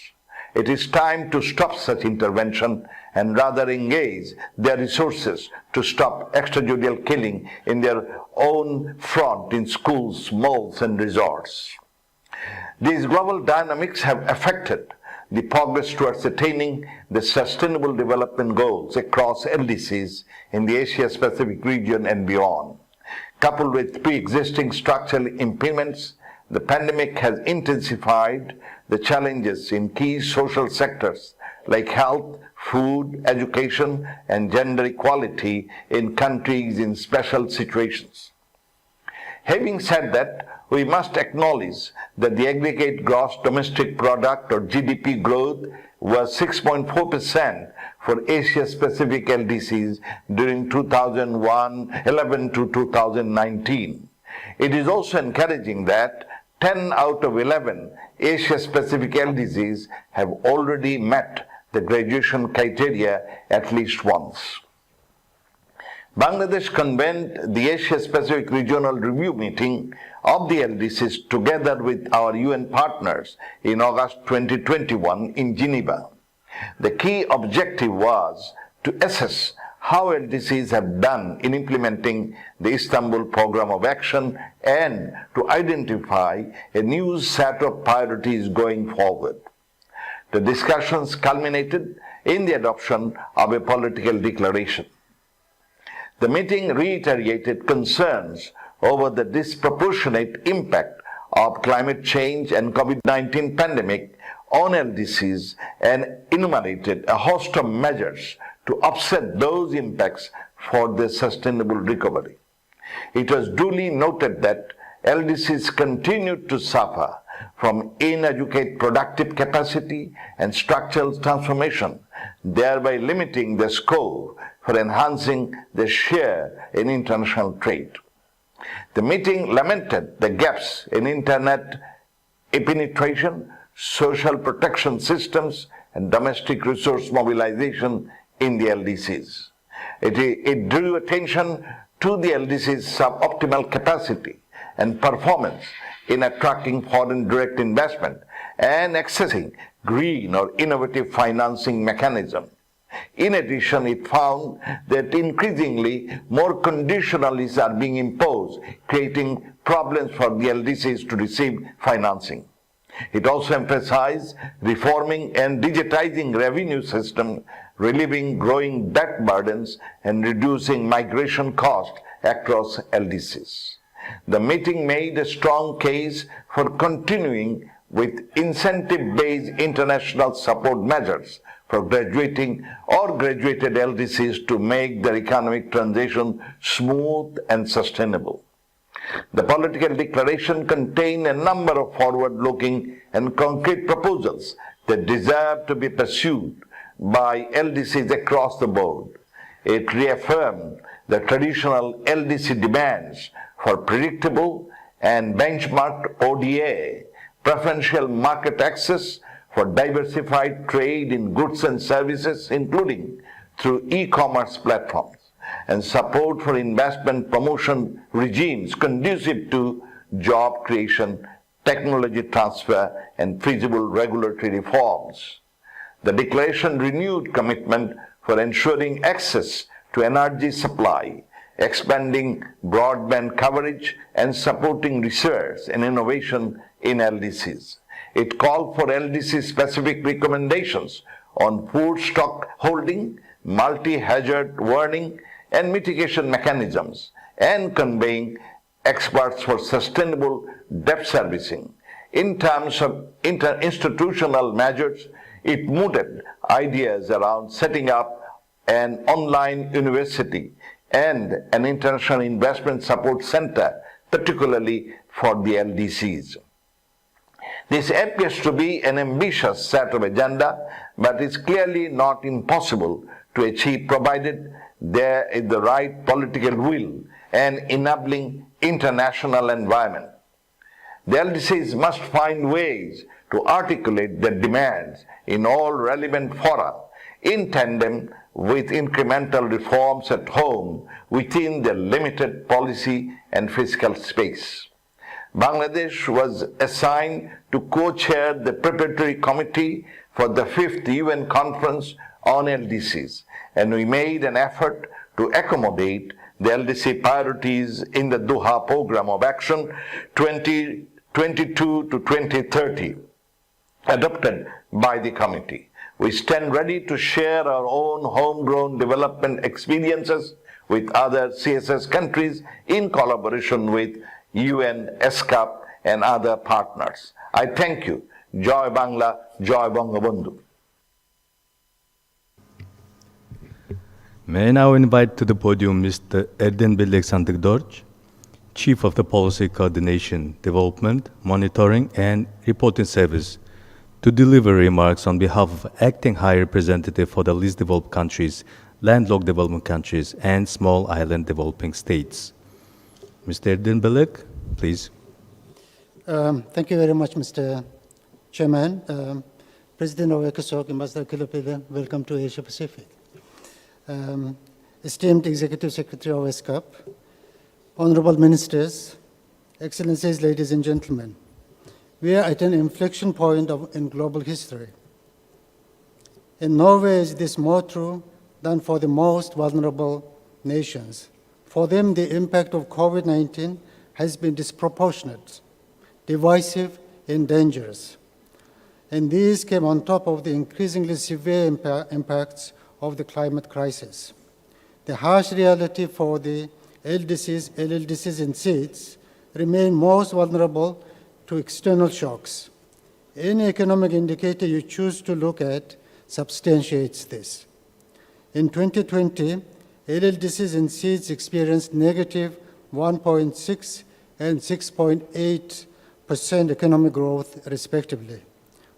It is time to stop such intervention and rather engage their resources to stop extrajudicial killing in their own front in schools, malls, and resorts. These global dynamics have affected the progress towards attaining the Sustainable Development Goals across LDCs in the Asia-Pacific region and beyond. Coupled with pre-existing structural impediments, the pandemic has intensified the challenges in key social sectors like health, food, education, and gender equality in countries in special situations. Having said that, we must acknowledge that the aggregate gross domestic product or GDP growth was 6.4% for Asia-Pacific LDCs during 2011 to 2019. It is also encouraging that 10 out of 11 Asia-Pacific LDCs have already met the graduation criteria at least once. Bangladesh convened the Asia-Pacific Regional Review Meeting of the LDCs together with our UN partners in August 2021 in Geneva. The key objective was to assess how LDCs have done in implementing the Istanbul Programme of Action and to identify a new set of priorities going forward. The discussions culminated in the adoption of a political declaration. The meeting reiterated concerns over the disproportionate impact of climate change and COVID-19 pandemic on LDCs and enumerated a host of measures to offset those impacts for the sustainable recovery. It was duly noted that LDCs continued to suffer from inadequate productive capacity and structural transformation, thereby limiting the scope for enhancing the share in international trade. The meeting lamented the gaps in internet penetration, social protection systems, and domestic resource mobilization in the LDCs. It drew attention to the LDC's suboptimal capacity and performance in attracting foreign direct investment and accessing green or innovative financing mechanisms. In addition, it found that increasingly more conditionalities are being imposed, creating problems for the LDCs to receive financing. It also emphasized reforming and digitizing revenue system, relieving growing debt burdens, and reducing migration costs across LDCs. The meeting made a strong case for continuing with incentive-based international support measures for graduating or graduated LDCs to make their economic transition smooth and sustainable. The political declaration contained a number of forward-looking and concrete proposals that deserve to be pursued by LDCs across the board. It reaffirmed the traditional LDC demands for predictable and benchmarked ODA, preferential market access for diversified trade in goods and services, including through e-commerce platforms, and support for investment promotion regimes conducive to job creation, technology transfer, and feasible regulatory reforms. The declaration renewed commitment for ensuring access to energy supply, expanding broadband coverage, and supporting research and innovation in LDCs. It called for LDC-specific recommendations on food stock holding, multi-hazard warning, and mitigation mechanisms, and conveying experts for sustainable debt servicing. In terms of institutional measures, it mooted ideas around setting up an online university and an international investment support center, particularly for the LDCs. This appears to be an ambitious set of agenda, but is clearly not impossible to achieve provided there is the right political will and enabling international environment. The LDCs must find ways to articulate their demands in all relevant fora, in tandem with incremental reforms at home within their limited policy and fiscal space. Bangladesh was assigned to co-chair the preparatory committee for the 5th UN Conference on LDCs, and we made an effort to accommodate the LDC priorities in the Doha Program of Action 2022 to 2030, adopted by the committee. We stand ready to share our own homegrown development experiences with other CSS countries in collaboration with UN, ESCAP, and other partners. I thank you. Joy Bangla, Joy Bangabandhu. May I now invite to the podium Mr. Erdem Bellek Sandıkdorç, Chief of the Policy Coordination, Development, Monitoring, and Reporting Service, to deliver remarks on behalf of Acting High Representative for the Least Developed Countries, Landlocked Development Countries, and Small Island Developing States. Mr. Erdem Bellek, please. Thank you very much, Mr. Chairman. President of ECOSOC, Ambassador Kilapeda, welcome to Asia Pacific. Esteemed Executive Secretary of ESCAP, Honorable Ministers, Excellencies, ladies and gentlemen, we are at an inflection point in global history. In no way is this more true than for the most vulnerable nations. For them, the impact of COVID-19 has been disproportionate, divisive, and dangerous. And these came on top of the increasingly severe impacts of the climate crisis. The harsh reality for the LDCs, LLDCs, and SEEDs remain most vulnerable to external shocks. Any economic indicator you choose to look at substantiates this. In 2020, LLDCs and SEEDs experienced negative 1.6 and 6.8% economic growth, respectively.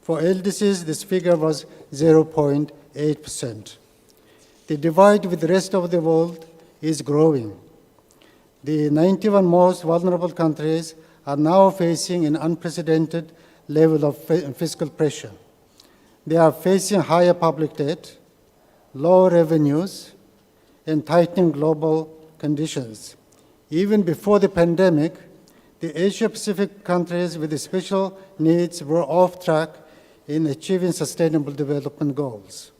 For LDCs, this figure was 0.8%. The divide with the rest of the world is growing. The 91 most vulnerable countries are now facing an unprecedented level of fiscal pressure. They are facing higher public debt, lower revenues, and tightening global conditions. Even before the pandemic, the Asia-Pacific countries with the special needs were off track in achieving sustainable development goals.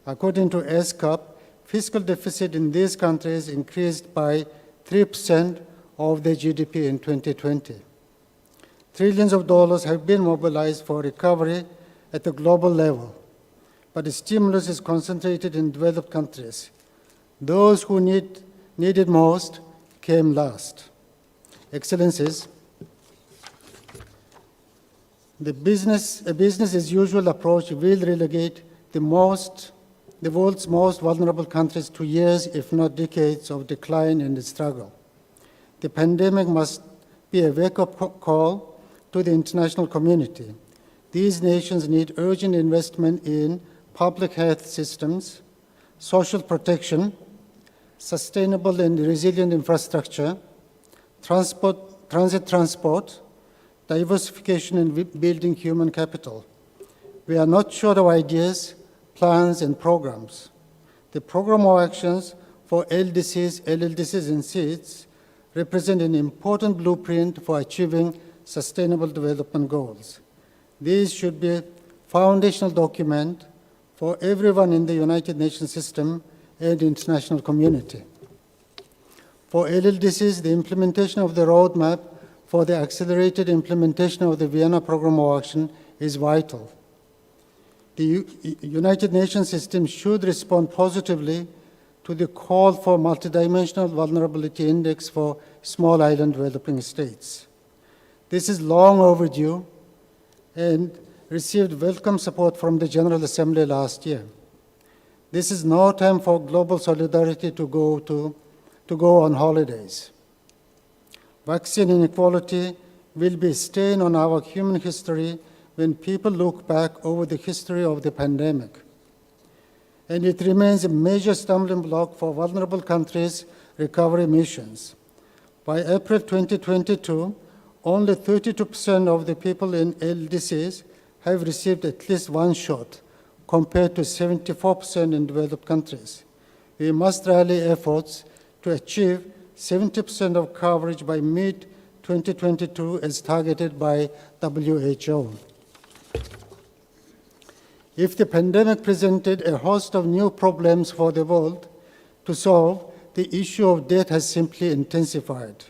According to ESCAP, fiscal deficit in these countries increased by 3% of their GDP in 2020. Trillions of dollars have been mobilized for recovery at the global level, but the stimulus is concentrated in developed countries. Those who needed most came last. Excellencies, a business as usual approach will relegate the world's most vulnerable countries to years, if not decades, of decline and struggle. The pandemic must be a wake-up call to the international community. These nations need urgent investment in public health systems, social protection, sustainable and resilient infrastructure, transit transport, diversification, and building human capital. We are not short of ideas, plans, and programs. The program of actions for LDCs, LLDCs, and SEEDs represent an important blueprint for achieving sustainable development goals. These should be a foundational document for everyone in the United Nations system and the international community. For LLDCs, the implementation of the roadmap for the accelerated implementation of the Vienna Program of Action is vital. The United Nations system should respond positively to the call for multidimensional vulnerability index for small island developing states. This is long overdue and received welcome support from the General Assembly last year. This is no time for global solidarity to go on holidays. Vaccine inequality will be a stain on our human history when people look back over the history of the pandemic. And it remains a major stumbling block for vulnerable countries' recovery missions. By April 2022, only 32% of the people in LDCs have received at least one shot, compared to 74% in developed countries. We must rally efforts to achieve 70% of coverage by mid-2022 as targeted by WHO. If the pandemic presented a host of new problems for the world to solve, the issue of debt has simply intensified.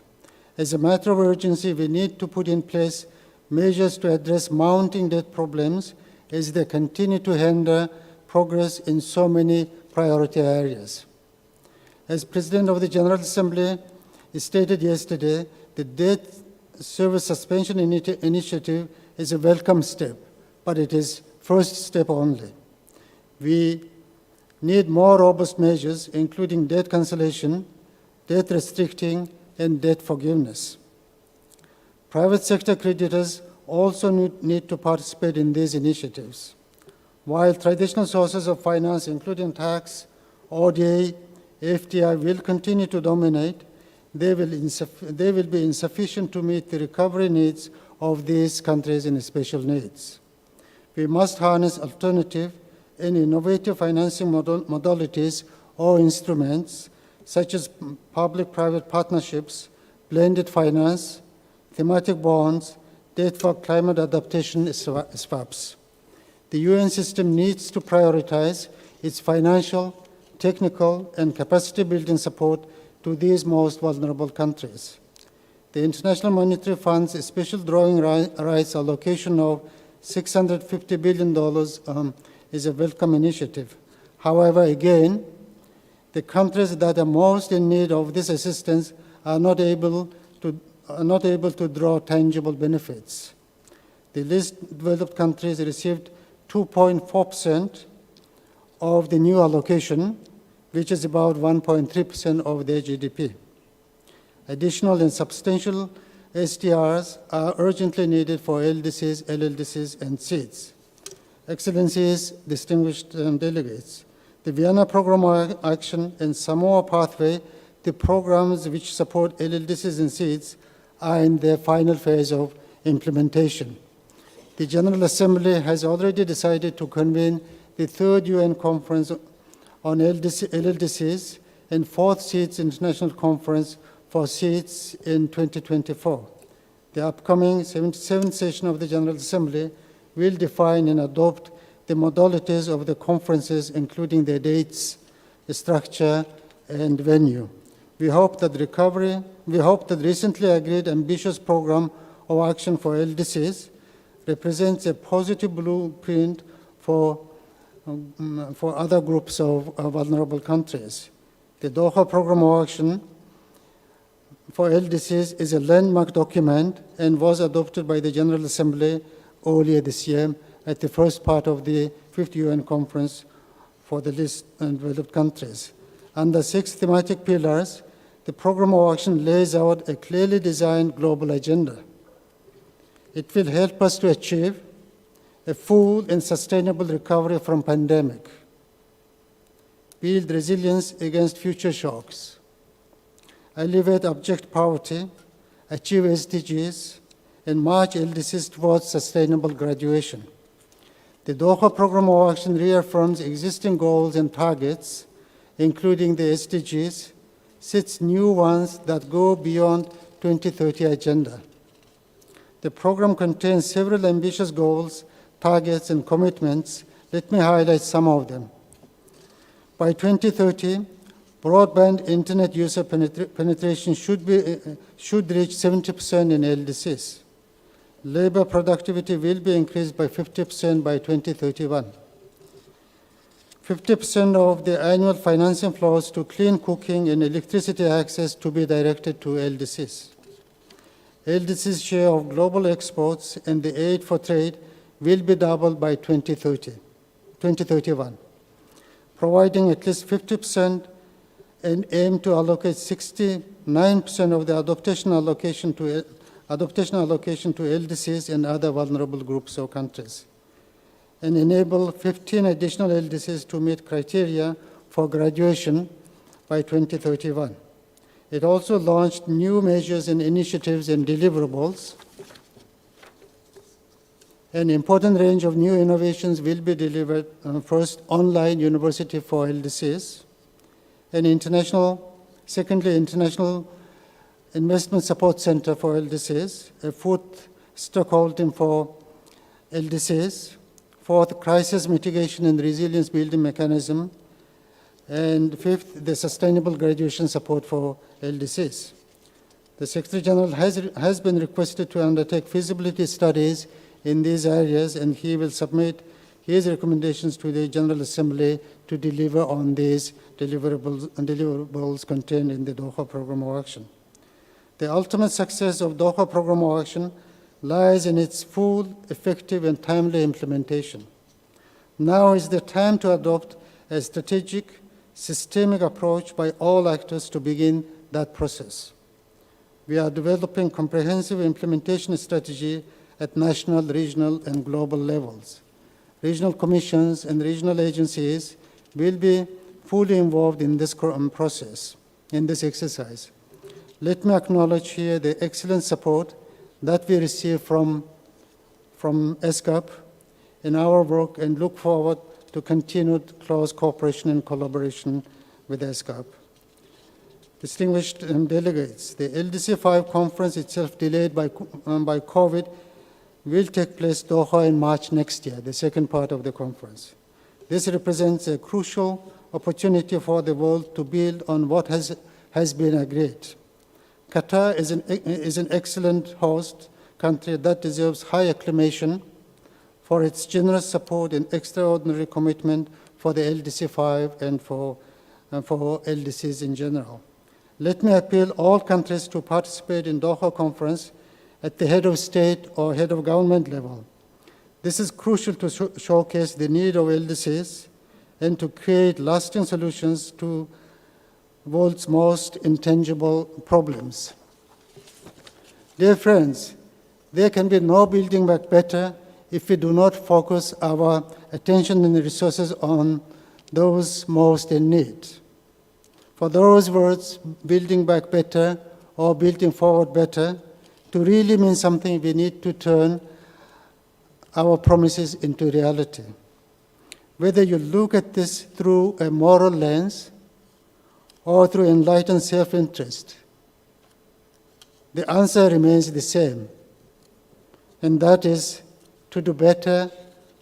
As a matter of urgency, we need to put in place measures to address mounting debt problems as they continue to hinder progress in so many priority areas. As President of the General Assembly stated yesterday, the debt service suspension initiative is a welcome step, but it is first step only. We need more robust measures, including debt cancellation, debt restricting, and debt forgiveness. Private sector creditors also need to participate in these initiatives. While traditional sources of finance, including tax, ODA, FDI, will continue to dominate, they will be insufficient to meet the recovery needs of these countries in special needs. We must harness alternative and innovative financing modalities or instruments, such as public-private partnerships, blended finance, thematic bonds, debt for climate adaptation, SWAPs. The UN system needs to prioritize its financial, technical, and capacity-building support to these most vulnerable countries. The International Monetary Fund's special drawing rights allocation of $650 billion is a welcome initiative. However, again, the countries that are most in need of this assistance are not able to draw tangible benefits. The least developed countries received 2.4% of the new allocation, which is about 1.3% of their GDP. Additional and substantial SDRs are urgently needed for LDCs, LLDCs, and SEEDs. Excellencies, distinguished delegates, the Vienna Program of Action and Samoa Pathway, the programs which support LLDCs and SEEDs, are in their final phase of implementation. The General Assembly has already decided to convene the third UN Conference on LLDCs and fourth SEEDs International Conference for SEEDs in 2024. The upcoming 77th session of the General Assembly will define and adopt the modalities of the conferences, including their dates, the structure, and venue. We hope that the recently agreed ambitious program of action for LDCs represents a positive blueprint for other groups of vulnerable countries. The Doha Program of Action for LDCs is a landmark document and was adopted by the General Assembly earlier this year at the first part of the 5th UN Conference for the least developed countries. Under 6 thematic pillars, the Program of Action lays out a clearly designed global agenda. It will help us to achieve a full and sustainable recovery from pandemic, build resilience against future shocks, alleviate abject poverty, achieve SDGs, and march LDCs towards sustainable graduation. The Doha Program of Action reaffirms existing goals and targets, including the SDGs, sets new ones that go beyond 2030 agenda. The program contains several ambitious goals, targets, and commitments. Let me highlight some of them. By 2030, broadband internet user penetration should reach 70% in LDCs. Labor productivity will be increased by 50% by 2031. 50% of the annual financing flows to clean cooking and electricity access to be directed to LDCs. LDC's share of global exports and the aid for trade will be doubled by 2031, providing at least 50% and aim to allocate 69% of the adaptation allocation to LDCs and other vulnerable groups or countries, and enable 15 additional LDCs to meet criteria for graduation by 2031. It also launched new measures and initiatives and deliverables. An important range of new innovations will be delivered. First, online university for LDCs, an international investment support center for LDCs, a fourth stockholding for LDCs, fourth, crisis mitigation and resilience building mechanism, and fifth, the sustainable graduation support for LDCs. The Secretary General has been requested to undertake feasibility studies in these areas, and he will submit his recommendations to the General Assembly to deliver on these deliverables contained in the Doha Program of Action. The ultimate success of Doha Program of Action lies in its full, effective, and timely implementation. Now is the time to adopt a strategic, systemic approach by all actors to begin that process. We are developing comprehensive implementation strategy at national, regional, and global levels. Regional commissions and regional agencies will be fully involved in this process, in this exercise. Let me acknowledge here the excellent support that we receive from ESCAP in our work and look forward to continued close cooperation and collaboration with ESCAP. Distinguished delegates, the LDC-5 conference itself delayed by COVID will take place Doha in March next year, the second part of the conference. This represents a crucial opportunity for the world to build on what has been agreed. Qatar is an excellent host country that deserves high acclamation for its generous support and extraordinary commitment for the LDC-5 and for LDCs in general. Let me appeal all countries to participate in Doha conference at the head of state or head of government level. This is crucial to showcase the need of LDCs and to create lasting solutions to the world's most intangible problems. Dear friends, there can be no building back better if we do not focus our attention and resources on those most in need. For those words, building back better or building forward better, to really mean something, we need to turn our promises into reality. Whether you look at this through a moral lens or through enlightened self-interest, the answer remains the same, and that is to do better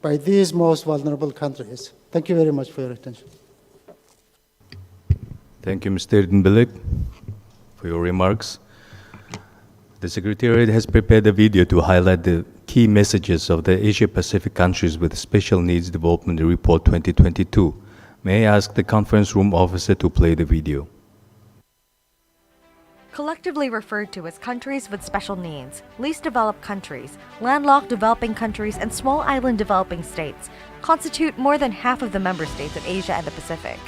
by these most vulnerable countries. Thank you very much for your attention. Thank you, Mr. Erdenbilek, for your remarks. The Secretariat has prepared a video to highlight the key messages of the Asia-Pacific countries with Special Needs Development Report 2022. May I ask the conference room officer to play the video? Collectively referred to as countries with special needs, least developed countries, landlocked developing countries, and small island developing states constitute more than half of the member states of Asia and the Pacific.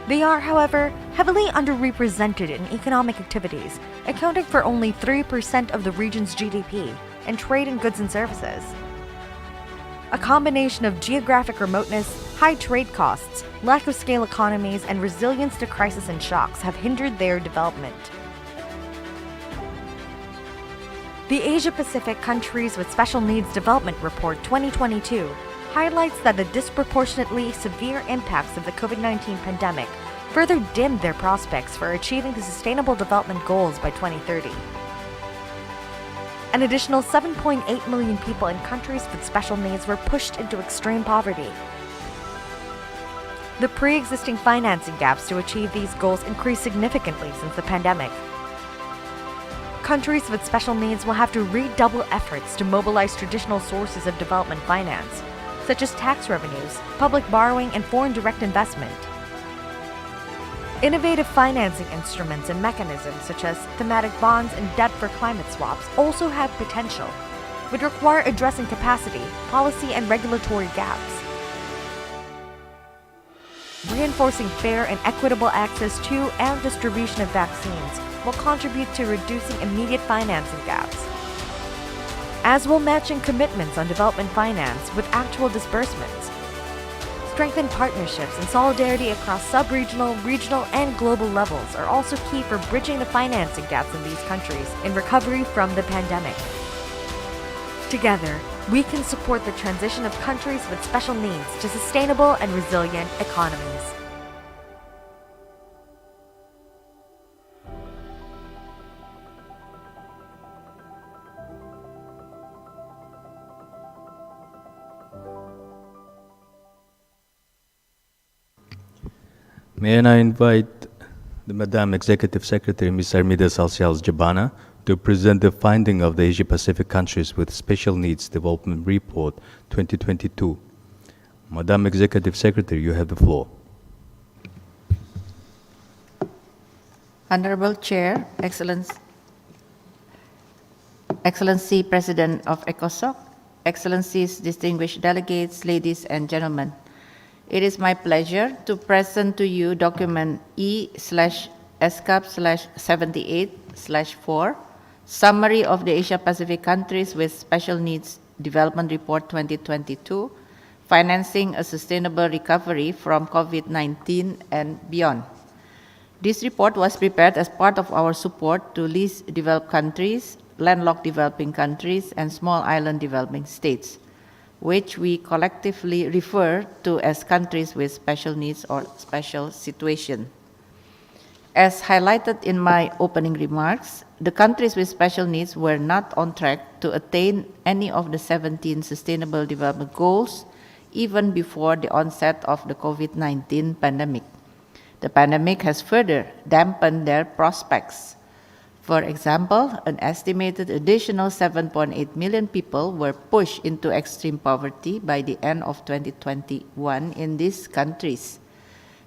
They are, however, heavily underrepresented in economic activities, accounting for only 3% of the region's GDP and trade in goods and services. A combination of geographic remoteness, high trade costs, lack of scale economies, and resilience to crisis and shocks have hindered their development. The Asia-Pacific Countries with Special Needs Development Report 2022 highlights that the disproportionately severe impacts of the COVID-19 pandemic further dimmed their prospects for achieving the Sustainable Development Goals by 2030. An additional 7.8 million people in countries with special needs were pushed into extreme poverty. The pre-existing financing gaps to achieve these goals increased significantly since the pandemic. Countries with special needs will have to redouble efforts to mobilize traditional sources of development finance, such as tax revenues, public borrowing, and foreign direct investment. Innovative financing instruments and mechanisms such as thematic bonds and debt for climate swaps also have potential, but require addressing capacity, policy, and regulatory gaps. Reinforcing fair and equitable access to and distribution of vaccines will contribute to reducing immediate financing gaps, as will matching commitments on development finance with actual disbursements. Strengthened partnerships and solidarity across sub-regional, regional, and global levels are also key for bridging the financing gaps in these countries in recovery from the pandemic. Together, we can support the transition of countries with special needs to sustainable and resilient economies. May I now invite the Madam Executive Secretary, Ms. Armida Salcials Jabana, to present the finding of the Asia-Pacific Countries with Special Needs Development Report 2022. Madam Executive Secretary, you have the floor. Honorable Chair, Excellency President of ECOSOC, Excellencies, distinguished delegates, ladies and gentlemen. It is my pleasure to present to you document E/ESCAP/78/4, Summary of the Asia-Pacific Countries with Special Needs Development Report 2022, Financing a Sustainable Recovery from COVID-19 and Beyond. This report was prepared as part of our support to least developed countries, landlocked developing countries, and small island developing states, which we collectively refer to as countries with special needs or special situation. As highlighted in my opening remarks, the countries with special needs were not on track to attain any of the 17 Sustainable Development Goals even before the onset of the COVID-19 pandemic. The pandemic has further dampened their prospects. For example, an estimated additional 7.8 million people were pushed into extreme poverty by the end of 2021 in these countries.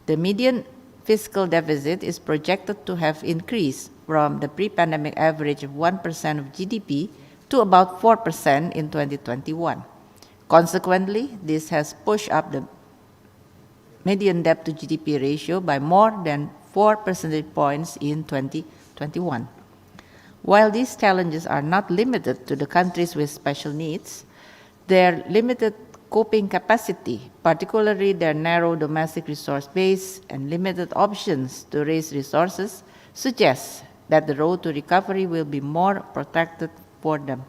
The median fiscal deficit is projected to have increased from the pre-pandemic average of 1% of GDP to about 4% in 2021. Consequently, this has pushed up the median debt to GDP ratio by more than 4 percentage points in 2021. While these challenges are not limited to the countries with special needs, their limited coping capacity, particularly their narrow domestic resource base and limited options to raise resources, suggests that the road to recovery will be more protracted for them.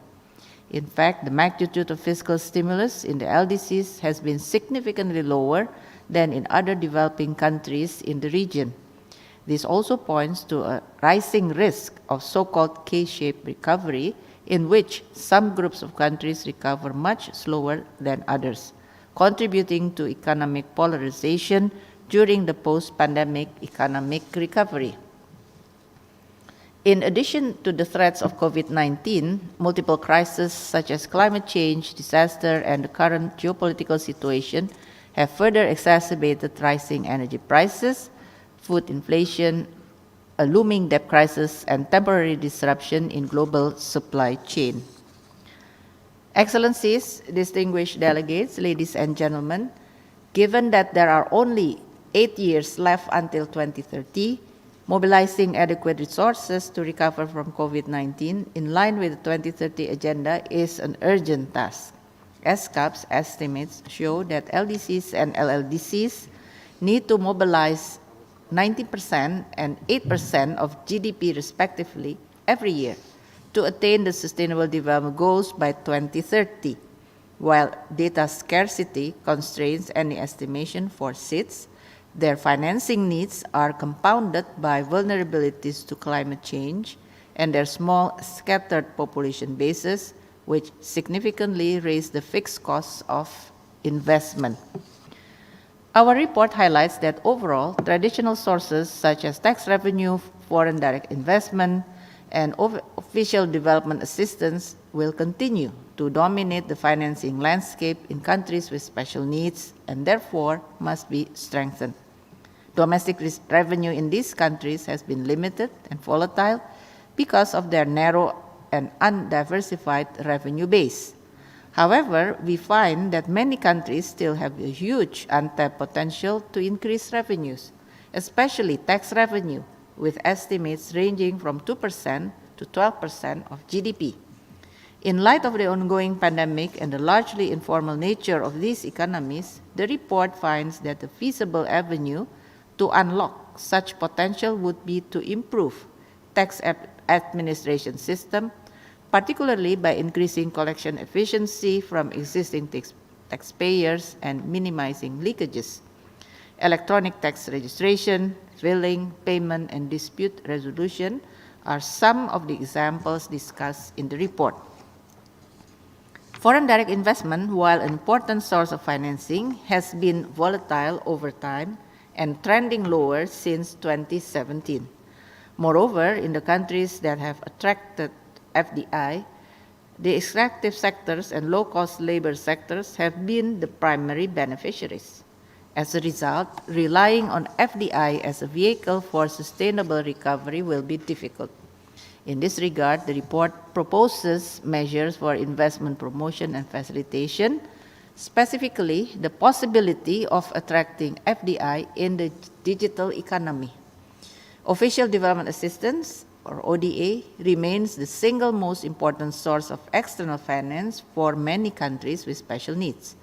In fact, the magnitude of fiscal stimulus in the LDCs has been significantly lower than in other developing countries in the region. This also points to a rising risk of so-called K-shaped recovery, in which some groups of countries recover much slower than others, contributing to economic polarization during the post-pandemic economic recovery. In addition to the threats of COVID-19, multiple crises such as climate change, disaster, and the current geopolitical situation have further exacerbated rising energy prices, food inflation, a looming debt crisis, and temporary disruption in global supply chain. Excellencies, distinguished delegates, ladies and gentlemen, given that there are only 8 years left until 2030, mobilizing adequate resources to recover from COVID-19 in line with the 2030 agenda is an urgent task. ESCAP's estimates show that LDCs and LLDCs need to mobilize 90% and 8% of GDP respectively every year to attain the Sustainable Development Goals by 2030, while data scarcity constrains any estimation for SIDS. Their financing needs are compounded by vulnerabilities to climate change and their small scattered population bases, which significantly raise the fixed costs of investment. Our report highlights that overall, traditional sources such as tax revenue, foreign direct investment, and official development assistance will continue to dominate the financing landscape in countries with special needs and therefore must be strengthened. Domestic revenue in these countries has been limited and volatile because of their narrow and undiversified revenue base. However, we find that many countries still have a huge untapped potential to increase revenues, especially tax revenue, with estimates ranging from 2% to 12% of GDP. In light of the ongoing pandemic and the largely informal nature of these economies, the report finds that the feasible avenue to unlock such potential would be to improve tax administration system, particularly by increasing collection efficiency from existing taxpayers and minimizing leakages. Electronic tax registration, filing, payment, and dispute resolution are some of the examples discussed in the report. Foreign direct investment, while an important source of financing, has been volatile over time and trending lower since 2017. Moreover, in the countries that have attracted FDI, the extractive sectors and low-cost labor sectors have been the primary beneficiaries. As a result, relying on FDI as a vehicle for sustainable recovery will be difficult. In this regard, the report proposes measures for investment promotion and facilitation, specifically the possibility of attracting FDI in the digital economy. Official development assistance, or ODA, remains the single most important source of external finance for many countries with special needs.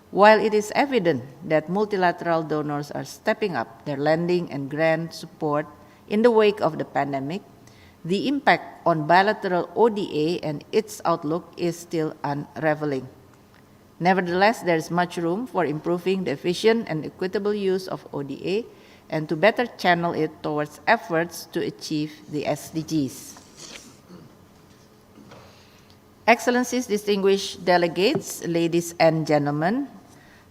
While it is evident that multilateral donors are stepping up their lending and grant support in the wake of the pandemic, the impact on bilateral ODA and its outlook is still unraveling. Nevertheless, there is much room for improving the efficient and equitable use of ODA and to better channel it towards efforts to achieve the SDGs. Excellencies, distinguished delegates, ladies and gentlemen,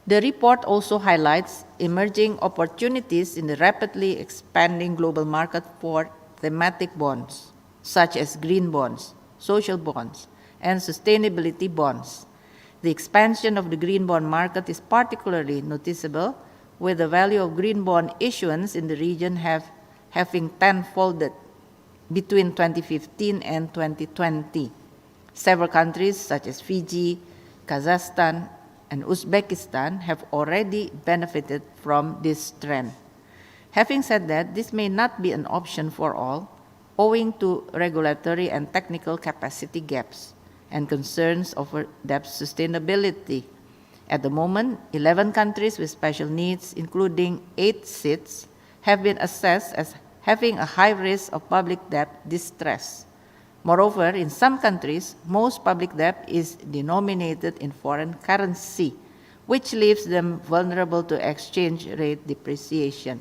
the report also highlights emerging opportunities in the rapidly expanding global market for thematic bonds, such as green bonds, social bonds, and sustainability bonds. The expansion of the green bond market is particularly noticeable, with the value of green bond issuance in the region having tenfolded between 2015 and 2020. Several countries such as Fiji, Kazakhstan, and Uzbekistan have already benefited from this trend. Having said that, this may not be an option for all, owing to regulatory and technical capacity gaps and concerns over debt sustainability. At the moment, 11 countries with special needs, including 8 SIDS, have been assessed as having a high risk of public debt distress. Moreover, in some countries, most public debt is denominated in foreign currency, which leaves them vulnerable to exchange rate depreciation.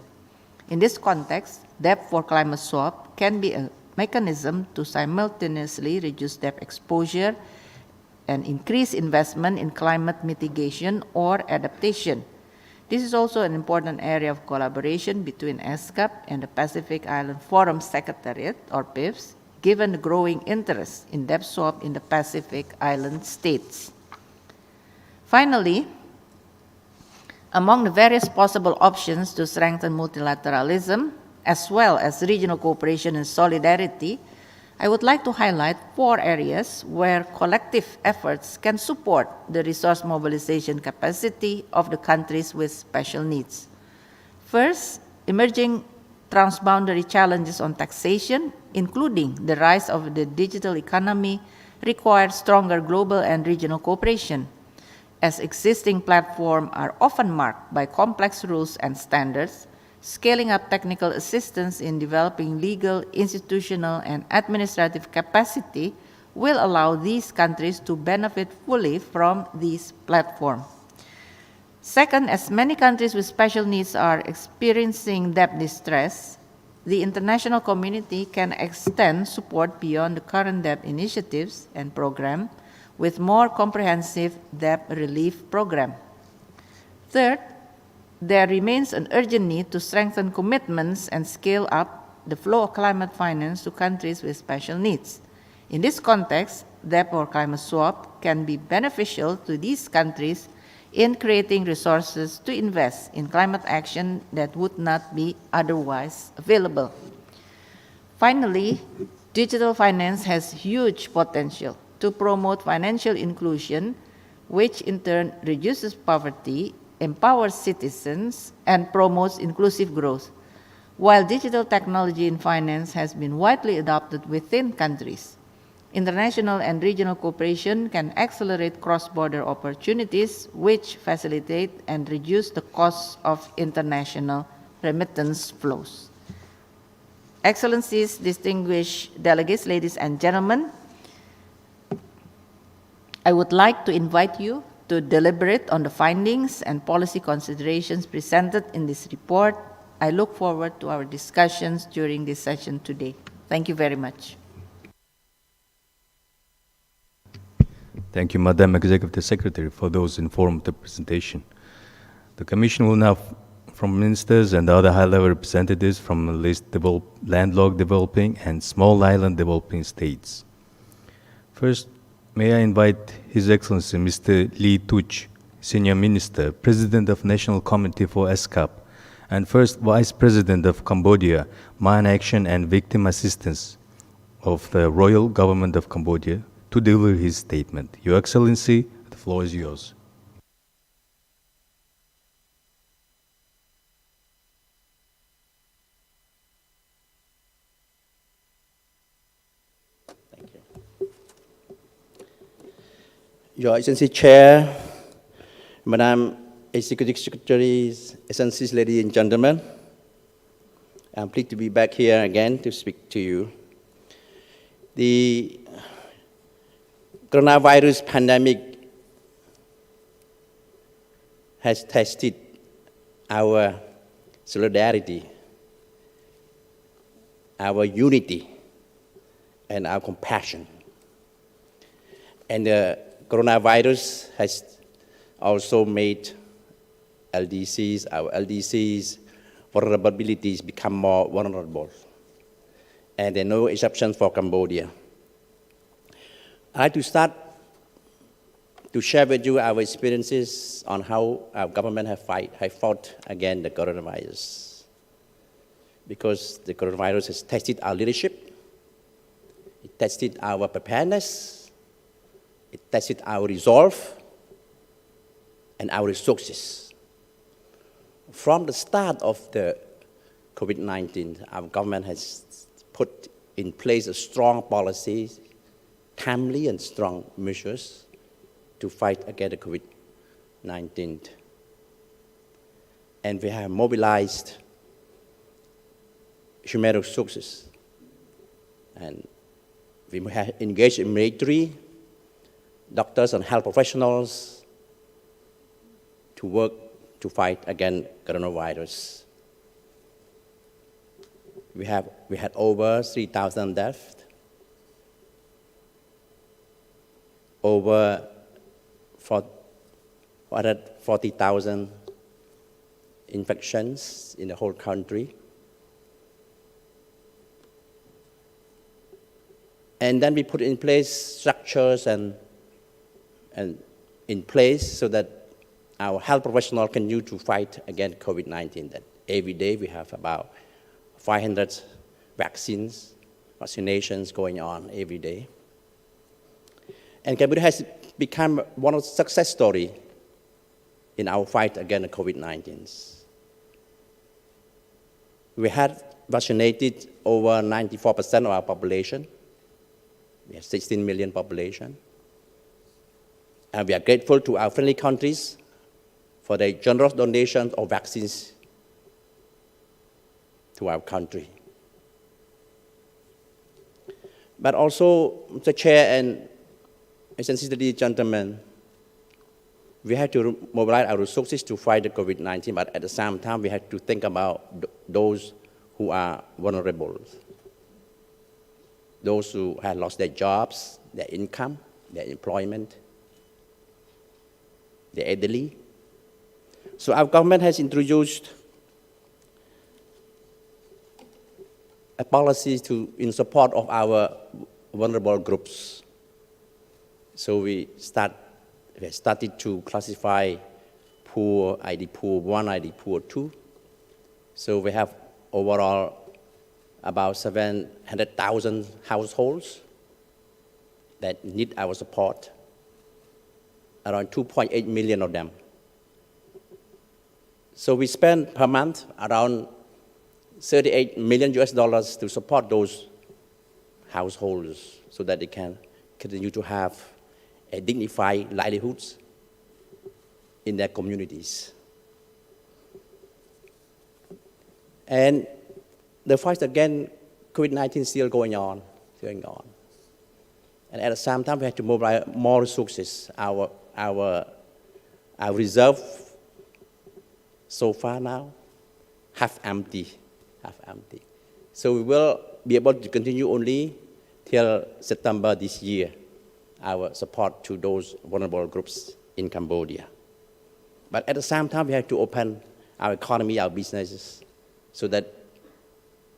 In this context, debt for climate swap can be a mechanism to simultaneously reduce debt exposure and increase investment in climate mitigation or adaptation. This is also an important area of collaboration between ESCAP and the Pacific Island Forum Secretariat, or PIFS, given the growing interest in debt swap in the Pacific Island states. Finally, among the various possible options to strengthen multilateralism, as well as regional cooperation and solidarity, I would like to highlight 4 areas where collective efforts can support the resource mobilization capacity of the countries with special needs. First, emerging transboundary challenges on taxation, including the rise of the digital economy, require stronger global and regional cooperation. as existing platforms are often marked by complex rules and standards. Scaling up technical assistance in developing legal, institutional, and administrative capacity will allow these countries to benefit fully from these platforms. Second, as many countries with special needs are experiencing debt distress, the international community can extend support beyond the current debt initiatives and programs with more comprehensive debt relief program. Third, there remains an urgent need to strengthen commitments and scale up the flow of climate finance to countries with special needs. In this context, debt or climate swap can be beneficial to these countries in creating resources to invest in climate action that would not be otherwise available. Finally, digital finance has huge potential to promote financial inclusion, which in turn reduces poverty, empowers citizens, and promotes inclusive growth. While digital technology in finance has been widely adopted within countries, international and regional cooperation can accelerate cross-border opportunities, which facilitate and reduce the costs of international remittance flows. Excellencies, distinguished delegates, ladies and gentlemen, I would like to invite you to deliberate on the findings and policy considerations presented in this report. I look forward to our discussions during this session today. Thank you very much. Thank you, Madam Executive Secretary, for those informative presentation. The Commission will now, from ministers and other high-level representatives from the least landlocked developing and small island developing states. First, may I invite His Excellency Mr. Lee Tuch, Senior Minister, President of National Committee for ESCAP, and First Vice President of Cambodia, Mine Action and Victim Assistance of the Royal Government of Cambodia, to deliver his statement. Your Excellency, the floor is yours. Your Excellency Chair, Madam Executive Secretaries, Excellencies, ladies and gentlemen, I'm pleased to be back here again to speak to you. The coronavirus pandemic has tested our solidarity, our unity, and our compassion. And the coronavirus has also made our LDCs vulnerabilities become more vulnerable. And there are no exceptions for Cambodia. I'd like to start to share with you our experiences on how our government have fought against the coronavirus. Because the coronavirus has tested our leadership, it tested our preparedness, it tested our resolve and our resources. From the start of the COVID-19, our government has put in place a strong policy, timely and strong measures to fight against the COVID-19. And we have mobilized human resources. And we have engaged in military, doctors and health professionals to work to fight against coronavirus. We had over 3,000 deaths, over 40,000 infections in the whole country. And then we put in place structures and in place so that our health professionals can use to fight against COVID-19. That every day we have about 500 vaccinations going on every day. And Cambodia has become one of the success stories in our fight against COVID-19. We had vaccinated over 94% of our population. We have 16 million population. And we are grateful to our friendly countries for their generous donations of vaccines to our country. But also, Mr. Chair and essentially gentlemen, we have to mobilize our resources to fight the COVID-19, but at the same time, we have to think about those who are vulnerable, those who have lost their jobs, their income, their employment, the elderly. So our government has introduced a policy in support of our vulnerable groups. So we started to classify poor, ID poor 1, ID poor 2. So we have overall about 700,000 households that need our support, around 2.8 million of them. So we spend per month around $38 million to support those households so that they can continue to have a dignified livelihoods in their communities. And the fight against COVID-19 is still going on. And at the same time, we have to mobilize more resources. Our reserve so far now, half empty. So we will be able to continue only till September this year, our support to those vulnerable groups in Cambodia. But at the same time, we have to open our economy, our businesses, so that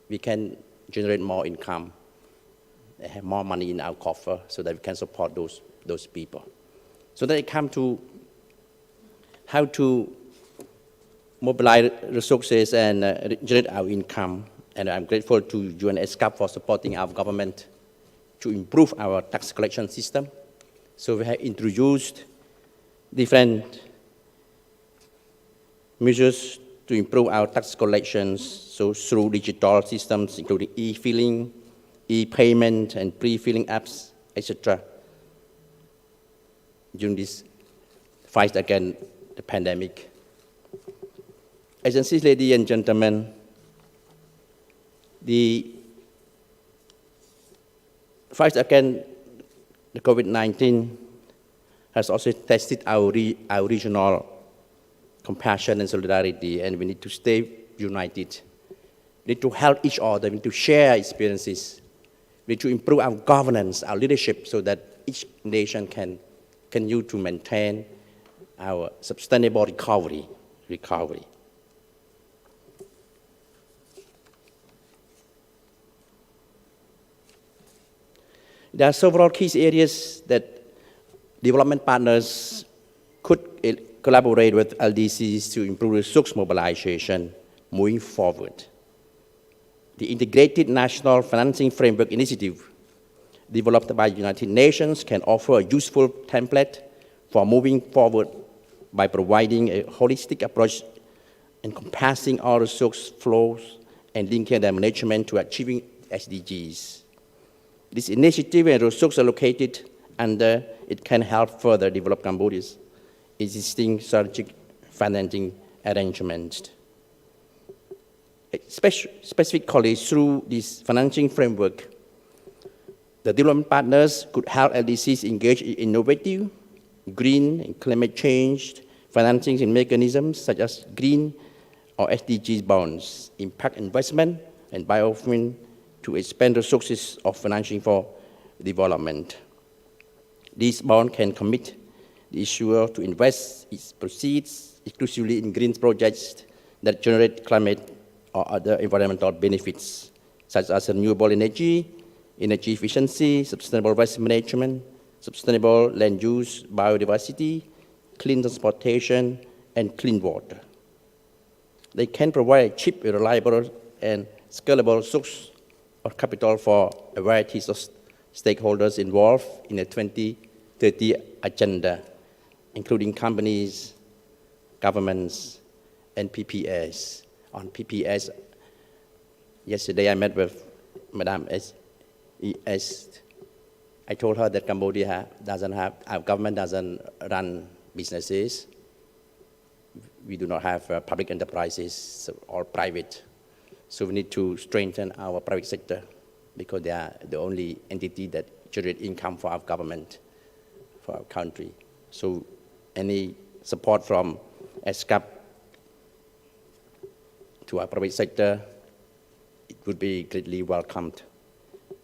we can generate more income, have more money in our coffer, so that we can support those people. So that it comes to how to mobilize resources and generate our income. And I'm grateful to UN ESCAP for supporting our government to improve our tax collection system. So we have introduced different measures to improve our tax collections, so through digital systems, including e-filing, e-payment, and pre-filing apps, etc. during this fight against the pandemic. Excellencies, ladies and gentlemen, the fight against the COVID-19 has also tested our regional compassion and solidarity, and we need to stay united. We need to help each other, we need to share experiences. We need to improve our governance, our leadership, so that each nation can continue to maintain our sustainable recovery. There are several key areas that development partners could collaborate with LDCs to improve resource mobilization moving forward. The Integrated National Financing Framework Initiative, developed by the United Nations, can offer a useful template for moving forward by providing a holistic approach encompassing all resource flows and linking their management to achieving SDGs. This initiative and resources allocated under it can help further develop Cambodia's existing strategic financing arrangements. Specifically, through this financing framework, the development partners could help LDCs engage in innovative, green, and climate change financing mechanisms such as green or SDGs bonds, impact investment, and biofuel to expand the sources of financing for development. This bond can commit the issuer to invest its proceeds exclusively in green projects that generate climate or other environmental benefits, such as renewable energy, energy efficiency, sustainable waste management, sustainable land use, biodiversity, clean transportation, and clean water. They can provide a cheap, reliable, and scalable source of capital for a variety of stakeholders involved in the 2030 agenda, including companies, governments, and PPAs. On PPAs, yesterday I met with Madam I told her that Cambodia doesn't have, our government doesn't run businesses. We do not have public enterprises or private. So we need to strengthen our private sector because they are the only entity that generate income for our government, for our country. So any support from ESCAP to our private sector, it would be greatly welcomed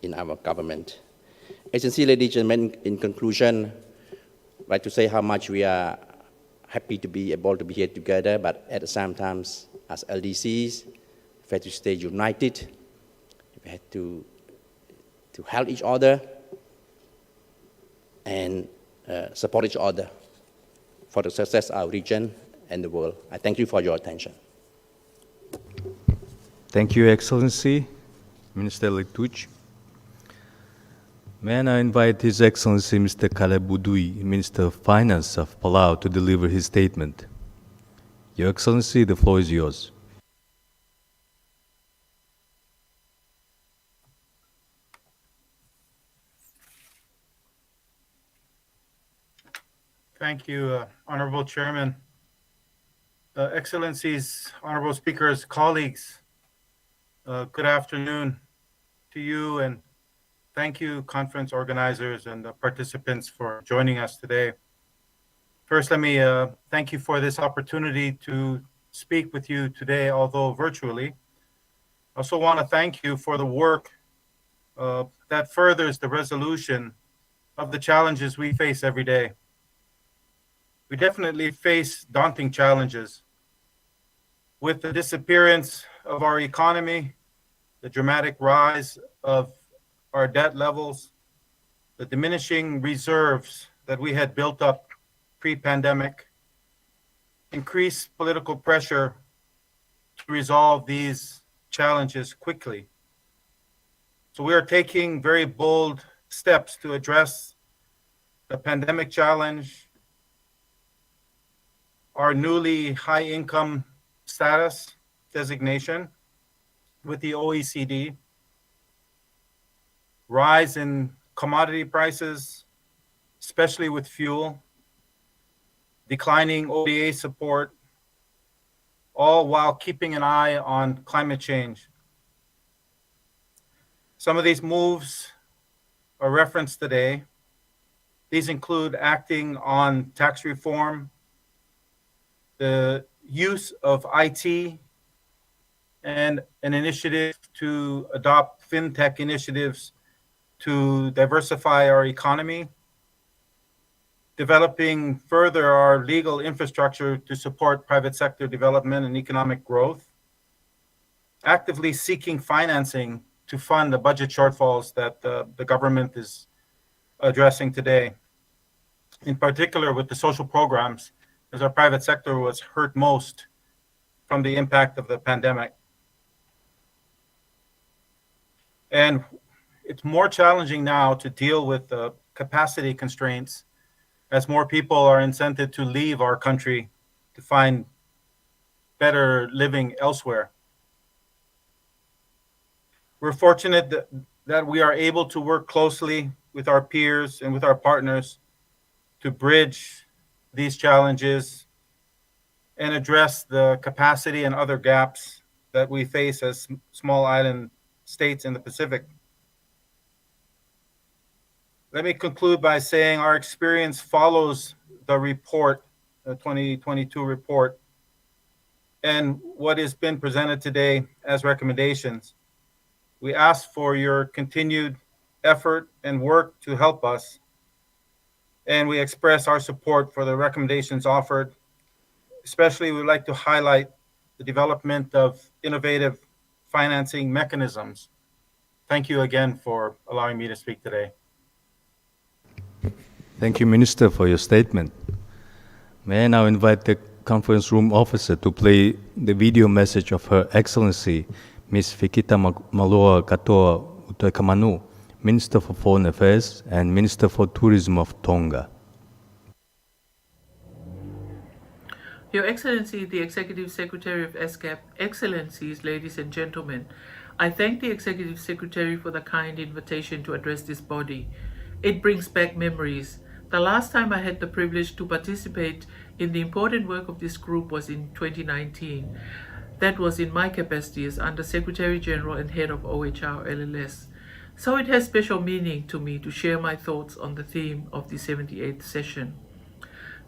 in our government. Excellency, ladies and gentlemen, in conclusion, I'd like to say how much we are happy to be able to be here together, but at the same time, as LDCs, we have to stay united. We have to help each other and support each other for the success of our region and the world. I thank you for your attention. Thank you, Excellency, Minister Letuch. May I now invite His Excellency Mr. Kalebudui, Minister of Finance of Palau, to deliver his statement. Your Excellency, the floor is yours. Thank you, Honorable Chairman. Excellencies, Honorable Speakers, colleagues, good afternoon to you, and thank you, conference organizers and the participants, for joining us today. First, let me thank you for this opportunity to speak with you today, although virtually. I also want to thank you for the work that furthers the resolution of the challenges we face every day. We definitely face daunting challenges. With the disappearance of our economy, the dramatic rise of our debt levels, the diminishing reserves that we had built up pre-pandemic, increased political pressure to resolve these challenges quickly. So we are taking very bold steps to address the pandemic challenge, our newly high income status designation with the OECD, rise in commodity prices, especially with fuel, declining ODA support, all while keeping an eye on climate change. Some of these moves are referenced today. These include acting on tax reform, the use of IT, and an initiative to adopt fintech initiatives to diversify our economy, developing further our legal infrastructure to support private sector development and economic growth, actively seeking financing to fund the budget shortfalls that the government is addressing today, in particular with the social programs, as our private sector was hurt most from the impact of the pandemic. And it's more challenging now to deal with the capacity constraints as more people are incented to leave our country to find better living elsewhere. We're fortunate that we are able to work closely with our peers and with our partners to bridge these challenges and address the capacity and other gaps that we face as small island states in the Pacific. Let me conclude by saying our experience follows the report, the 2022 report, and what has been presented today as recommendations. We ask for your continued effort and work to help us, and we express our support for the recommendations offered. Especially, we'd like to highlight the development of innovative financing mechanisms. Thank you again for allowing me to speak today. Thank you, Minister, for your statement. May I now invite the conference room officer to play the video message of Her Excellency, Ms. Fikita Maloa Katoa Utoikamanu, Minister for Foreign Affairs and Minister for Tourism of Tonga. Your Excellency, the Executive Secretary of ESCAP, Excellencies, ladies and gentlemen, I thank the Executive Secretary for the kind invitation to address this body. It brings back memories. The last time I had the privilege to participate in the important work of this group was in 2019. That was in my capacity as Under Secretary General and Head of OHR LLS. So it has special meaning to me to share my thoughts on the theme of the 78th session.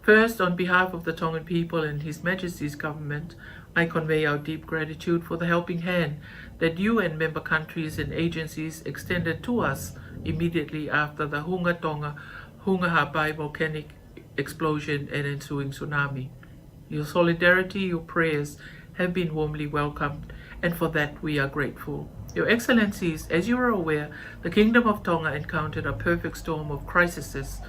First, on behalf of the Tongan people and His Majesty's government, I convey our deep gratitude for the helping hand that UN member countries and agencies extended to us immediately after the Hunga Tonga Hunga Hapai volcanic explosion and ensuing tsunami. Your solidarity, your prayers have been warmly welcomed, and for that we are grateful. Your Excellencies, as you are aware, the Kingdom of Tonga encountered a perfect storm of crises,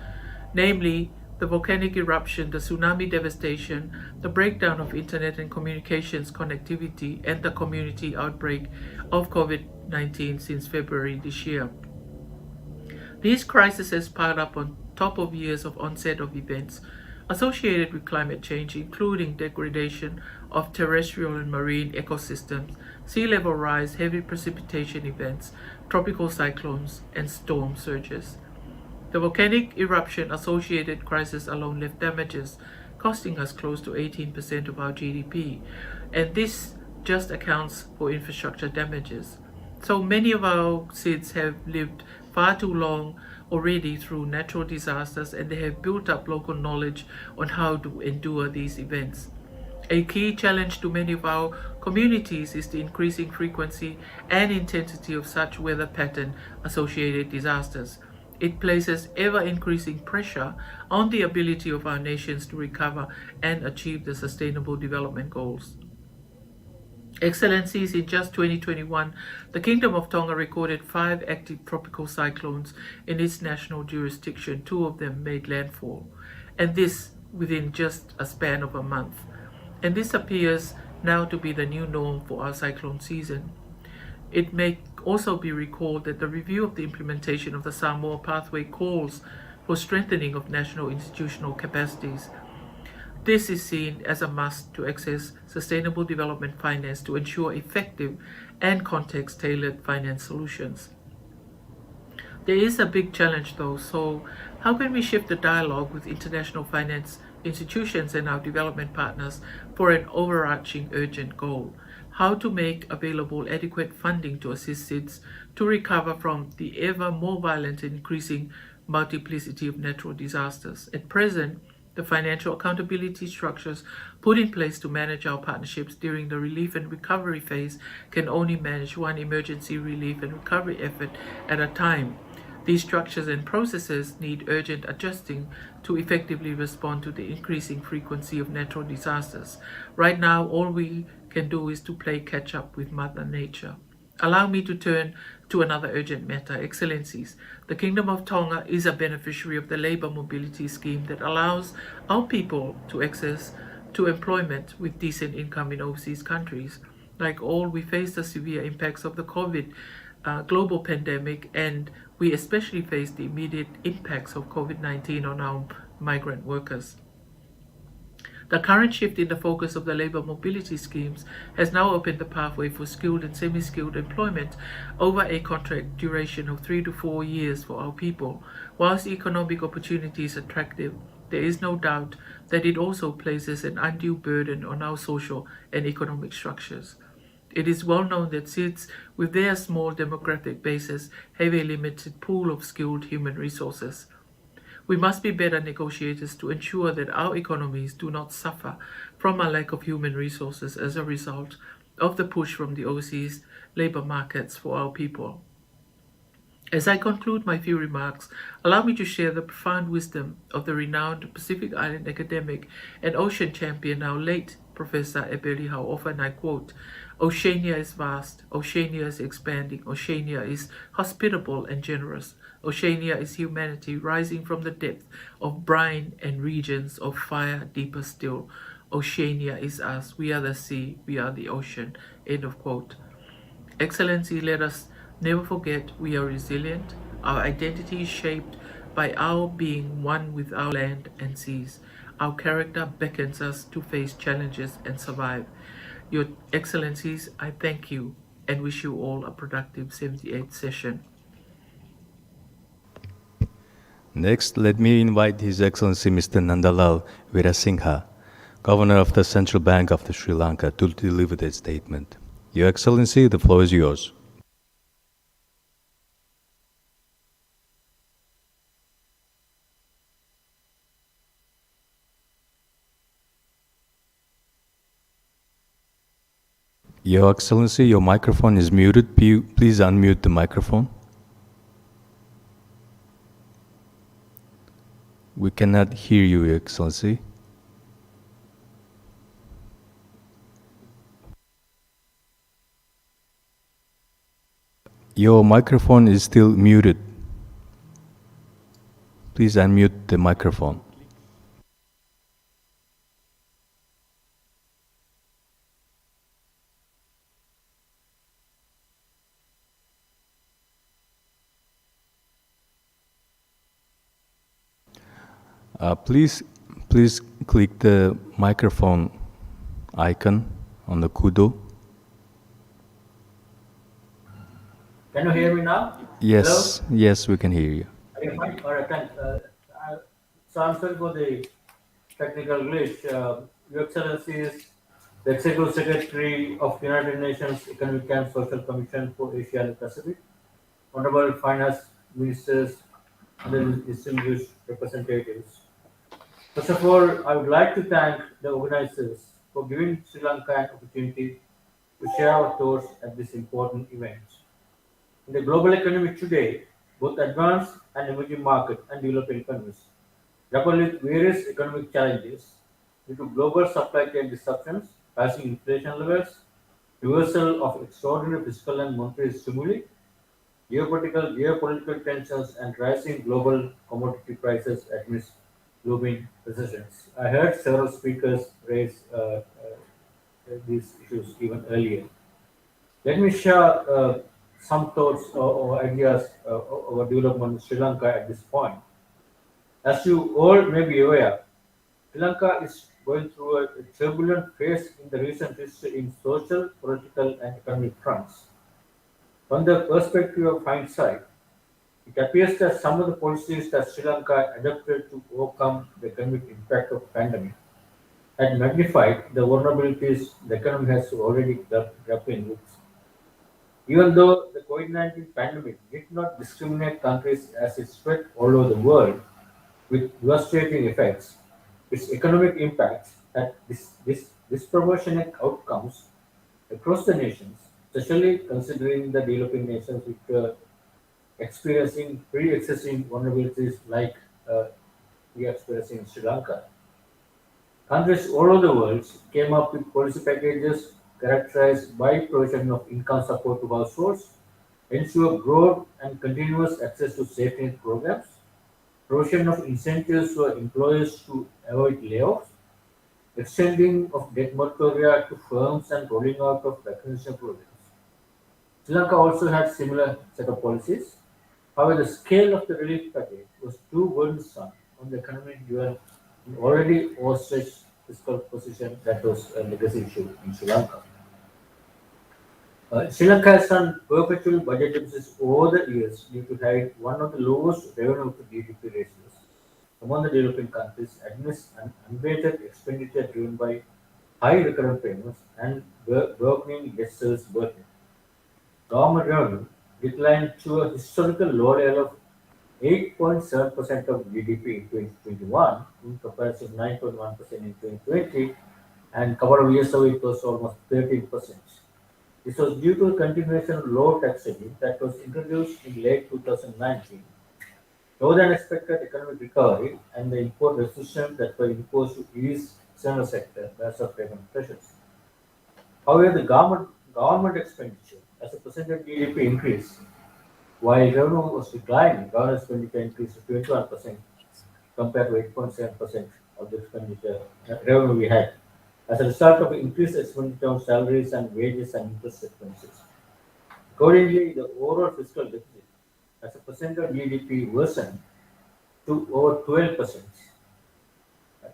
namely the volcanic eruption, the tsunami devastation, the breakdown of internet and communications connectivity, and the community outbreak of COVID-19 since February this year. These crises piled up on top of years of onset of events associated with climate change, including degradation of terrestrial and marine ecosystems, sea level rise, heavy precipitation events, tropical cyclones, and storm surges. The volcanic eruption associated crisis alone left damages, costing us close to 18% of our GDP, and this just accounts for infrastructure damages. So many of our SIDS have lived far too long already through natural disasters, and they have built up local knowledge on how to endure these events. A key challenge to many of our communities is the increasing frequency and intensity of such weather pattern-associated disasters. It places ever-increasing pressure on the ability of our nations to recover and achieve the Sustainable Development Goals. Excellencies, in just 2021, the Kingdom of Tonga recorded 5 active tropical cyclones in its national jurisdiction. 2 of them made landfall, and this within just a span of a month. And this appears now to be the new norm for our cyclone season. It may also be recalled that the review of the implementation of the Samoa Pathway calls for strengthening of national institutional capacities. This is seen as a must to access sustainable development finance to ensure effective and context-tailored finance solutions. There is a big challenge though, so how can we shift the dialogue with international finance institutions and our development partners for an overarching urgent goal? How to make available adequate funding to assist SIDS to recover from the ever more violent and increasing multiplicity of natural disasters. At present, the financial accountability structures put in place to manage our partnerships during the relief and recovery phase can only manage one emergency relief and recovery effort at a time. These structures and processes need urgent adjusting to effectively respond to the increasing frequency of natural disasters. Right now, all we can do is to play catch up with Mother Nature. Allow me to turn to another urgent matter. Excellencies, the Kingdom of Tonga is a beneficiary of the Labour Mobility Scheme that allows our people to access to employment with decent income in overseas countries. Like all, we face the severe impacts of the COVID global pandemic, and we especially face the immediate impacts of COVID-19 on our migrant workers. The current shift in the focus of the labour mobility schemes has now opened the pathway for skilled and semi-skilled employment over a contract duration of 3 to 4 years for our people. Whilst the economic opportunity is attractive, there is no doubt that it also places an undue burden on our social and economic structures. It is well known that SIDS, with their small demographic bases, have a limited pool of skilled human resources. We must be better negotiators to ensure that our economies do not suffer from a lack of human resources as a result of the push from the overseas labour markets for our people. As I conclude my few remarks, allow me to share the profound wisdom of the renowned Pacific Island academic and ocean champion, now late Professor Ebeli, how often I quote, "Oceania is vast, Oceania is expanding, Oceania is hospitable and generous. Oceania is humanity rising from the depth of brine and regions of fire deeper still. Oceania is us, we are the sea, we are the ocean." End of quote. Excellency, let us never forget we are resilient. Our identity is shaped by our being one with our land and seas. Our character beckons us to face challenges and survive. Your Excellencies, I thank you and wish you all a productive 78th session. Next, let me invite His Excellency Mr. Nandalal Veerasinghe, Governor of the Central Bank of Sri Lanka, to deliver the statement. Your Excellency, the floor is yours. Your Excellency, your microphone is muted. Please unmute the microphone. We cannot hear you, Your Excellency. Your microphone is still muted. Please unmute the microphone. Please click the microphone icon on the kudo. Can you hear me now? Yes, Hello? yes, we can hear you. Okay, fine. All right, thanks. So I'm sorry for the technical glitch. Your Excellencies, the Executive Secretary of the United Nations Economic and Social Commission for Asia and Pacific, Honorable Finance Ministers, and the distinguished representatives. First of all, I would like to thank the organizers for giving Sri Lanka an opportunity to share our thoughts at this important event. In the global economy today, both advanced and emerging market and developing economies grapple with various economic challenges due to global supply chain disruptions, rising inflation levels, reversal of extraordinary fiscal and monetary stimuli, geopolitical tensions, and rising global commodity prices amidst looming recessions. I heard several speakers raise these issues even earlier. Let me share some thoughts or ideas about development in Sri Lanka at this point. As you all may be aware, Sri Lanka is going through a turbulent phase in the recent history in social, political, and economic fronts. From the perspective of hindsight, it appears that some of the policies that Sri Lanka adopted to overcome the economic impact of the pandemic had magnified the vulnerabilities the economy has already grappling with. Even though the COVID-19 pandemic did not discriminate countries as it spread all over the world with devastating effects, its economic impacts had disproportionate outcomes across the nations, especially considering the developing nations which were experiencing pre-existing vulnerabilities like we are experiencing in Sri Lanka. Countries all over the world came up with policy packages characterized by provision of income support to households, ensure broad and continuous access to safety net programs, provision of incentives for employers to avoid layoffs, extending of debt moratoria to firms, and rolling out of vaccination programs. Sri Lanka also had similar set of policies. However, the scale of the relief package was too burdensome on the economy given an already overstretched fiscal position that was a legacy issue in Sri Lanka. Sri Lanka has done perpetual budget deficits over the years due to having one of the lowest revenue to GDP ratios among the developing countries amidst an unweighted expenditure driven by high recurrent payments and burgeoning debt service burden. Government revenue declined to a historical low level of 8.7% of GDP in 2021 in comparison to 9.1% in 2020, and a couple of years ago it was almost 13%. This was due to a continuation of low tax regime that was introduced in late 2019, lower than expected economic recovery, and the import restrictions that were imposed to ease external sector based on payment pressures. However, the government expenditure as a percentage of GDP increased, while revenue was declining. Government expenditure increased to 21% compared to 8.7% of the expenditure revenue we had, as a result of increased expenditure on salaries and wages and interest expenses. Accordingly, the overall fiscal deficit as a percent of GDP worsened to over 12%.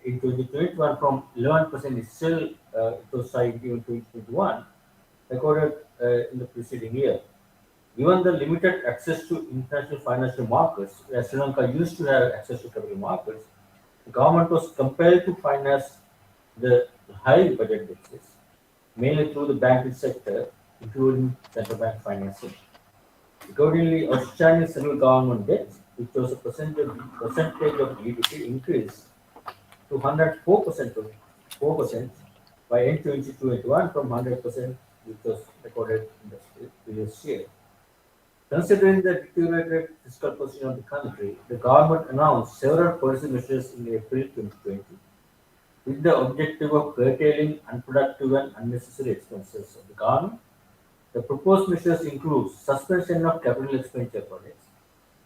In 2021, from 11% is still it was high in 2021, recorded in the preceding year. Given the limited access to international financial markets, where Sri Lanka used to have access to capital markets, the government was compelled to finance the high budget deficits, mainly through the banking sector, including central bank financing. Accordingly, outstanding central government debt, which was a percentage of GDP, increased to 104% of 4% by end 2021 from 100%, which was recorded in the previous year. Considering the deteriorated fiscal position of the country, the government announced several policy measures in April 2020 with the objective of curtailing unproductive and unnecessary expenses of the government. The proposed measures include suspension of capital expenditure projects,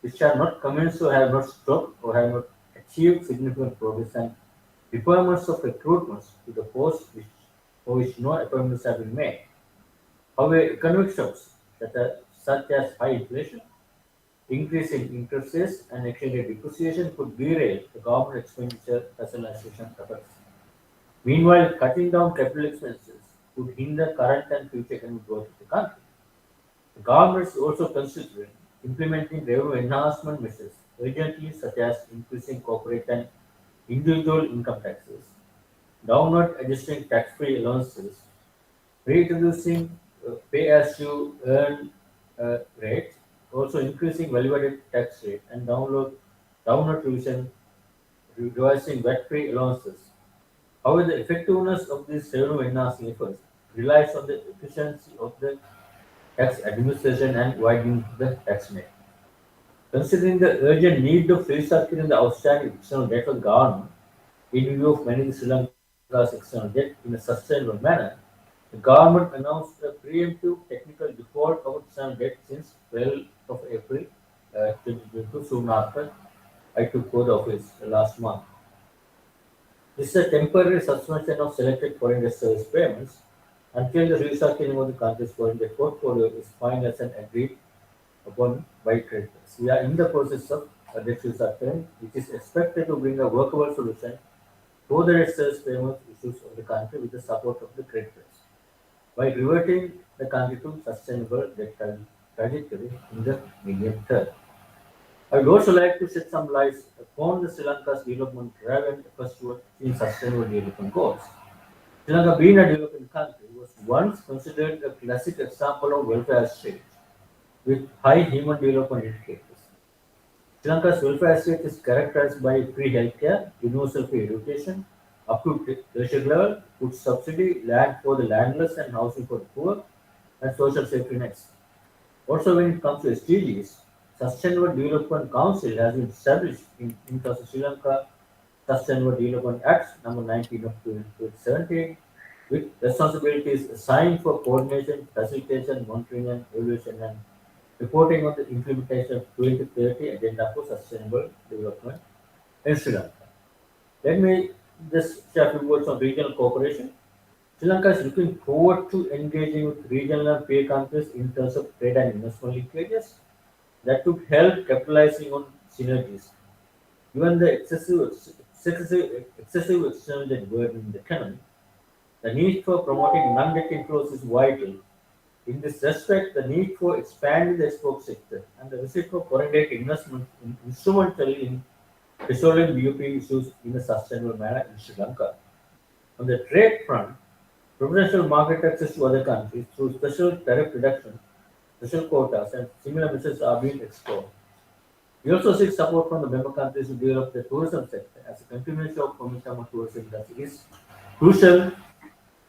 which are not commenced or have not stopped or have not achieved significant progress, and deployments of recruitments to the posts for which no appointments have been made. However, economic shocks such as high inflation, increasing interest rates, and exchange rate depreciation could derail the government expenditure rationalization efforts. Meanwhile, cutting down capital expenses could hinder current and future economic growth of the country. The government is also considering implementing revenue enhancement measures urgently, such as increasing corporate and individual income taxes, downward adjusting tax-free allowances, reintroducing pay-as-you-earn rate, also increasing value-added tax rate, and downward revising VAT-free allowances. However, the effectiveness of these revenue enhancing efforts relies on the efficiency of the tax administration and widening the tax net. Considering the urgent need of restructuring the outstanding external debt of the government in view of managing Sri Lanka's external debt in a sustainable manner, the government announced a preemptive technical default of external debt since 12th of April 2022, soon after I took over the office last month. This is a temporary suspension of selected foreign debt service payments until the restructuring of the country's foreign debt portfolio is finalized and agreed upon by creditors. We are in the process of debt restructuring, which is expected to bring a workable solution to the debt service payment issues of the country with the support of the creditors, by reverting the country to sustainable debt trajectory in the medium term. I would also like to shed some light upon the Sri Lanka's development drive and efforts towards sustainable development goals. Sri Lanka, being a developing country, was once considered a classic example of welfare state with high human development indicators. Sri Lanka's welfare state is characterized by free healthcare, universal free education, up to tertiary level, food subsidy, land for the landless and housing for the poor, and social safety nets. Also, when it comes to SDGs, Sustainable Development Council has been established in Sri Lanka Sustainable Development Act number 19 of 2017, with responsibilities assigned for coordination, facilitation, monitoring, and evaluation and reporting on the implementation of 2030 Agenda for Sustainable Development in Sri Lanka. Let me just share a few words on regional cooperation. Sri Lanka is looking forward to engaging with regional and peer countries in terms of trade and investment linkages that could help capitalizing on synergies. Given the excessive external debt burden in the economy, the need for promoting non-debt inflows is vital. In this respect, the need for expanding the export sector and the visit for foreign direct investment is instrumental in resolving BOP issues in a sustainable manner in Sri Lanka. On the trade front, preferential market access to other countries through special tariff reduction, special quotas, and similar measures are being explored. We also seek support from the member countries to develop the tourism sector, as a continuation of momentum of tourism industry is crucial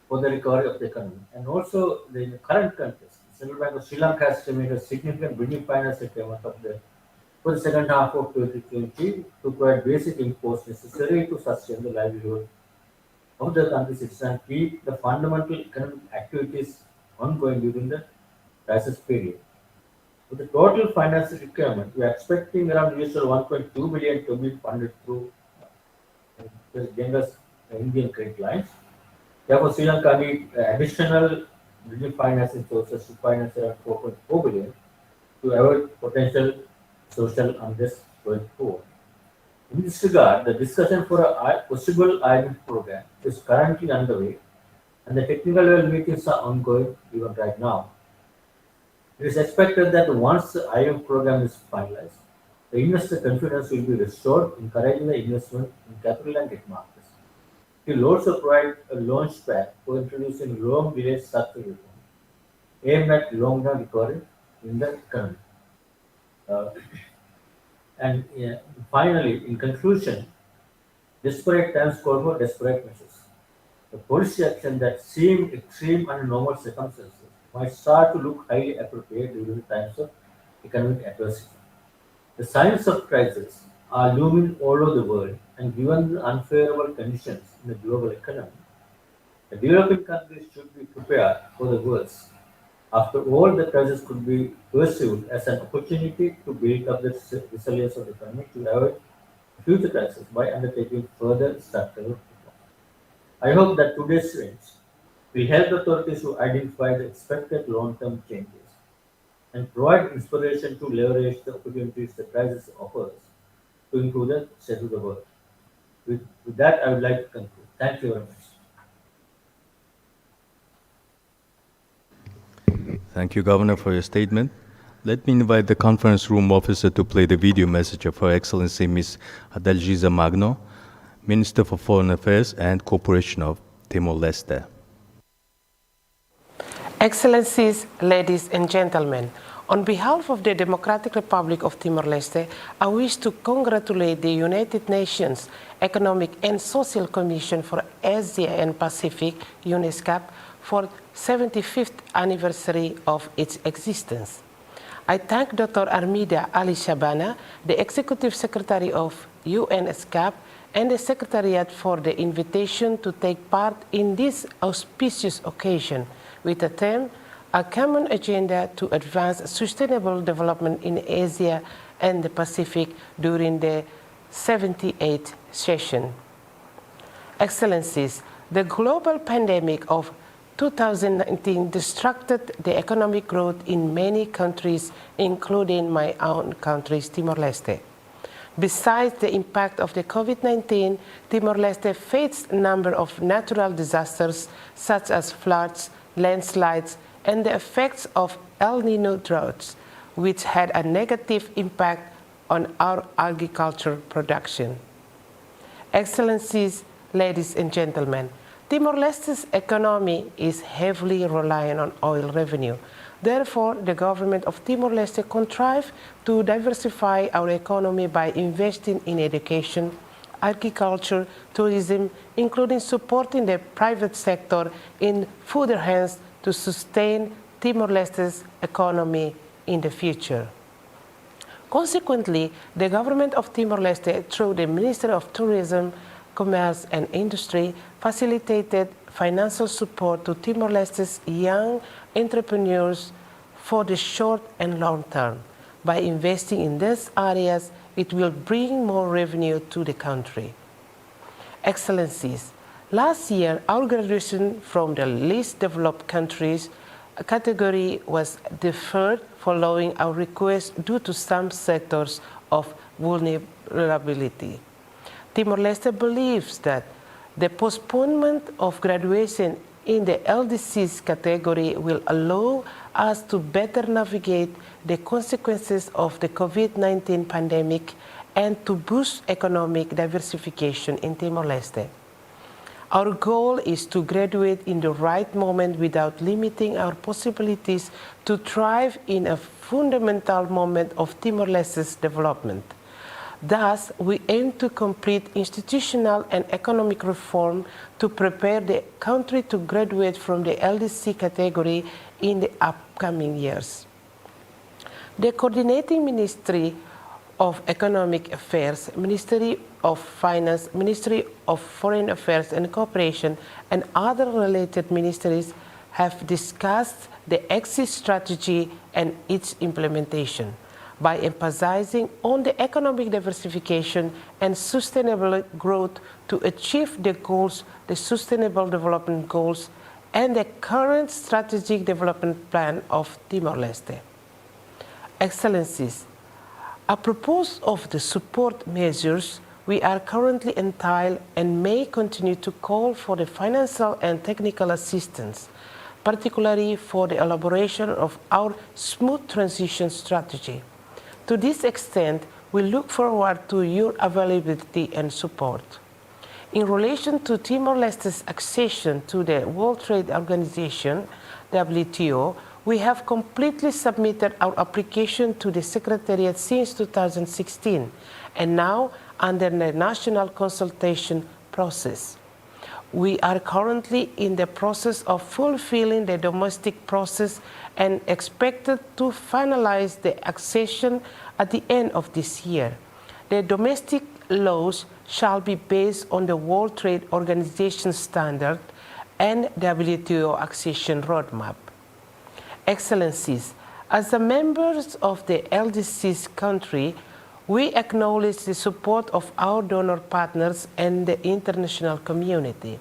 for the recovery of the economy. And also, in the current context, the Central Bank of Sri Lanka has estimated significant bridging finance requirement for the second half of 2020 to provide basic imports necessary to sustain the livelihood of the country's citizens and keep the fundamental economic activities ongoing during the crisis period. With the total financial requirement, we are expecting around $1.2 billion to be funded through the generous Indian credit lines. Therefore, Sri Lanka needs additional bridging financing sources to finance around $4.4 billion to avoid potential social unrest going forward. In this regard, the discussion for a possible IMF program is currently underway, and the technical level meetings are ongoing even right now. It is expected that once the IMF program is finalized, the investor confidence will be restored, encouraging the investment in capital and debt markets. It will also provide a launchpad for introducing long-delayed structural reform aimed at long-term recovery in the economy. Finally, in conclusion, desperate times call for desperate measures. The policy action that seemed extreme under normal circumstances might start to look highly appropriate during times of economic adversity. The signs of crisis are looming all over the world, and given the unfavorable conditions in the global economy, the developing countries should be prepared for the worst. After all, the crisis could be perceived as an opportunity to build up the resilience of the economy to avoid future crises by undertaking further structural reform. I hope that today's events will help authorities to identify the expected long-term changes and provide inspiration to leverage the opportunities the crisis offers to improve the state of the world. With that, I would like to conclude. Thank you very much. Thank you, Governor, for your statement. Let me invite the conference room officer to play the video message of Her Excellency Ms. Adalgisa Magno, Minister for Foreign Affairs and Cooperation of Timor-Leste. Excellencies, ladies and gentlemen, on behalf of the Democratic Republic of Timor-Leste, I wish to congratulate the United Nations Economic and Social Commission for Asia and Pacific, ESCAP, for 75th anniversary of its existence. I thank Dr. Armida Ali Shabana, the Executive Secretary of ESCAP, and the Secretariat for the invitation to take part in this auspicious occasion with the theme, A Common Agenda to Advance Sustainable Development in Asia and the Pacific during the 78th session. Excellencies, the global pandemic of 2019 disrupted the economic growth in many countries, including my own country, Timor-Leste. Besides the impact of the COVID-19, Timor-Leste faced a number of natural disasters such as floods, landslides, and the effects of El Nino droughts, which had a negative impact on our agriculture production. Excellencies, ladies and gentlemen, Timor-Leste's economy is heavily reliant on oil revenue. Therefore, the government of Timor-Leste contrived to diversify our economy by investing in education, agriculture, tourism, including supporting the private sector in further hands to sustain Timor-Leste's economy in the future. Consequently, the government of Timor-Leste, through the Ministry of Tourism, Commerce and Industry, facilitated financial support to Timor-Leste's young entrepreneurs for the short and long term. By investing in these areas, it will bring more revenue to the country. Excellencies, last year, our graduation from the least developed countries category was deferred following our request due to some sectors of vulnerability. Timor-Leste believes that the postponement of graduation in the LDC's category will allow us to better navigate the consequences of the COVID-19 pandemic and to boost economic diversification in Timor-Leste. Our goal is to graduate in the right moment without limiting our possibilities to thrive in a fundamental moment of Timor-Leste's development. Thus, we aim to complete institutional and economic reform to prepare the country to graduate from the LDC category in the upcoming years. The coordinating Ministry of Economic Affairs, Ministry of Finance, Ministry of Foreign Affairs and Cooperation, and other related ministries have discussed the exit strategy and its implementation. By emphasizing on the economic diversification and sustainable growth to achieve the goals, the Sustainable Development Goals, and the current strategic development plan of Timor-Leste. Excellencies, apropos of the support measures, we are currently entitled and may continue to call for the financial and technical assistance, particularly for the elaboration of our smooth transition strategy. To this extent, we look forward to your availability and support. In relation to Timor-Leste's accession to the World Trade Organization, WTO, we have completely submitted our application to the Secretariat since 2016 and now under the national consultation process. We are currently in the process of fulfilling the domestic process and expected to finalize the accession at the end of this year. The domestic laws shall be based on the World Trade Organization standard and WTO accession roadmap. Excellencies, as the members of the LDC's country, we acknowledge the support of our donor partners and the international community.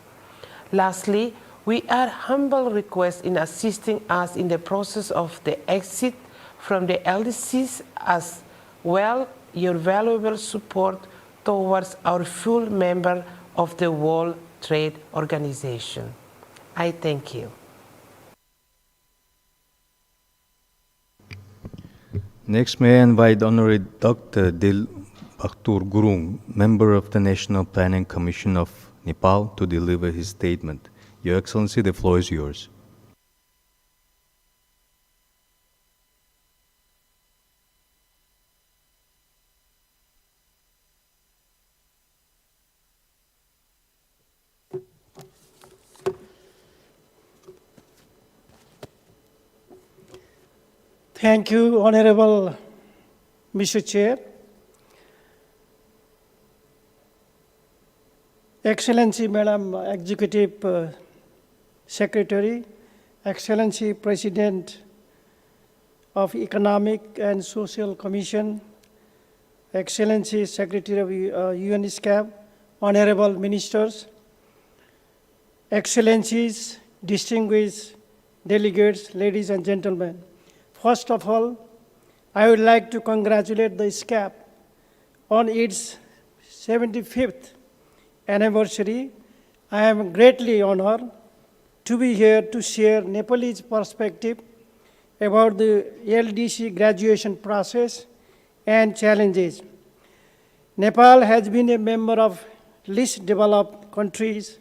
Lastly, we are humble requests in assisting us in the process of the exit from the LDCs, as well your valuable support towards our full member of the World Trade Organization. I thank you. Next, may I invite Honorary Dr. Dil Bakhtur Gurung, member of the National Planning Commission of Nepal, to deliver his statement. Your Excellency, the floor is yours. Thank you, Honorable Mr. Chair. Excellency, Madam Executive Secretary, Excellency President of Economic and Social Commission, Excellency Secretary of ESCAP, Honorable Ministers, Excellencies, distinguished delegates, ladies and gentlemen. First of all, I would like to congratulate the ESCAP on its 75th anniversary. I am greatly honored to be here to share Nepalese perspective about the LDC graduation process and challenges. Nepal has been a member of least developed countries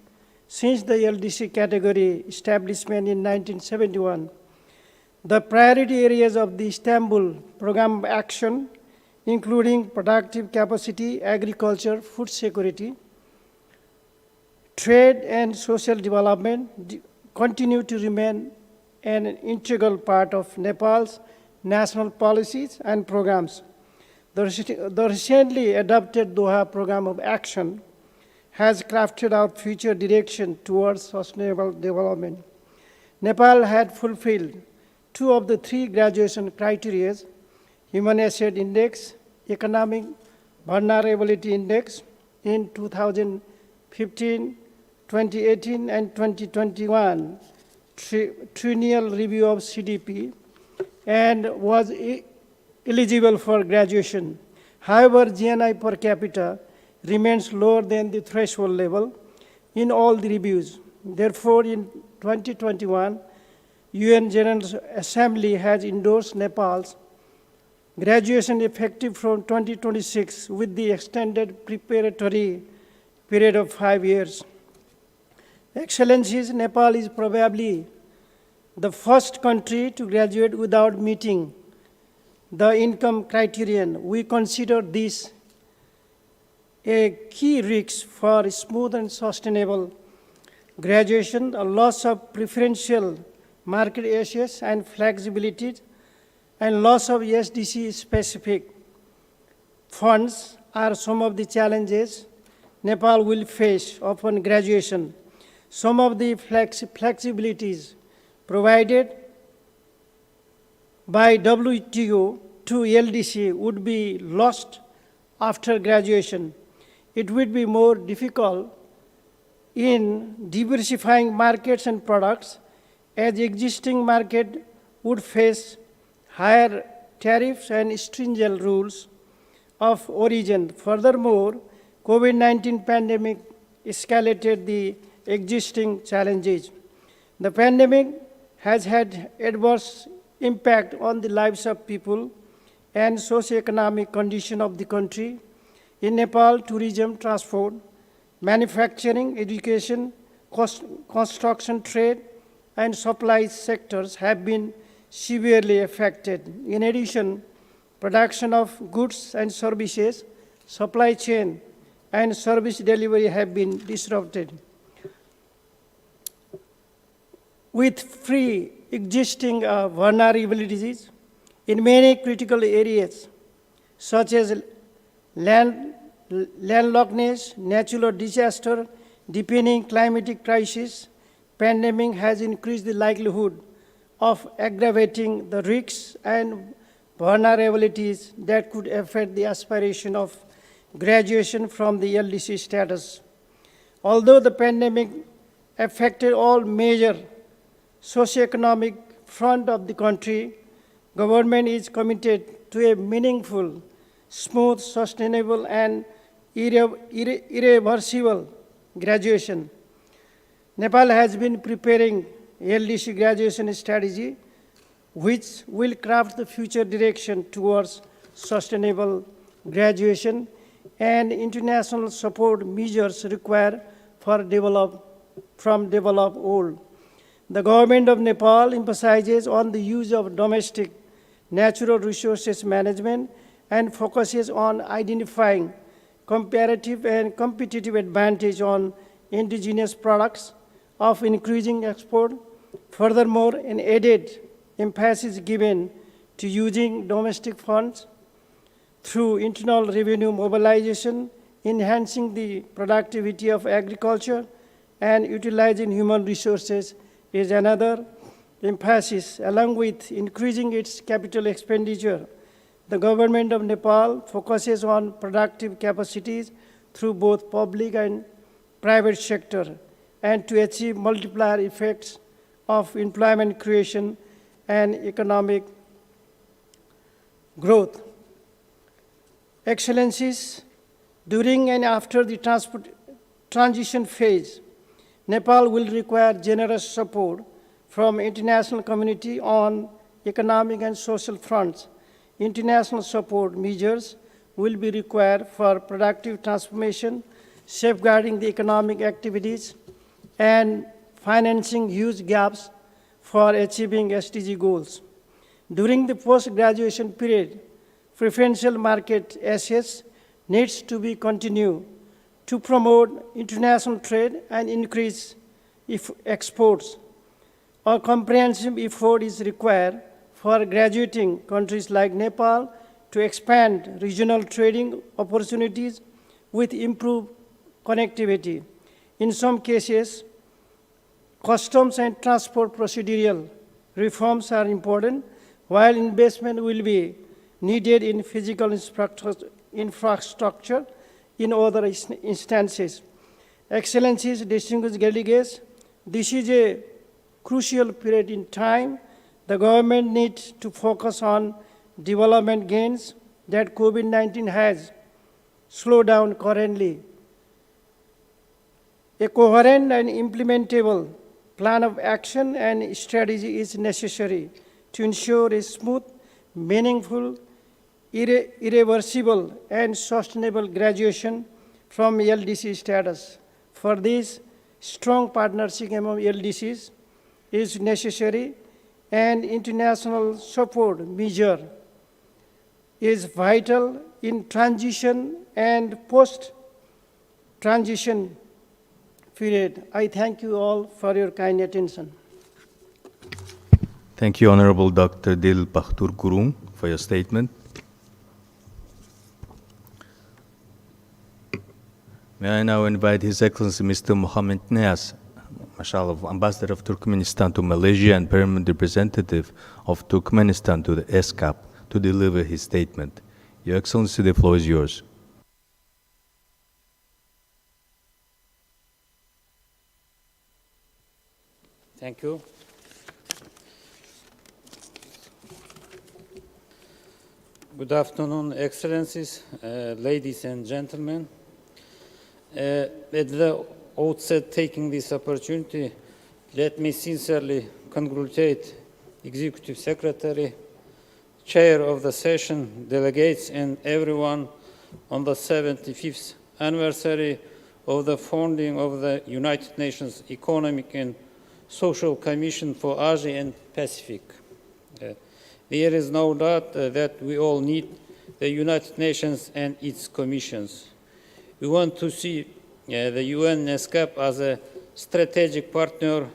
since the LDC category establishment in 1971. The priority areas of the Istanbul Program of Action, including productive capacity, agriculture, food security, trade, and social development, continue to remain an integral part of Nepal's national policies and programs. The recently adopted Doha Program of Action has crafted out future direction towards sustainable development. Nepal had fulfilled two of the three graduation criteria, Human Asset Index, Economic Vulnerability Index, in 2015, 2018, and 2021, triennial review of CDP, and was eligible for graduation. However, GNI per capita remains lower than the threshold level in all the reviews. Therefore, in 2021, UN General Assembly has endorsed Nepal's graduation effective from 2026 with the extended preparatory period of 5 years. Excellencies, Nepal is probably the first country to graduate without meeting the income criterion. We consider this a key risk for smooth and sustainable graduation. A loss of preferential market access and flexibility, and loss of SDC-specific funds are some of the challenges Nepal will face upon graduation. Some of the flexibilities provided by WTO to LDC would be lost after graduation. It would be more difficult in diversifying markets and products, as existing market would face higher tariffs and stringent rules of origin. Furthermore, COVID-19 pandemic escalated the existing challenges. The pandemic has had adverse impact on the lives of people and socio-economic condition of the country. In Nepal, tourism, transport, manufacturing, education, construction, trade, and supply sectors have been severely affected. In addition, production of goods and services, supply chain, and service delivery have been disrupted. With free existing vulnerabilities in many critical areas, such as landlockedness, natural disaster, deepening climatic crisis, pandemic has increased the likelihood of aggravating the risks and vulnerabilities that could affect the aspiration of graduation from the LDC status. Although the pandemic affected all major socioeconomic front of the country, government is committed to a meaningful, smooth, sustainable, and irreversible graduation. Nepal has been preparing LDC graduation strategy, which will craft the future direction towards sustainable graduation and international support measures required for developed world. The government of Nepal emphasizes on the use of domestic natural resources management and focuses on identifying comparative and competitive advantage on indigenous products of increasing export. Furthermore, an added emphasis given to using domestic funds through internal revenue mobilization, enhancing the productivity of agriculture, and utilizing human resources is another emphasis. Along with increasing its capital expenditure, the government of Nepal focuses on productive capacities through both public and private sector and to achieve multiplier effects of employment creation and economic growth. Excellencies, during and after the transition phase, Nepal will require generous support from international community on economic and social fronts. International support measures will be required for productive transformation, safeguarding the economic activities, and financing huge gaps for achieving SDG goals. During the post-graduation period, preferential market access needs to be continued to promote international trade and increase exports. A comprehensive effort is required for graduating countries like Nepal to expand regional trading opportunities with improved connectivity. In some cases, customs and transport procedural reforms are important, while investment will be needed in physical infrastructure in other instances. Excellencies, distinguished delegates, this is a crucial period in time. The government needs to focus on development gains that COVID-19 has slowed down currently. A coherent and implementable plan of action and strategy is necessary to ensure a smooth, meaningful, irreversible, and sustainable graduation from LDC status. For this, strong partnership among LDCs is necessary, and international support measure is vital in transition and post-transition period. I thank you all for your kind attention. Thank you, Honorable Dr. Dil Bakhtur Gurung, for your statement. May I now invite His Excellency Mr. Mohammed Niaz, Mashallah, Ambassador of Turkmenistan to Malaysia and Permanent Representative of Turkmenistan to the ESCAP, to deliver his statement. Your Excellency, the floor is yours. Thank you. Good afternoon, Excellencies, ladies and gentlemen. At the outset, taking this opportunity, let me sincerely congratulate Executive Secretary, Chair of the session, delegates, and everyone on the 75th anniversary of the founding of the United Nations Economic and Social Commission for Asia and Pacific. There is no doubt that we all need the United Nations and its commissions. We want to see the UN ESCAP as a strategic partner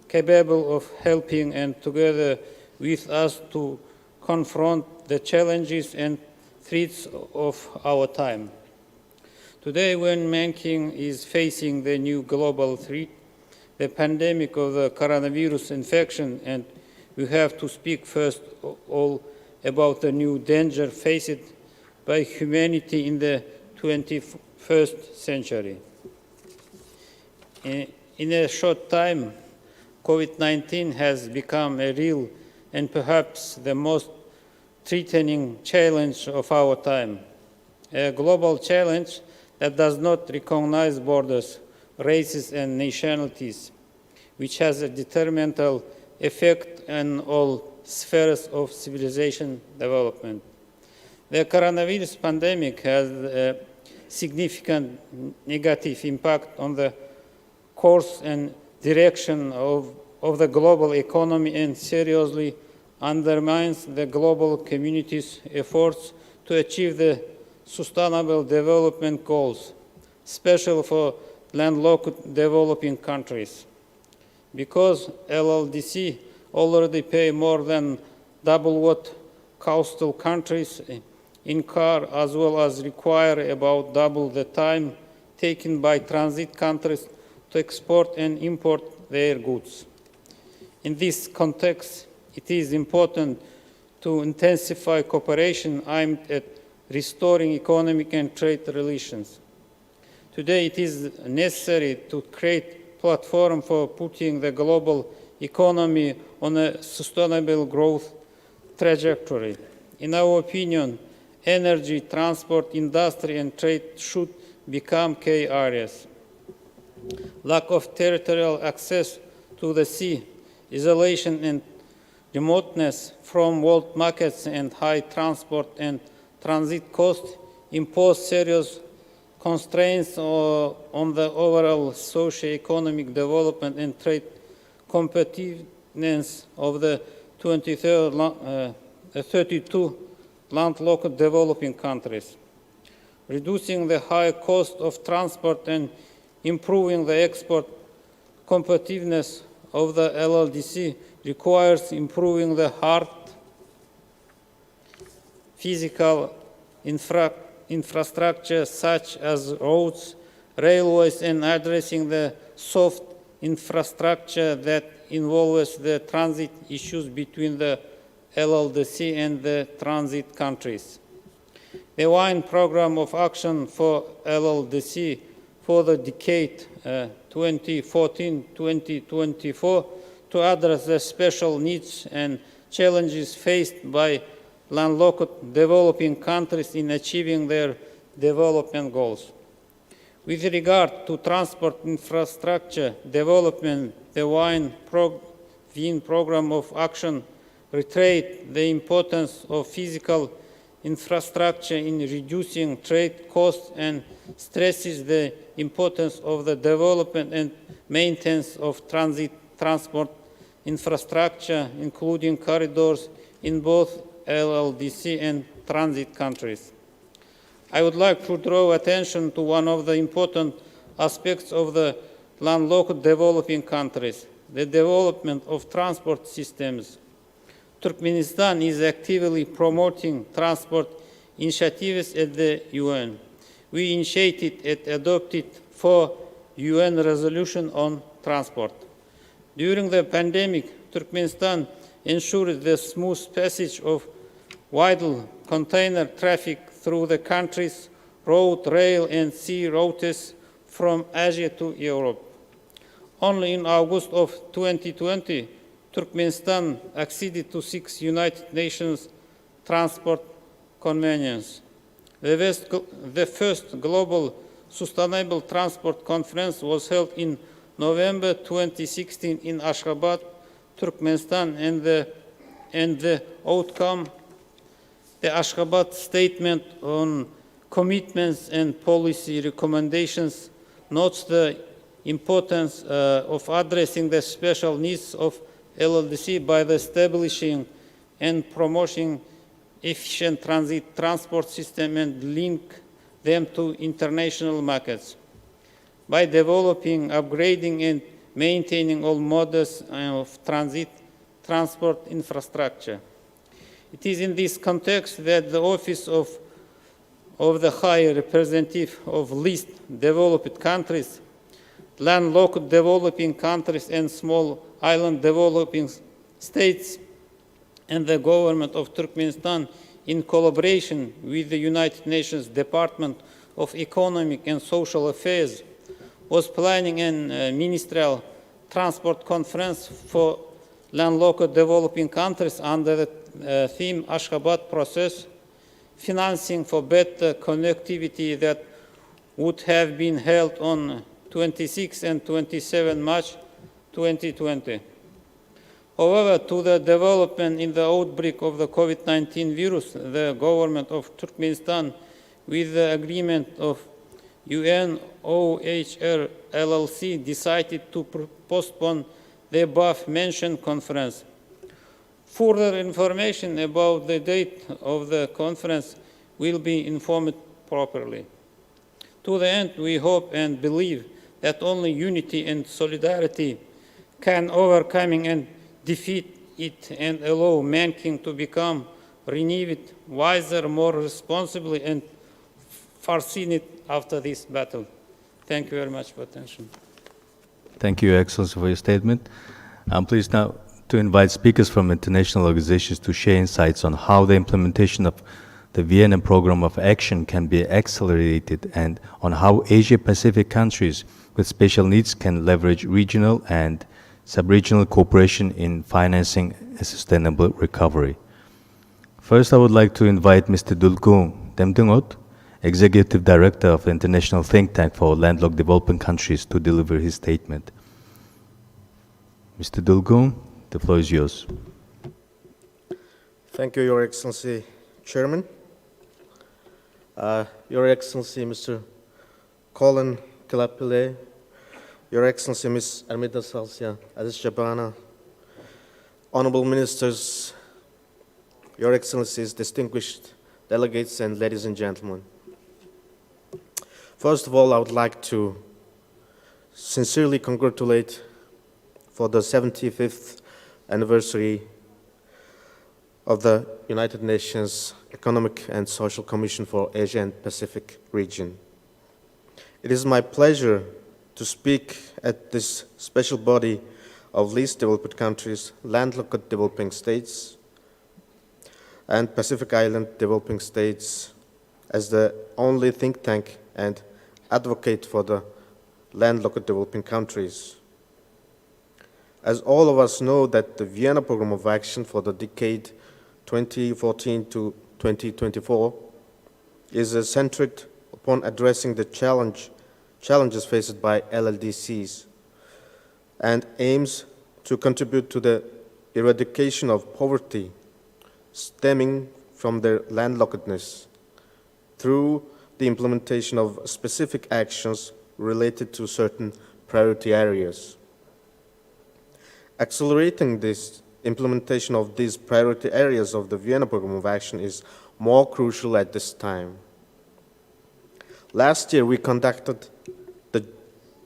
capable of helping and together with us to confront the challenges and threats of our time. Today, when mankind is facing the new global threat, the pandemic of the coronavirus infection, and we have to speak first of all about the new danger faced by humanity in the 21st century. In a short time, COVID-19 has become a real and perhaps the most threatening challenge of our time, a global challenge that does not recognize borders, races, and nationalities, which has a detrimental effect on all spheres of civilization development. The coronavirus pandemic has a significant negative impact on the course and direction of the global economy and seriously undermines the global community's efforts to achieve the Sustainable Development Goals, especially for landlocked developing countries. Because LLDC already pay more than double what coastal countries incur, as well as require about double the time taken by transit countries to export and import their goods. In this context, it is important to intensify cooperation aimed at restoring economic and trade relations. Today, it is necessary to create a platform for putting the global economy on a sustainable growth trajectory. In our opinion, energy, transport, industry, and trade should become key areas. Lack of territorial access to the sea, isolation and remoteness from world markets, and high transport and transit costs impose serious constraints on the overall socio-economic development and trade competitiveness of the 32 landlocked developing countries. Reducing the high cost of transport and improving the export competitiveness of the LLDC requires improving the hard physical infrastructure such as roads, railways, and addressing the soft infrastructure that involves the transit issues between the LLDC and the transit countries. The WINE Program of Action for LLDC for the decade 2014-2024 to address the special needs and challenges faced by landlocked developing countries in achieving their development goals. With regard to transport infrastructure development, the WINE Program of Action reiterates the importance of physical infrastructure in reducing trade costs and stresses the importance of the development and maintenance of transport infrastructure, including corridors in both LLDC and transit countries. I would like to draw attention to one of the important aspects of the landlocked developing countries, the development of transport systems. Turkmenistan is actively promoting transport initiatives at the UN. We initiated and adopted 4 UN resolutions on transport. During the pandemic, Turkmenistan ensured the smooth passage of vital container traffic through the country's road, rail, and sea routes from Asia to Europe. Only in August of 2020, Turkmenistan acceded to 6 United Nations Transport Conventions. The first Global Sustainable Transport Conference was held in November 2016 in Ashgabat, Turkmenistan and the outcome. The Ashgabat Statement on Commitments and Policy Recommendations notes the importance of addressing the special needs of LLDC by the establishing and promoting efficient transport system and link them to international markets. By developing, upgrading, and maintaining all modes of transport infrastructure. It is in this context that the Office of the High Representative of Least Developed Countries, Landlocked Developing Countries, and Small Island Developing States, and the government of Turkmenistan, in collaboration with the United Nations Department of Economic and Social Affairs, was planning a ministerial transport conference for landlocked developing countries under the theme Ashgabat Process, financing for better connectivity, that would have been held on 26 and 27 March 2020. However, to the development in the outbreak of the COVID-19 virus, the government of Turkmenistan, with the agreement of UNOHR LLC, decided to postpone the above-mentioned conference. Further information about the date of the conference will be informed properly. To the end, we hope and believe that only unity and solidarity can overcome and defeat it and allow mankind to become renewed, wiser, more responsibly, and foreseen it after this battle. Thank you very much for attention. Thank you, Your Excellency, for your statement. I'm pleased now to invite speakers from international organizations to share insights on how the implementation of the Vienna Program of Action can be accelerated, and on how Asia-Pacific countries with special needs can leverage regional and subregional cooperation in financing a sustainable recovery. First, I would like to invite Mr. Dulku Demtungot, Executive Director of the International Think Tank for Landlocked Developing Countries, to deliver his statement. Mr. Dulku, the floor is yours. Thank you, Your Excellency, Chairman. Your Excellency, Mr. Colin Kalapile, Your Excellency, Ms. Armida Salsia, Aziz Jabana, Honorable Ministers, Your Excellencies, distinguished delegates, and ladies and gentlemen. First of all, I would like to sincerely congratulate for the 75th anniversary of the United Nations Economic and Social Commission for Asia and Pacific region. It is my pleasure to speak at this special body of least developed countries, landlocked developing states, and Pacific Island developing states, as the only think tank and advocate for the landlocked developing countries. As all of us know that the Vienna Program of Action for the decade 2014 to 2024 is centered upon addressing the challenges faced by LLDCs and aims to contribute to the eradication of poverty stemming from their landlockedness through the implementation of specific actions related to certain priority areas. Accelerating this implementation of these priority areas of the Vienna Program of Action is more crucial at this time. Last year, we conducted the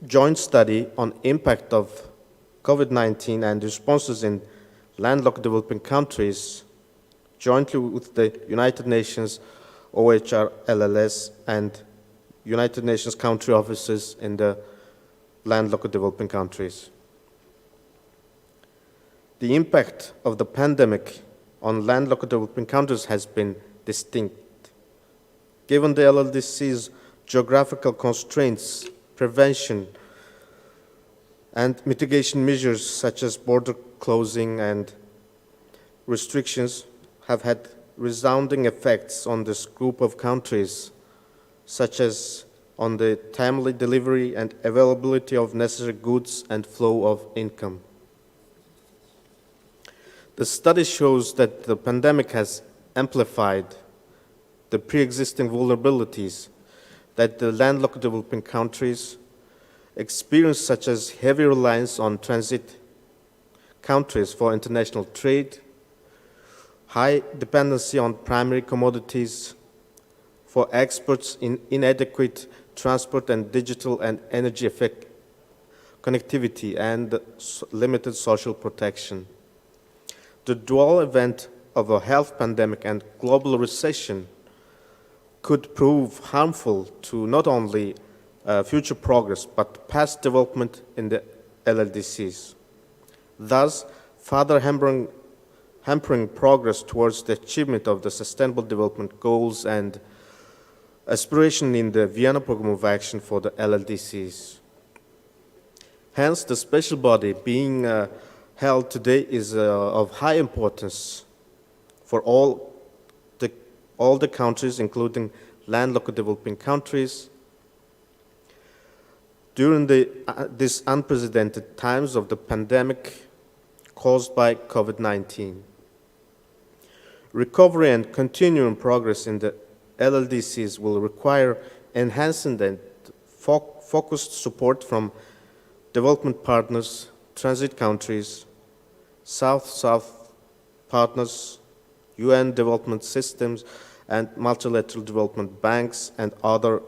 joint study on impact of COVID-19 and responses in landlocked developing countries, jointly with the United Nations OHR LLS and United Nations country offices in the landlocked developing countries. The impact of the pandemic on landlocked developing countries has been distinct. Given the LLDC's geographical constraints, prevention and mitigation measures such as border closing and restrictions have had resounding effects on this group of countries, such as on the timely delivery and availability of necessary goods and flow of income. The study shows that the pandemic has amplified the pre-existing vulnerabilities that the landlocked developing countries experience, such as heavy reliance on transit countries for international trade, high dependency on primary commodities for exports, in inadequate transport and digital and energy effect connectivity, and limited social protection. The dual event of a health pandemic and global recession could prove harmful to not only future progress, but past development in the LLDCs, thus further hampering progress towards the achievement of the Sustainable Development Goals and aspiration in the Vienna Programme of Action for the LLDCs. Hence, the special body being held today is of high importance for all the countries, including landlocked developing countries, during these unprecedented times of the pandemic caused by COVID-19. Recovery and continuing progress in the LLDCs will require enhanced and focused support from development partners, transit countries, South-South partners, UN development systems, and multilateral development banks and other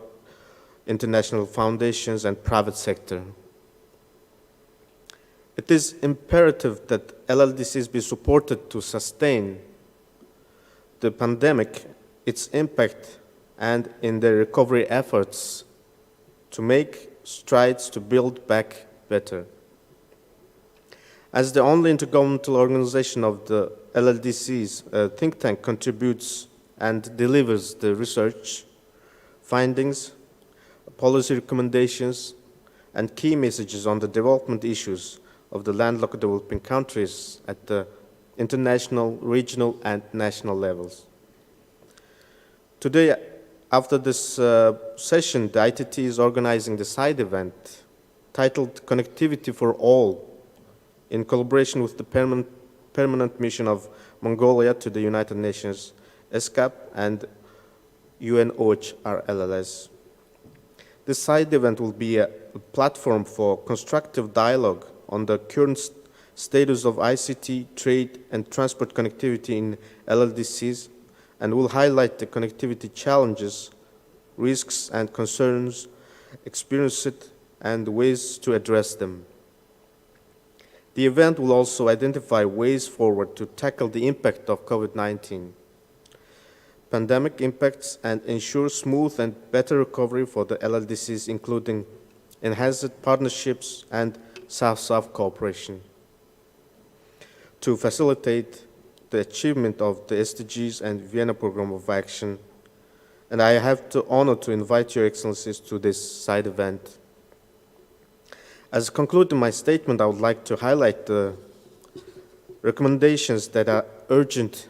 international foundations and private sector. It is imperative that LLDCs be supported to sustain the pandemic, its impact, and in their recovery efforts to make strides to build back better. As the only intergovernmental organization of the LLDCs, a think tank contributes and delivers the research, findings, policy recommendations, and key messages on the development issues of the landlocked developing countries at the international, regional, and national levels. Today, after this session, the ITT is organizing the side event titled Connectivity for All, in collaboration with the permanent mission of Mongolia to the United Nations, ESCAP, and UNOHRLLS. This side event will be a platform for constructive dialogue on the current status of ICT, trade, and transport connectivity in LLDCs, and will highlight the connectivity challenges, risks, and concerns experienced and ways to address them. The event will also identify ways forward to tackle the impact of COVID-19 pandemic impacts and ensure smooth and better recovery for the LLDCs, including enhanced partnerships and South-South cooperation to facilitate the achievement of the SDGs and Vienna Programme of Action. And I have the honor to invite Your Excellencies to this side event. As I conclude my statement, I would like to highlight the recommendations that are urgent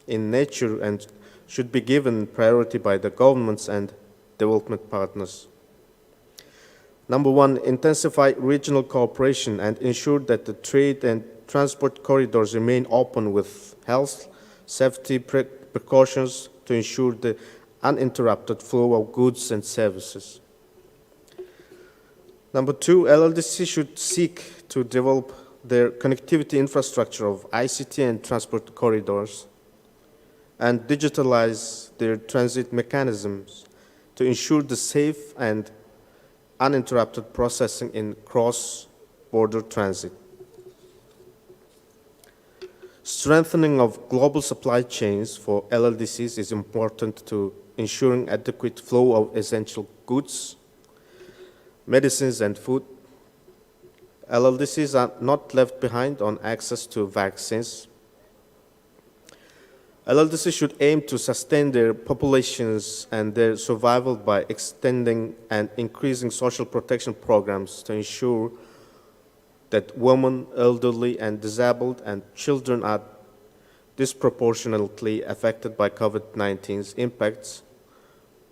in nature and should be given priority by the governments and development partners. Number one, intensify regional cooperation and ensure that the trade and transport corridors remain open with health, safety precautions to ensure the uninterrupted flow of goods and services. Number two, LLDC should seek to develop their connectivity infrastructure of ICT and transport corridors and digitalize their transit mechanisms to ensure the safe and uninterrupted processing in cross-border transit. Strengthening of global supply chains for LLDCs is important to ensuring adequate flow of essential goods, medicines, and food. LLDCs are not left behind on access to vaccines. LLDCs should aim to sustain their populations and their survival by extending and increasing social protection programs to ensure that women, elderly, and disabled, and children are disproportionately affected by COVID-19's impacts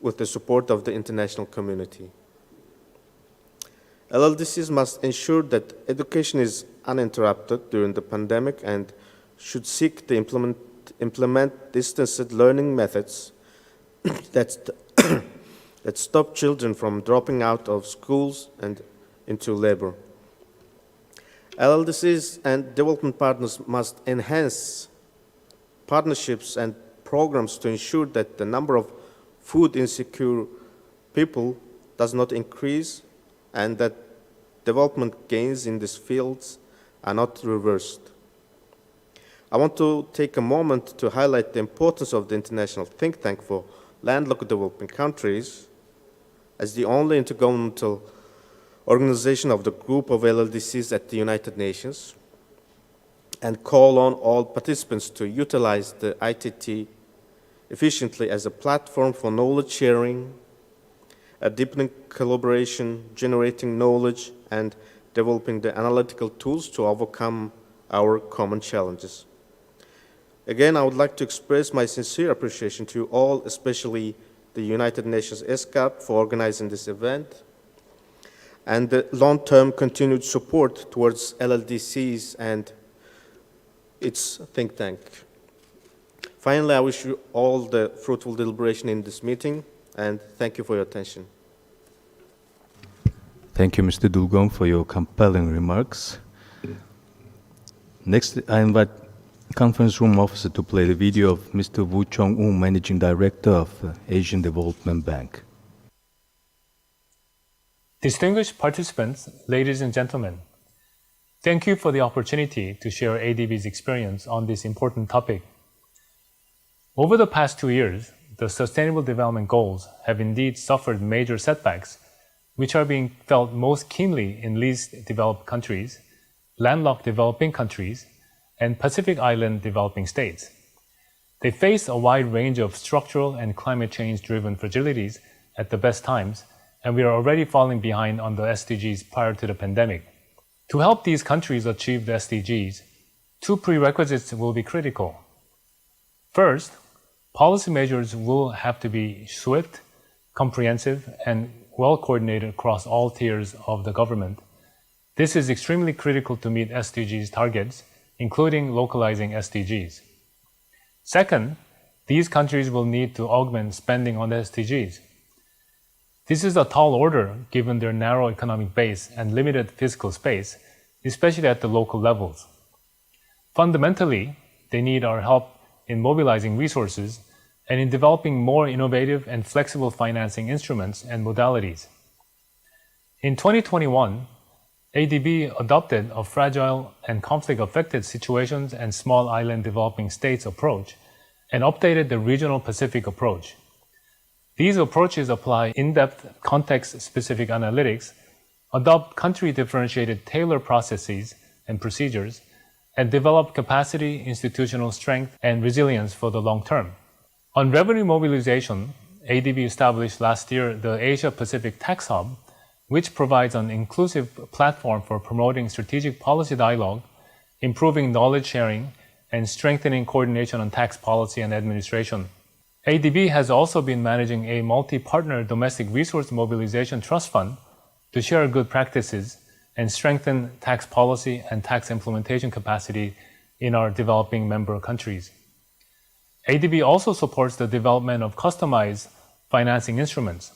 with the support of the international community. LLDCs must ensure that education is uninterrupted during the pandemic and should seek to implement distanced learning methods that stop children from dropping out of schools and into labor. LLDCs and development partners must enhance partnerships and programs to ensure that the number of food insecure people does not increase and that development gains in these fields are not reversed. I want to take a moment to highlight the importance of the International Think Tank for Landlocked Developing Countries as the only intergovernmental organization of the group of LLDCs at the United Nations, and call on all participants to utilize the ITT efficiently as a platform for knowledge sharing, a deepening collaboration, generating knowledge, and developing the analytical tools to overcome our common challenges. Again, I would like to express my sincere appreciation to you all, especially the United Nations ESCAP for organizing this event, and the long-term continued support towards LLDCs and its think tank. Finally, I wish you all the fruitful deliberation in this meeting, and thank you for your attention. Thank you, Mr. Dulgong, for your compelling remarks. Next, I invite Conference Room Officer to play the video of Mr. Woo Chong-un, Managing Director of Asian Development Bank. Distinguished participants, ladies and gentlemen, thank you for the opportunity to share ADB's experience on this important topic. Over the past 2 years, the Sustainable Development Goals have indeed suffered major setbacks, which are being felt most keenly in least developed countries, landlocked developing countries, and Pacific Island developing states. They face a wide range of structural and climate change-driven fragilities at the best times, and we are already falling behind on the SDGs prior to the pandemic. To help these countries achieve the SDGs, 2 prerequisites will be critical. First, policy measures will have to be swift, comprehensive, and well-coordinated across all tiers of the government. This is extremely critical to meet SDGs targets, including localizing SDGs. Second, these countries will need to augment spending on the SDGs. This is a tall order given their narrow economic base and limited physical space, especially at the local levels. Fundamentally, they need our help in mobilizing resources and in developing more innovative and flexible financing instruments and modalities. In 2021, ADB adopted a fragile and conflict-affected situations and small island developing states approach and updated the regional Pacific approach. These approaches apply in-depth, context-specific analytics, adopt country-differentiated tailored processes and procedures, and develop capacity, institutional strength, and resilience for the long term. On revenue mobilization, ADB established last year the Asia-Pacific Tax Hub, which provides an inclusive platform for promoting strategic policy dialogue, improving knowledge sharing, and strengthening coordination on tax policy and administration. ADB has also been managing a multi-partner domestic resource mobilization trust fund to share good practices and strengthen tax policy and tax implementation capacity in our developing member countries. ADB also supports the development of customized financing instruments.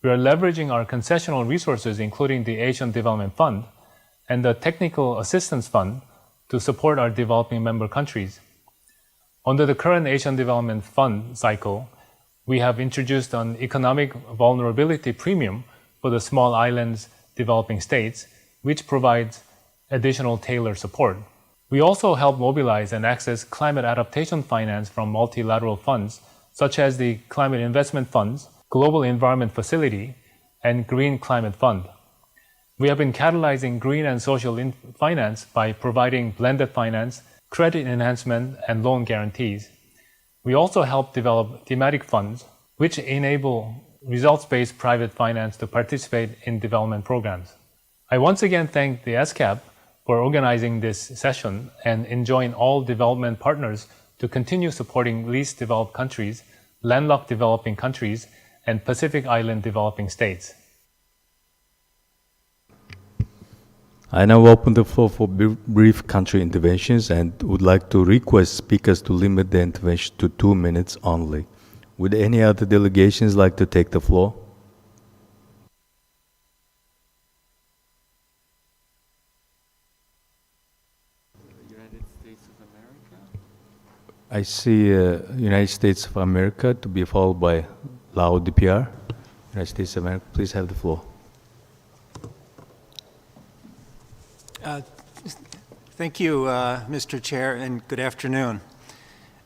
We are leveraging our concessional resources, including the Asian Development Fund and the Technical Assistance Fund, to support our developing member countries. Under the current Asian Development Fund cycle, we have introduced an economic vulnerability premium for the small islands developing states, which provides additional tailored support. We also help mobilize and access climate adaptation finance from multilateral funds, such as the Climate Investment Funds, Global Environment Facility, and Green Climate Fund. We have been catalyzing green and social finance by providing blended finance, credit enhancement, and loan guarantees. We also help develop thematic funds, which enable results-based private finance to participate in development programs. I once again thank the ESCAP for organizing this session and enjoin all development partners to continue supporting least developed countries, landlocked developing countries, and Pacific Island developing states. I now open the floor for brief country interventions and would like to request speakers to limit their intervention to 2 minutes only. Would any other delegations like to take the floor? United States of America. I see United States of America to be followed by Lao PDR. United States of America, please have the floor. Thank you, Mr. Chair, and good afternoon.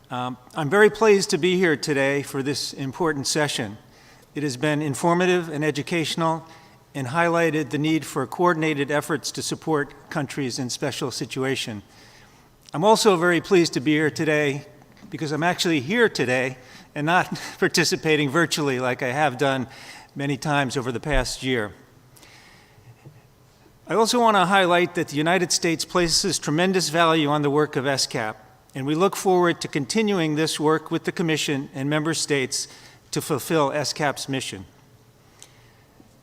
I'm very pleased to be here today for this important session. It has been informative and educational and highlighted the need for coordinated efforts to support countries in special situation. I'm also very pleased to be here today because I'm actually here today and not participating virtually like I have done many times over the past year. I also want to highlight that the United States places tremendous value on the work of ESCAP, and we look forward to continuing this work with the Commission and member states to fulfill ESCAP's mission.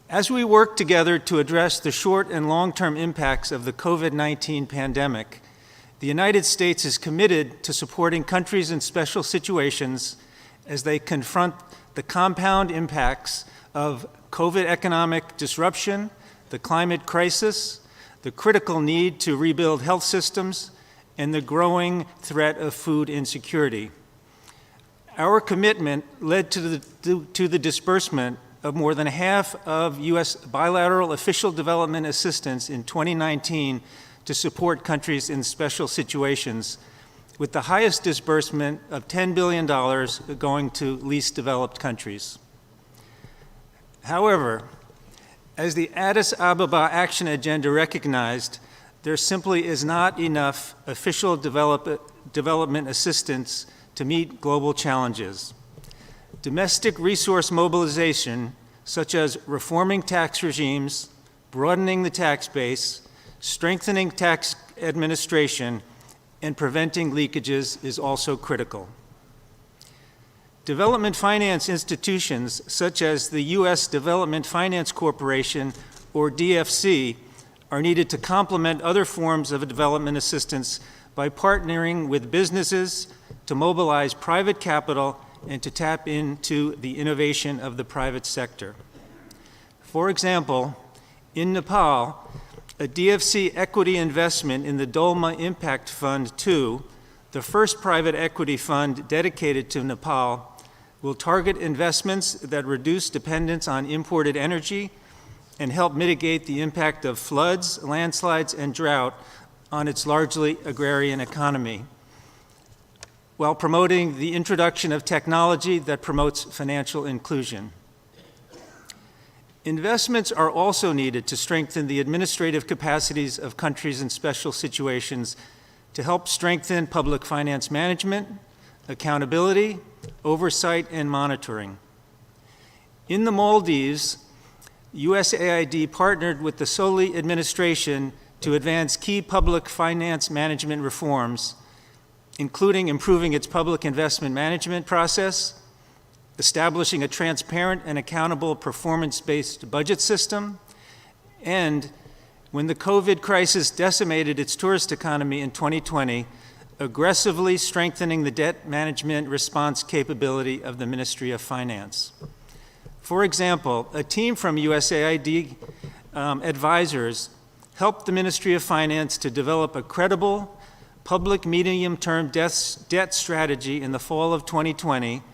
As we work together to address the short and long-term impacts of the COVID-19 pandemic, the United States is committed to supporting countries in special situations as they confront the compound impacts of COVID economic disruption, the climate crisis, the critical need to rebuild health systems, and the growing threat of food insecurity. Our commitment led to the disbursement of more than half of U.S. bilateral official development assistance in 2019 to support countries in special situations, with the highest disbursement of $10 billion going to least developed countries. However, as the Addis Ababa Action Agenda recognized, there simply is not enough official development assistance to meet global challenges. Domestic resource mobilization, such as reforming tax regimes, broadening the tax base, strengthening tax administration, and preventing leakages is also critical. Development finance institutions, such as the U.S. Development Finance Corporation, or DFC, are needed to complement other forms of development assistance by partnering with businesses to mobilize private capital and to tap into the innovation of the private sector. For example, in Nepal, a DFC equity investment in the Dolma Impact Fund II, the first private equity fund dedicated to Nepal, will target investments that reduce dependence on imported energy and help mitigate the impact of floods, landslides, and drought on its largely agrarian economy, while promoting the introduction of technology that promotes financial inclusion. Investments are also needed to strengthen the administrative capacities of countries in special situations to help strengthen public finance management, accountability, oversight, and monitoring. In the Maldives, USAID partnered with the Soli administration to advance key public finance management reforms, including improving its public investment management process, establishing a transparent and accountable performance-based budget system, and when the COVID crisis decimated its tourist economy in 2020, aggressively strengthening the debt management response capability of the Ministry of Finance. For example, a team from USAID advisors helped the Ministry of Finance to develop a credible public medium-term debt strategy in the fall of 2020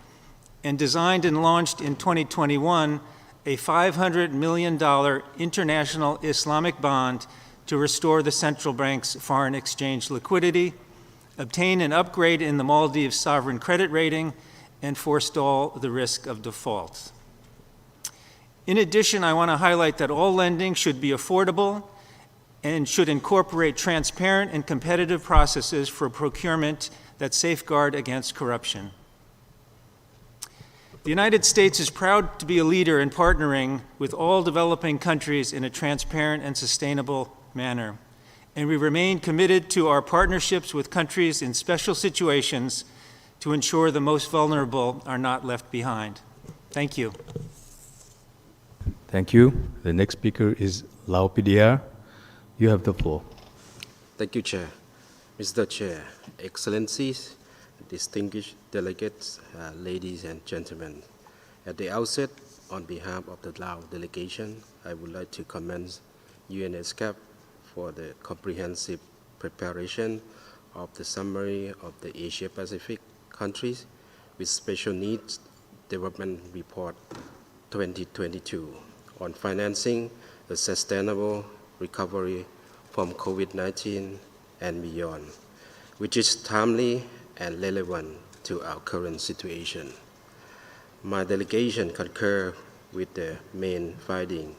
and designed and launched in 2021 a $500 million international Islamic bond to restore the central bank's foreign exchange liquidity, obtain an upgrade in the Maldives sovereign credit rating, and forestall the risk of default. In addition, I want to highlight that all lending should be affordable and should incorporate transparent and competitive processes for procurement that safeguard against corruption. The United States is proud to be a leader in partnering with all developing countries in a transparent and sustainable manner, and we remain committed to our partnerships with countries in special situations to ensure the most vulnerable are not left behind. Thank you. Thank you. The next speaker is Lao PDR, You have the floor. Thank you, Chair. Mr. Chair, Excellencies, distinguished delegates, ladies and gentlemen. At the outset, on behalf of the Lao delegation, I would like to commend ESCAP for the comprehensive preparation of the summary of the Asia-Pacific countries with special needs development report 2022 on financing a sustainable recovery from COVID-19 and beyond, which is timely and relevant to our current situation. My delegation concurs with the main finding,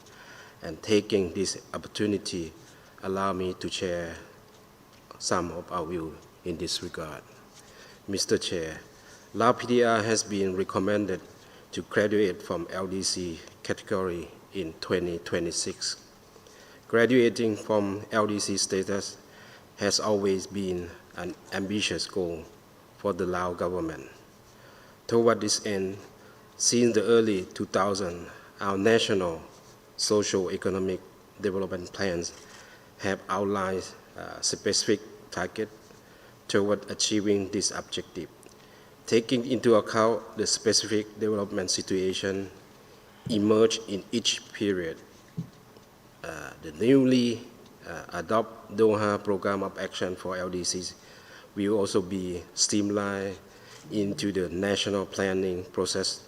and taking this opportunity allow me to share some of our views in this regard. Mr. Chair, Lao PDR has been recommended to graduate from LDC category in 2026. Graduating from LDC status has always been an ambitious goal for the Lao government. Toward this end, since the early 2000s, our national socio-economic development plans have outlined specific targets toward achieving this objective, taking into account the specific development situation emerged in each period. The newly adopted Doha Program of Action for LDCs will also be streamlined into the national planning process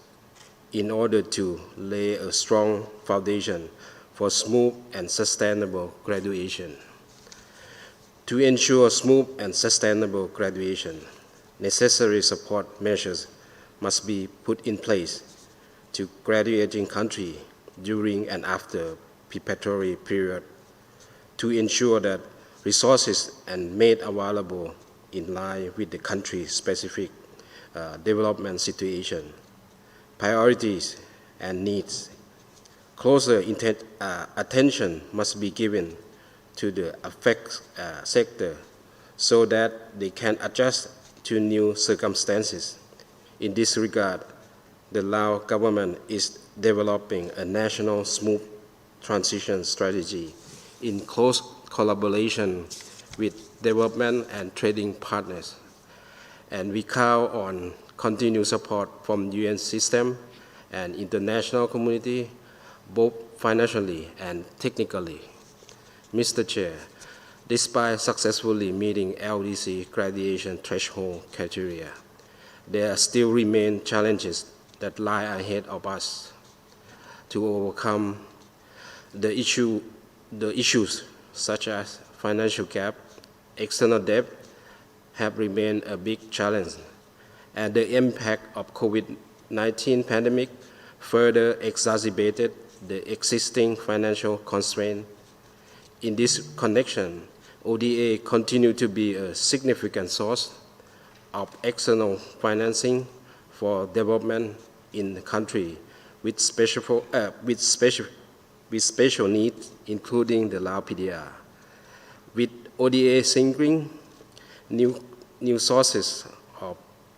in order to lay a strong foundation for smooth and sustainable graduation. To ensure smooth and sustainable graduation, necessary support measures must be put in place to graduating countries during and after preparatory period to ensure that resources are made available in line with the country's specific development situation, priorities, and needs. Closer attention must be given to the affected sector so that they can adjust to new circumstances. In this regard, the Lao government is developing a national smooth transition strategy in close collaboration with development and trading partners. And we count on continued support from UN system and international community, both financially and technically. Mr. Chair, despite successfully meeting LDC graduation threshold criteria, there still remain challenges that lie ahead of us. To overcome the issues such as financial gap, external debt have remained a big challenge, and the impact of COVID-19 pandemic further exacerbated the existing financial constraint. In this connection, ODA continue to be a significant source of external financing for development in the country with special needs, including the Lao PDR. With ODA seeking new sources of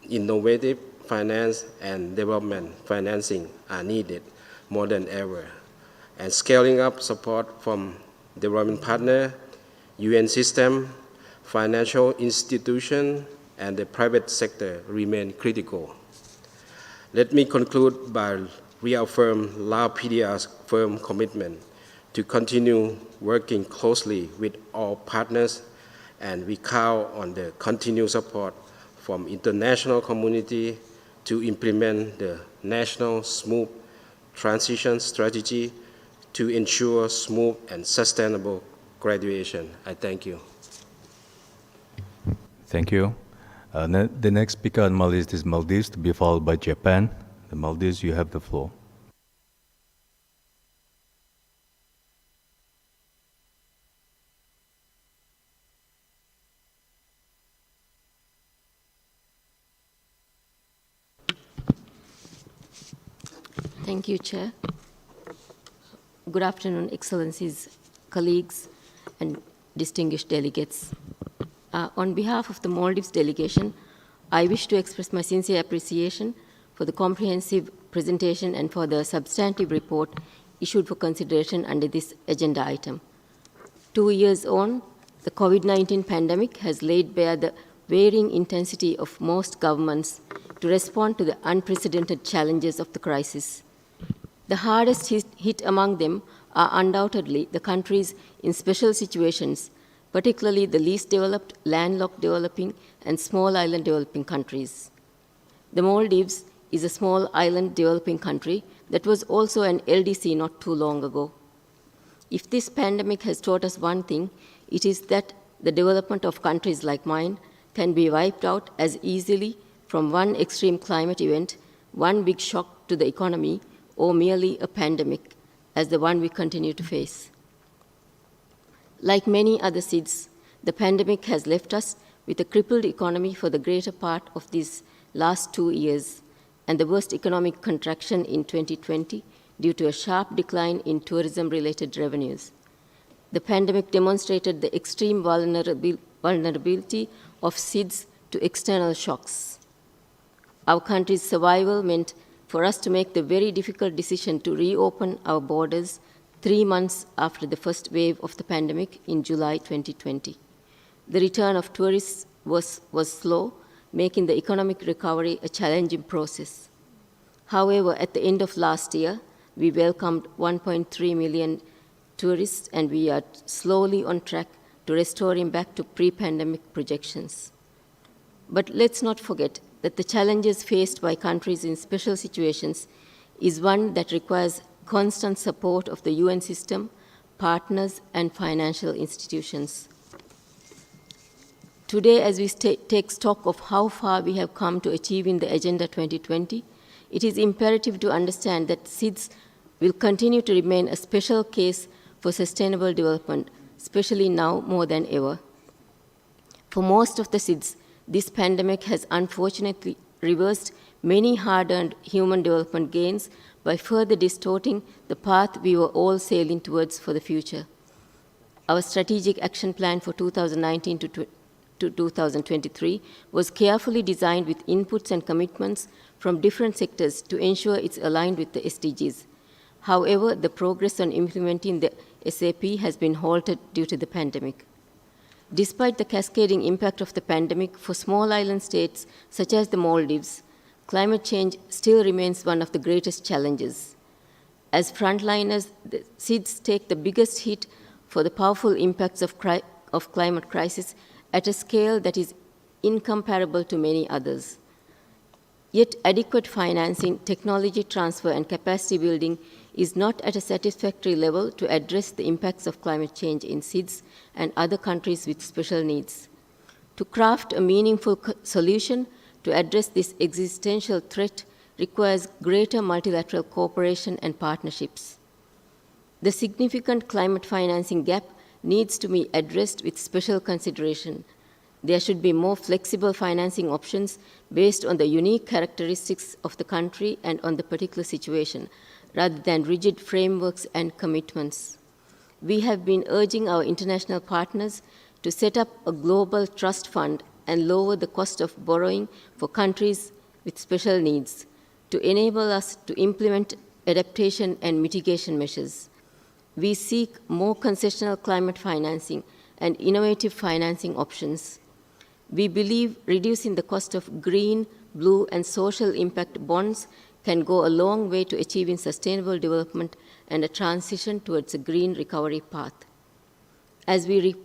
innovative finance and development financing are needed more than ever, and scaling up support from development partner, UN system, financial institution, and the private sector remain critical. Let me conclude by reaffirm Lao PDR's firm commitment to continue working closely with all partners, and we count on the continued support from international community to implement the national smooth transition strategy to ensure smooth and sustainable graduation. I thank you. Thank you. The next speaker on my list is Maldives, to be followed by Japan. The Maldives, you have the floor. Thank you, Chair. Good afternoon, Excellencies, colleagues, and distinguished delegates. On behalf of the Maldives delegation, I wish to express my sincere appreciation for the comprehensive presentation and for the substantive report issued for consideration under this agenda item. 2 years on, the COVID-19 pandemic has laid bare the varying intensity of most governments to respond to the unprecedented challenges of the crisis. The hardest hit among them are undoubtedly the countries in special situations, particularly the least developed, landlocked developing, and small island developing countries. The Maldives is a small island developing country that was also an LDC not too long ago. If this pandemic has taught us one thing, it is that the development of countries like mine can be wiped out as easily from one extreme climate event, one big shock to the economy, or merely a pandemic, as the one we continue to face. Like many other SIDS, the pandemic has left us with a crippled economy for the greater part of these last 2 years, and the worst economic contraction in 2020 due to a sharp decline in tourism-related revenues. The pandemic demonstrated the extreme vulnerability of SIDS to external shocks. Our country's survival meant for us to make the very difficult decision to reopen our borders 3 months after the first wave of the pandemic in July 2020. The return of tourists was slow, making the economic recovery a challenging process. However, at the end of last year, we welcomed 1.3 million tourists, and we are slowly on track to restoring back to pre-pandemic projections. But let's not forget that the challenges faced by countries in special situations is one that requires constant support of the UN system, partners, and financial institutions. Today, as we take stock of how far we have come to achieving the Agenda 2020, it is imperative to understand that SIDS will continue to remain a special case for sustainable development, especially now more than ever. For most of the SIDS, this pandemic has unfortunately reversed many hard-earned human development gains by further distorting the path we were all sailing towards for the future. Our strategic action plan for 2019 to 2023 was carefully designed with inputs and commitments from different sectors to ensure it's aligned with the SDGs. However, the progress on implementing the SAP has been halted due to the pandemic. Despite the cascading impact of the pandemic for small island states such as the Maldives, climate change still remains one of the greatest challenges. As frontliners, the SIDS take the biggest hit for the powerful impacts of climate crisis at a scale that is incomparable to many others. Yet adequate financing, technology transfer, and capacity building is not at a satisfactory level to address the impacts of climate change in SIDS and other countries with special needs. To craft a meaningful solution to address this existential threat requires greater multilateral cooperation and partnerships. The significant climate financing gap needs to be addressed with special consideration. There should be more flexible financing options based on the unique characteristics of the country and on the particular situation, rather than rigid frameworks and commitments. We have been urging our international partners to set up a global trust fund and lower the cost of borrowing for countries with special needs to enable us to implement adaptation and mitigation measures. We seek more concessional climate financing and innovative financing options. We believe reducing the cost of green, blue, and social impact bonds can go a long way to achieving sustainable development and a transition towards a green recovery path. As we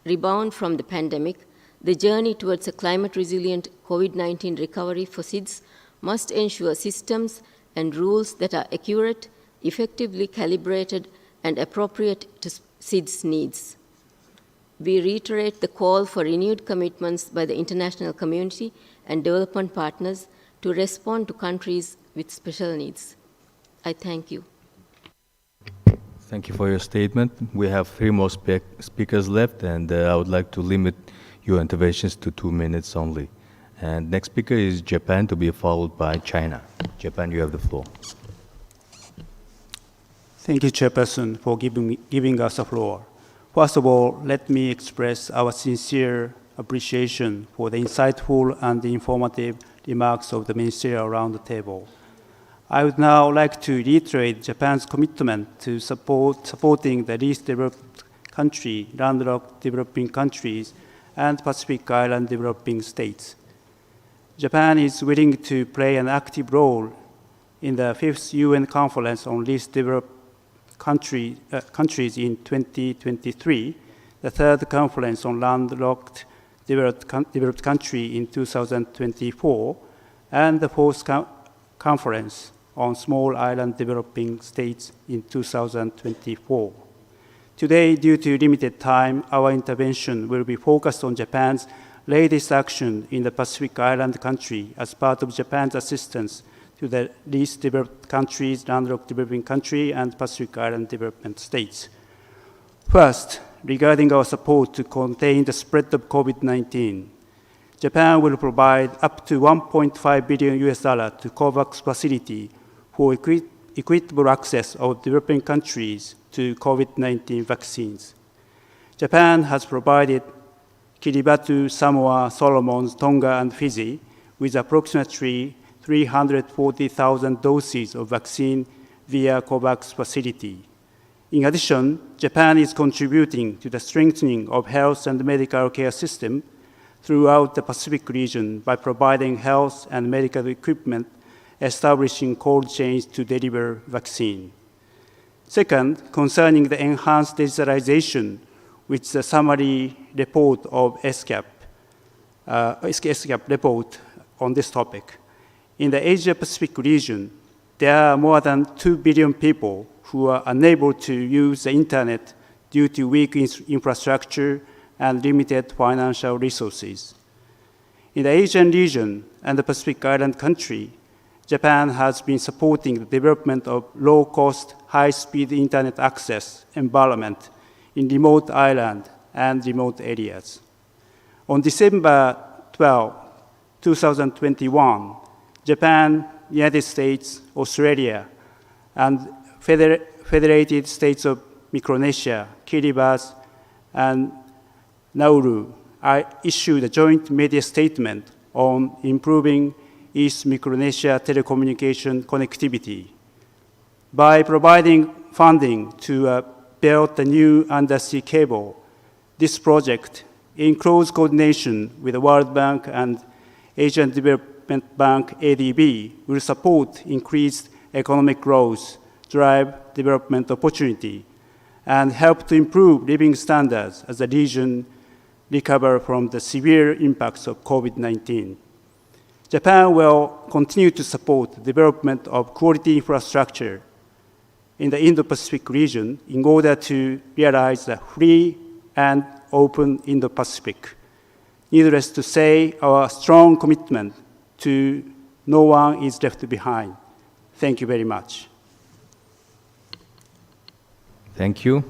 rebound from the pandemic, the journey towards a climate-resilient COVID-19 recovery for SIDS must ensure systems and rules that are accurate, effectively calibrated, and appropriate to SIDS needs. We reiterate the call for renewed commitments by the international community and development partners to respond to countries with special needs. I thank you. Thank you for your statement. We have 3 more speakers left, and I would like to limit your interventions to 2 minutes only. And next speaker is Japan, to be followed by China. Japan, you have the floor. Thank you, Chairperson, for giving us the floor. First of all, let me express our sincere appreciation for the insightful and informative remarks of the minister around the table. I would now like to reiterate Japan's commitment to supporting the least developed country, landlocked developing countries, and Pacific Island developing states. Japan is willing to play an active role in the 5th UN Conference on Least Developed countries in 2023, the 3rd Conference on Landlocked Developed Country in 2024, and the 4th Conference on Small Island Developing States in 2024. Today, due to limited time, our intervention will be focused on Japan's latest action in the Pacific Island country as part of Japan's assistance to the least developed countries, landlocked developing country, and Pacific Island development states. First, regarding our support to contain the spread of COVID-19, Japan will provide up to $1.5 billion to COVAX facility for equitable access of developing countries to COVID-19 vaccines. Japan has provided Kiribati, Samoa, Solomons, Tonga, and Fiji with approximately 340,000 doses of vaccine via COVAX facility. In addition, Japan is contributing to the strengthening of health and medical care system throughout the Pacific region by providing health and medical equipment, establishing cold chains to deliver vaccine. Second, concerning the enhanced digitalization, which the summary report of ESCAP report on this topic. In the Asia-Pacific region, there are more than 2 billion people who are unable to use the internet due to weak infrastructure and limited financial resources. In the Asian region and the Pacific Island country, Japan has been supporting the development of low-cost, high-speed internet access environment in remote islands and remote areas. On December 12, 2021, Japan, United States, Australia, and Federated States of Micronesia, Kiribati, and Nauru issued a joint media statement on improving East Micronesia telecommunication connectivity. By providing funding to build a new undersea cable, this project, in close coordination with the World Bank and Asian Development Bank ADB, will support increased economic growth, drive development opportunity, and help to improve living standards as the region recovers from the severe impacts of COVID-19. Japan will continue to support the development of quality infrastructure in the Indo-Pacific region in order to realize a free and open Indo-Pacific. Needless to say, our strong commitment to no one is left behind. Thank you very much. Thank you,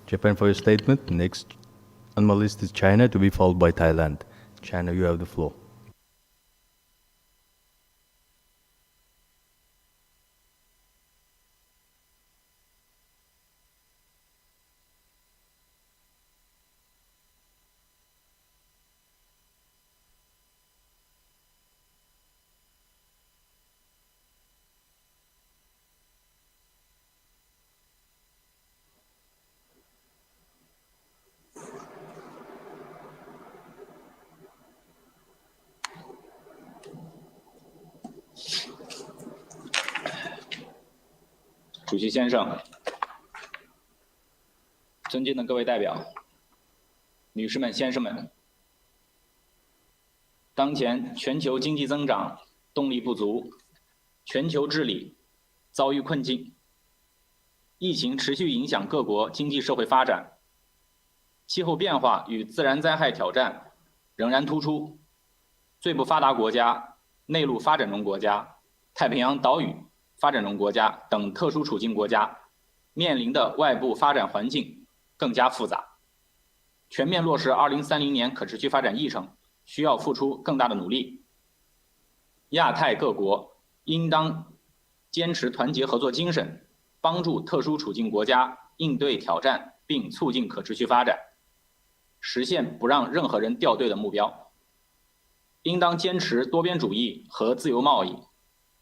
Japan, for your statement. Next on my list is China, to be followed by Thailand. China, you have the floor.主席先生，尊敬的各位代表，女士们、先生们，当前全球经济增长动力不足，全球治理遭遇困境，疫情持续影响各国经济社会发展，气候变化与自然灾害挑战仍然突出，最不发达国家、内陆发展中国家、太平洋岛屿发展中国家等特殊处境国家面临的外部发展环境更加复杂，全面落实2030年可持续发展议程需要付出更大的努力。亚太各国应当坚持团结合作精神，帮助特殊处境国家应对挑战并促进可持续发展，实现不让任何人掉队的目标。应当坚持多边主义和自由贸易，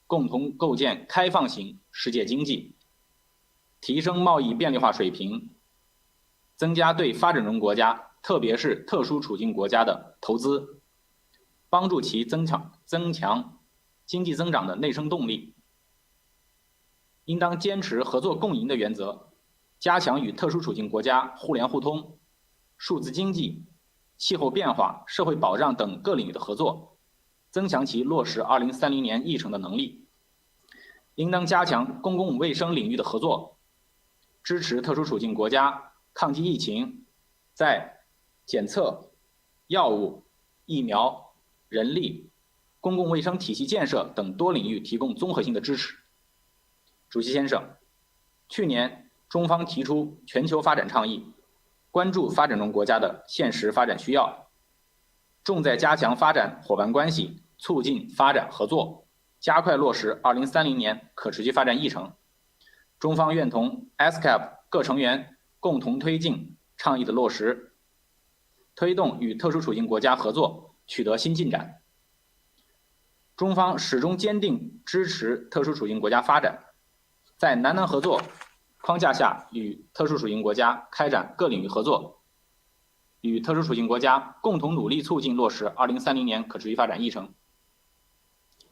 共同构建开放型世界经济，提升贸易便利化水平，增加对发展中国家，特别是特殊处境国家的投资，帮助其增强经济增长的内生动力。应当坚持合作共赢的原则，加强与特殊处境国家互联互通、数字经济、气候变化、社会保障等各领域的合作，增强其落实2030年议程的能力。应当加强公共卫生领域的合作，支持特殊处境国家抗击疫情，在检测、药物、疫苗、人力、公共卫生体系建设等多领域提供综合性的支持。主席先生，去年中方提出全球发展倡议，关注发展中国家的现实发展需要，重在加强发展伙伴关系，促进发展合作，加快落实2030年可持续发展议程。中方愿同 ESCAP 各成员共同推进倡议的落实，推动与特殊处境国家合作取得新进展。中方始终坚定支持特殊处境国家发展，在南南合作框架下与特殊处境国家开展各领域合作，与特殊处境国家共同努力促进落实2030年可持续发展议程。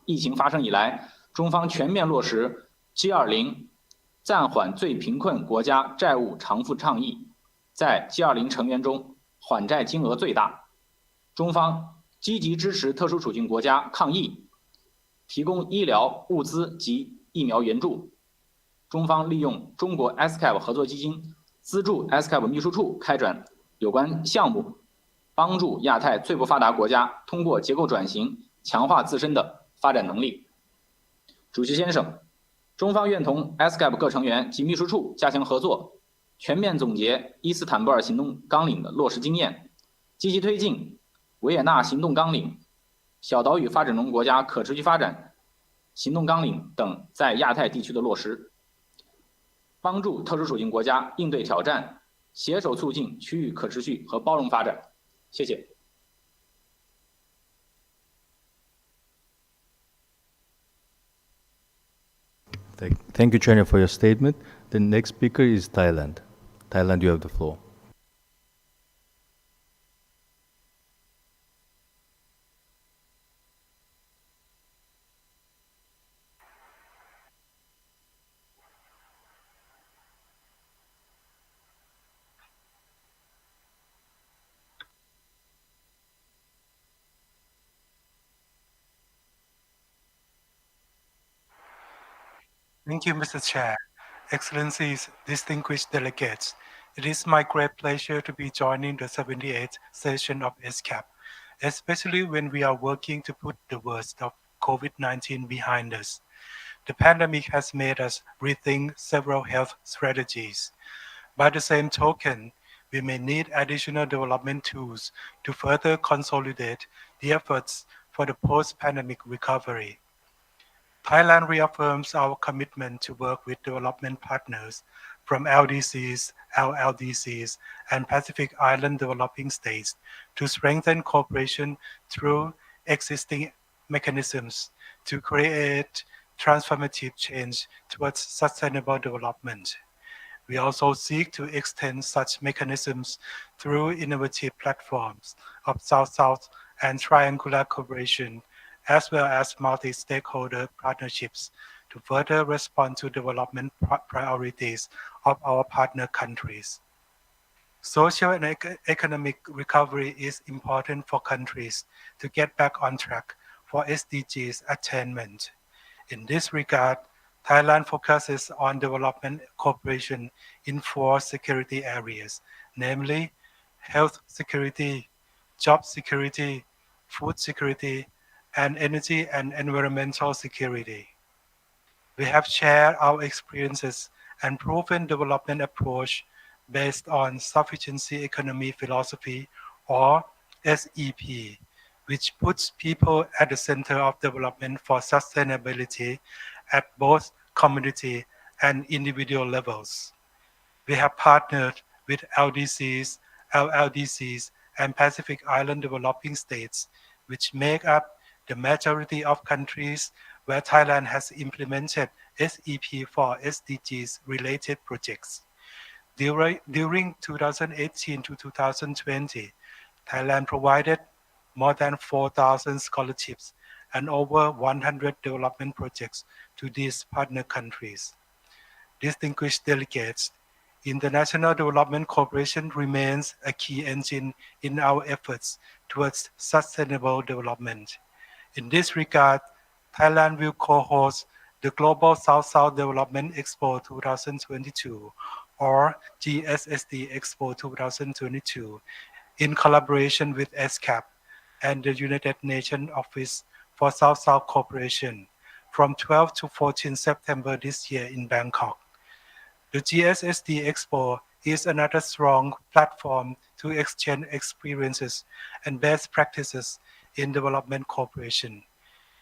疫情发生以来，中方全面落实 G20 暂缓最贫困国家债务偿付倡议，在 G20 成员中缓债金额最大。中方积极支持特殊处境国家抗疫，提供医疗物资及疫苗援助。中方利用中国 ESCAP 合作基金资助 ESCAP 秘书处开展有关项目，帮助亚太最不发达国家通过结构转型强化自身的发展能力。主席先生，中方愿同 ESCAP 各成员及秘书处加强合作，全面总结伊斯坦布尔行动纲领的落实经验，积极推进维也纳行动纲领、小岛屿发展中国家可持续发展行动纲领等在亚太地区的落实，帮助特殊处境国家应对挑战，携手促进区域可持续和包容发展。谢谢。Thank you, Chairman, for your statement. The next speaker is Thailand. Thailand, you have the floor. Thank you, Mr. Chair. Excellencies, distinguished delegates, it is my great pleasure to be joining the 78th session of ESCAP, especially when we are working to put the worst of COVID-19 behind us. The pandemic has made us rethink several health strategies. By the same token, we may need additional development tools to further consolidate the efforts for the post-pandemic recovery. Thailand reaffirms our commitment to work with development partners from LDCs, LLDCs, and Pacific Island developing states to strengthen cooperation through existing mechanisms to create transformative change towards sustainable development. We also seek to extend such mechanisms through innovative platforms of South-South and triangular cooperation, as well as multi-stakeholder partnerships to further respond to development priorities of our partner countries. Social and economic recovery is important for countries to get back on track for SDGs attainment. In this regard, Thailand focuses on development cooperation in 4 security areas, namely health security, job security, food security, and energy and environmental security. We have shared our experiences and proven development approach based on sufficiency economy philosophy, or SEP, which puts people at the center of development for sustainability at both community and individual levels. We have partnered with LDCs, LLDCs, and Pacific Island developing states, which make up the majority of countries where Thailand has implemented SEP for SDGs-related projects. During 2018 to 2020, Thailand provided more than 4,000 scholarships and over 100 development projects to these partner countries. Distinguished delegates, international development cooperation remains a key engine in our efforts towards sustainable development. In this regard, Thailand will co-host the Global South-South Development Expo 2022, or GSSD Expo 2022, in collaboration with ESCAP and the United Nations Office for South-South Cooperation from 12 to 14 September this year in Bangkok. The GSSD Expo is another strong platform to exchange experiences and best practices in development cooperation.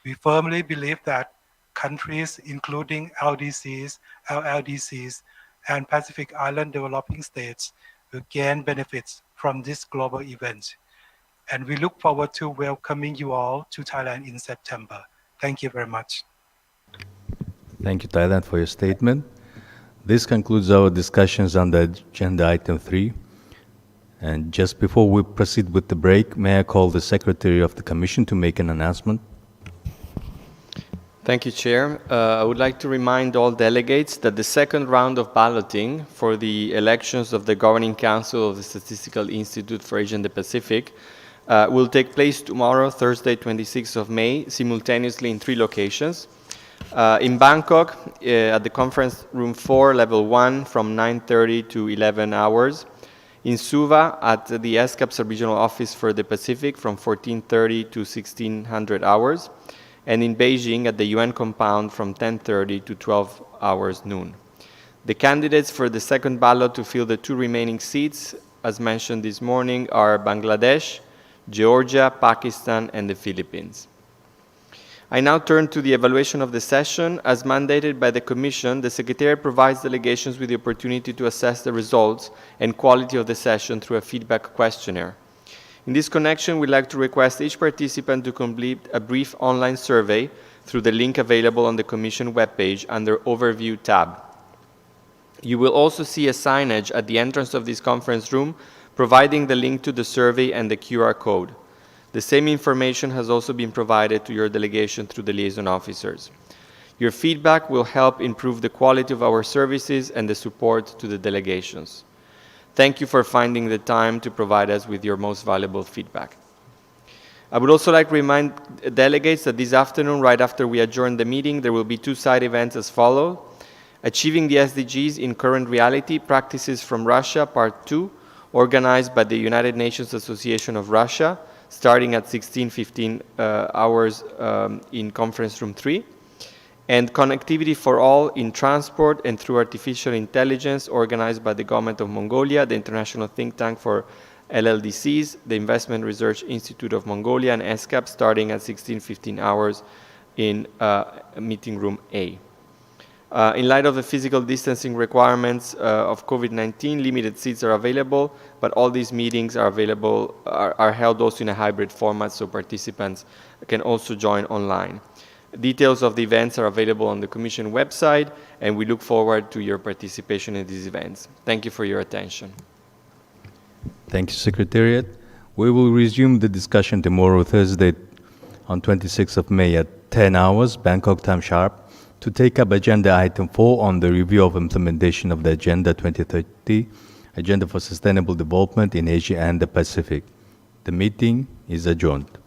We firmly believe that countries including LDCs, LLDCs, and Pacific Island developing states will gain benefits from this global event. And we look forward to welcoming you all to Thailand in September. Thank you very much. Thank you, Thailand, for your statement. This concludes our discussions on the agenda item 3. And just before we proceed with the break, may I call the Secretary of the Commission to make an announcement? Thank you, Chair. I would like to remind all delegates that the second round of balloting for the elections of the Governing Council of the Statistical Institute for Asia and the Pacific will take place tomorrow, Thursday, 26th of May, simultaneously in 3 locations. In Bangkok, at the Conference Room 4, Level 1, from 9:30 to 11 hours. In Suva, at the ESCAP Subregional Office for the Pacific, from 14:30 to 1600 hours. And in Beijing, at the UN compound, from 10:30 to 12 hours noon. The candidates for the second ballot to fill the 2 remaining seats, as mentioned this morning, are Bangladesh, Georgia, Pakistan, and the Philippines. I now turn to the evaluation of the session. As mandated by the Commission, the Secretariat provides delegations with the opportunity to assess the results and quality of the session through a feedback questionnaire. In this connection, we'd like to request each participant to complete a brief online survey through the link available on the Commission webpage under Overview tab. You will also see a signage at the entrance of this conference room providing the link to the survey and the QR code. The same information has also been provided to your delegation through the liaison officers. Your feedback will help improve the quality of our services and the support to the delegations. Thank you for finding the time to provide us with your most valuable feedback. I would also like to remind delegates that this afternoon, right after we adjourn the meeting, there will be 2 side events as follows. Achieving the SDGs in Current Reality, Practices from Russia, Part 2, organized by the United Nations Association of Russia, starting at 16:15 hours in Conference Room 3. And Connectivity for All in Transport and Through Artificial Intelligence, organized by the Government of Mongolia, the International Think Tank for LLDCs, the Investment Research Institute of Mongolia, and ESCAP, starting at 16:15 hours in Meeting Room A. In light of the physical distancing requirements of COVID-19, limited seats are available, but all these meetings are held also in a hybrid format, so participants can also join online. Details of the events are available on the Commission website, and we look forward to your participation in these events. Thank you for your attention. Thank you, Secretariat. We will resume the discussion tomorrow, Thursday, on 26th of May at 10 hours, Bangkok time sharp, to take up Agenda Item 4 on the review of implementation of the Agenda 2030, Agenda for Sustainable Development in Asia and the Pacific. The meeting is adjourned.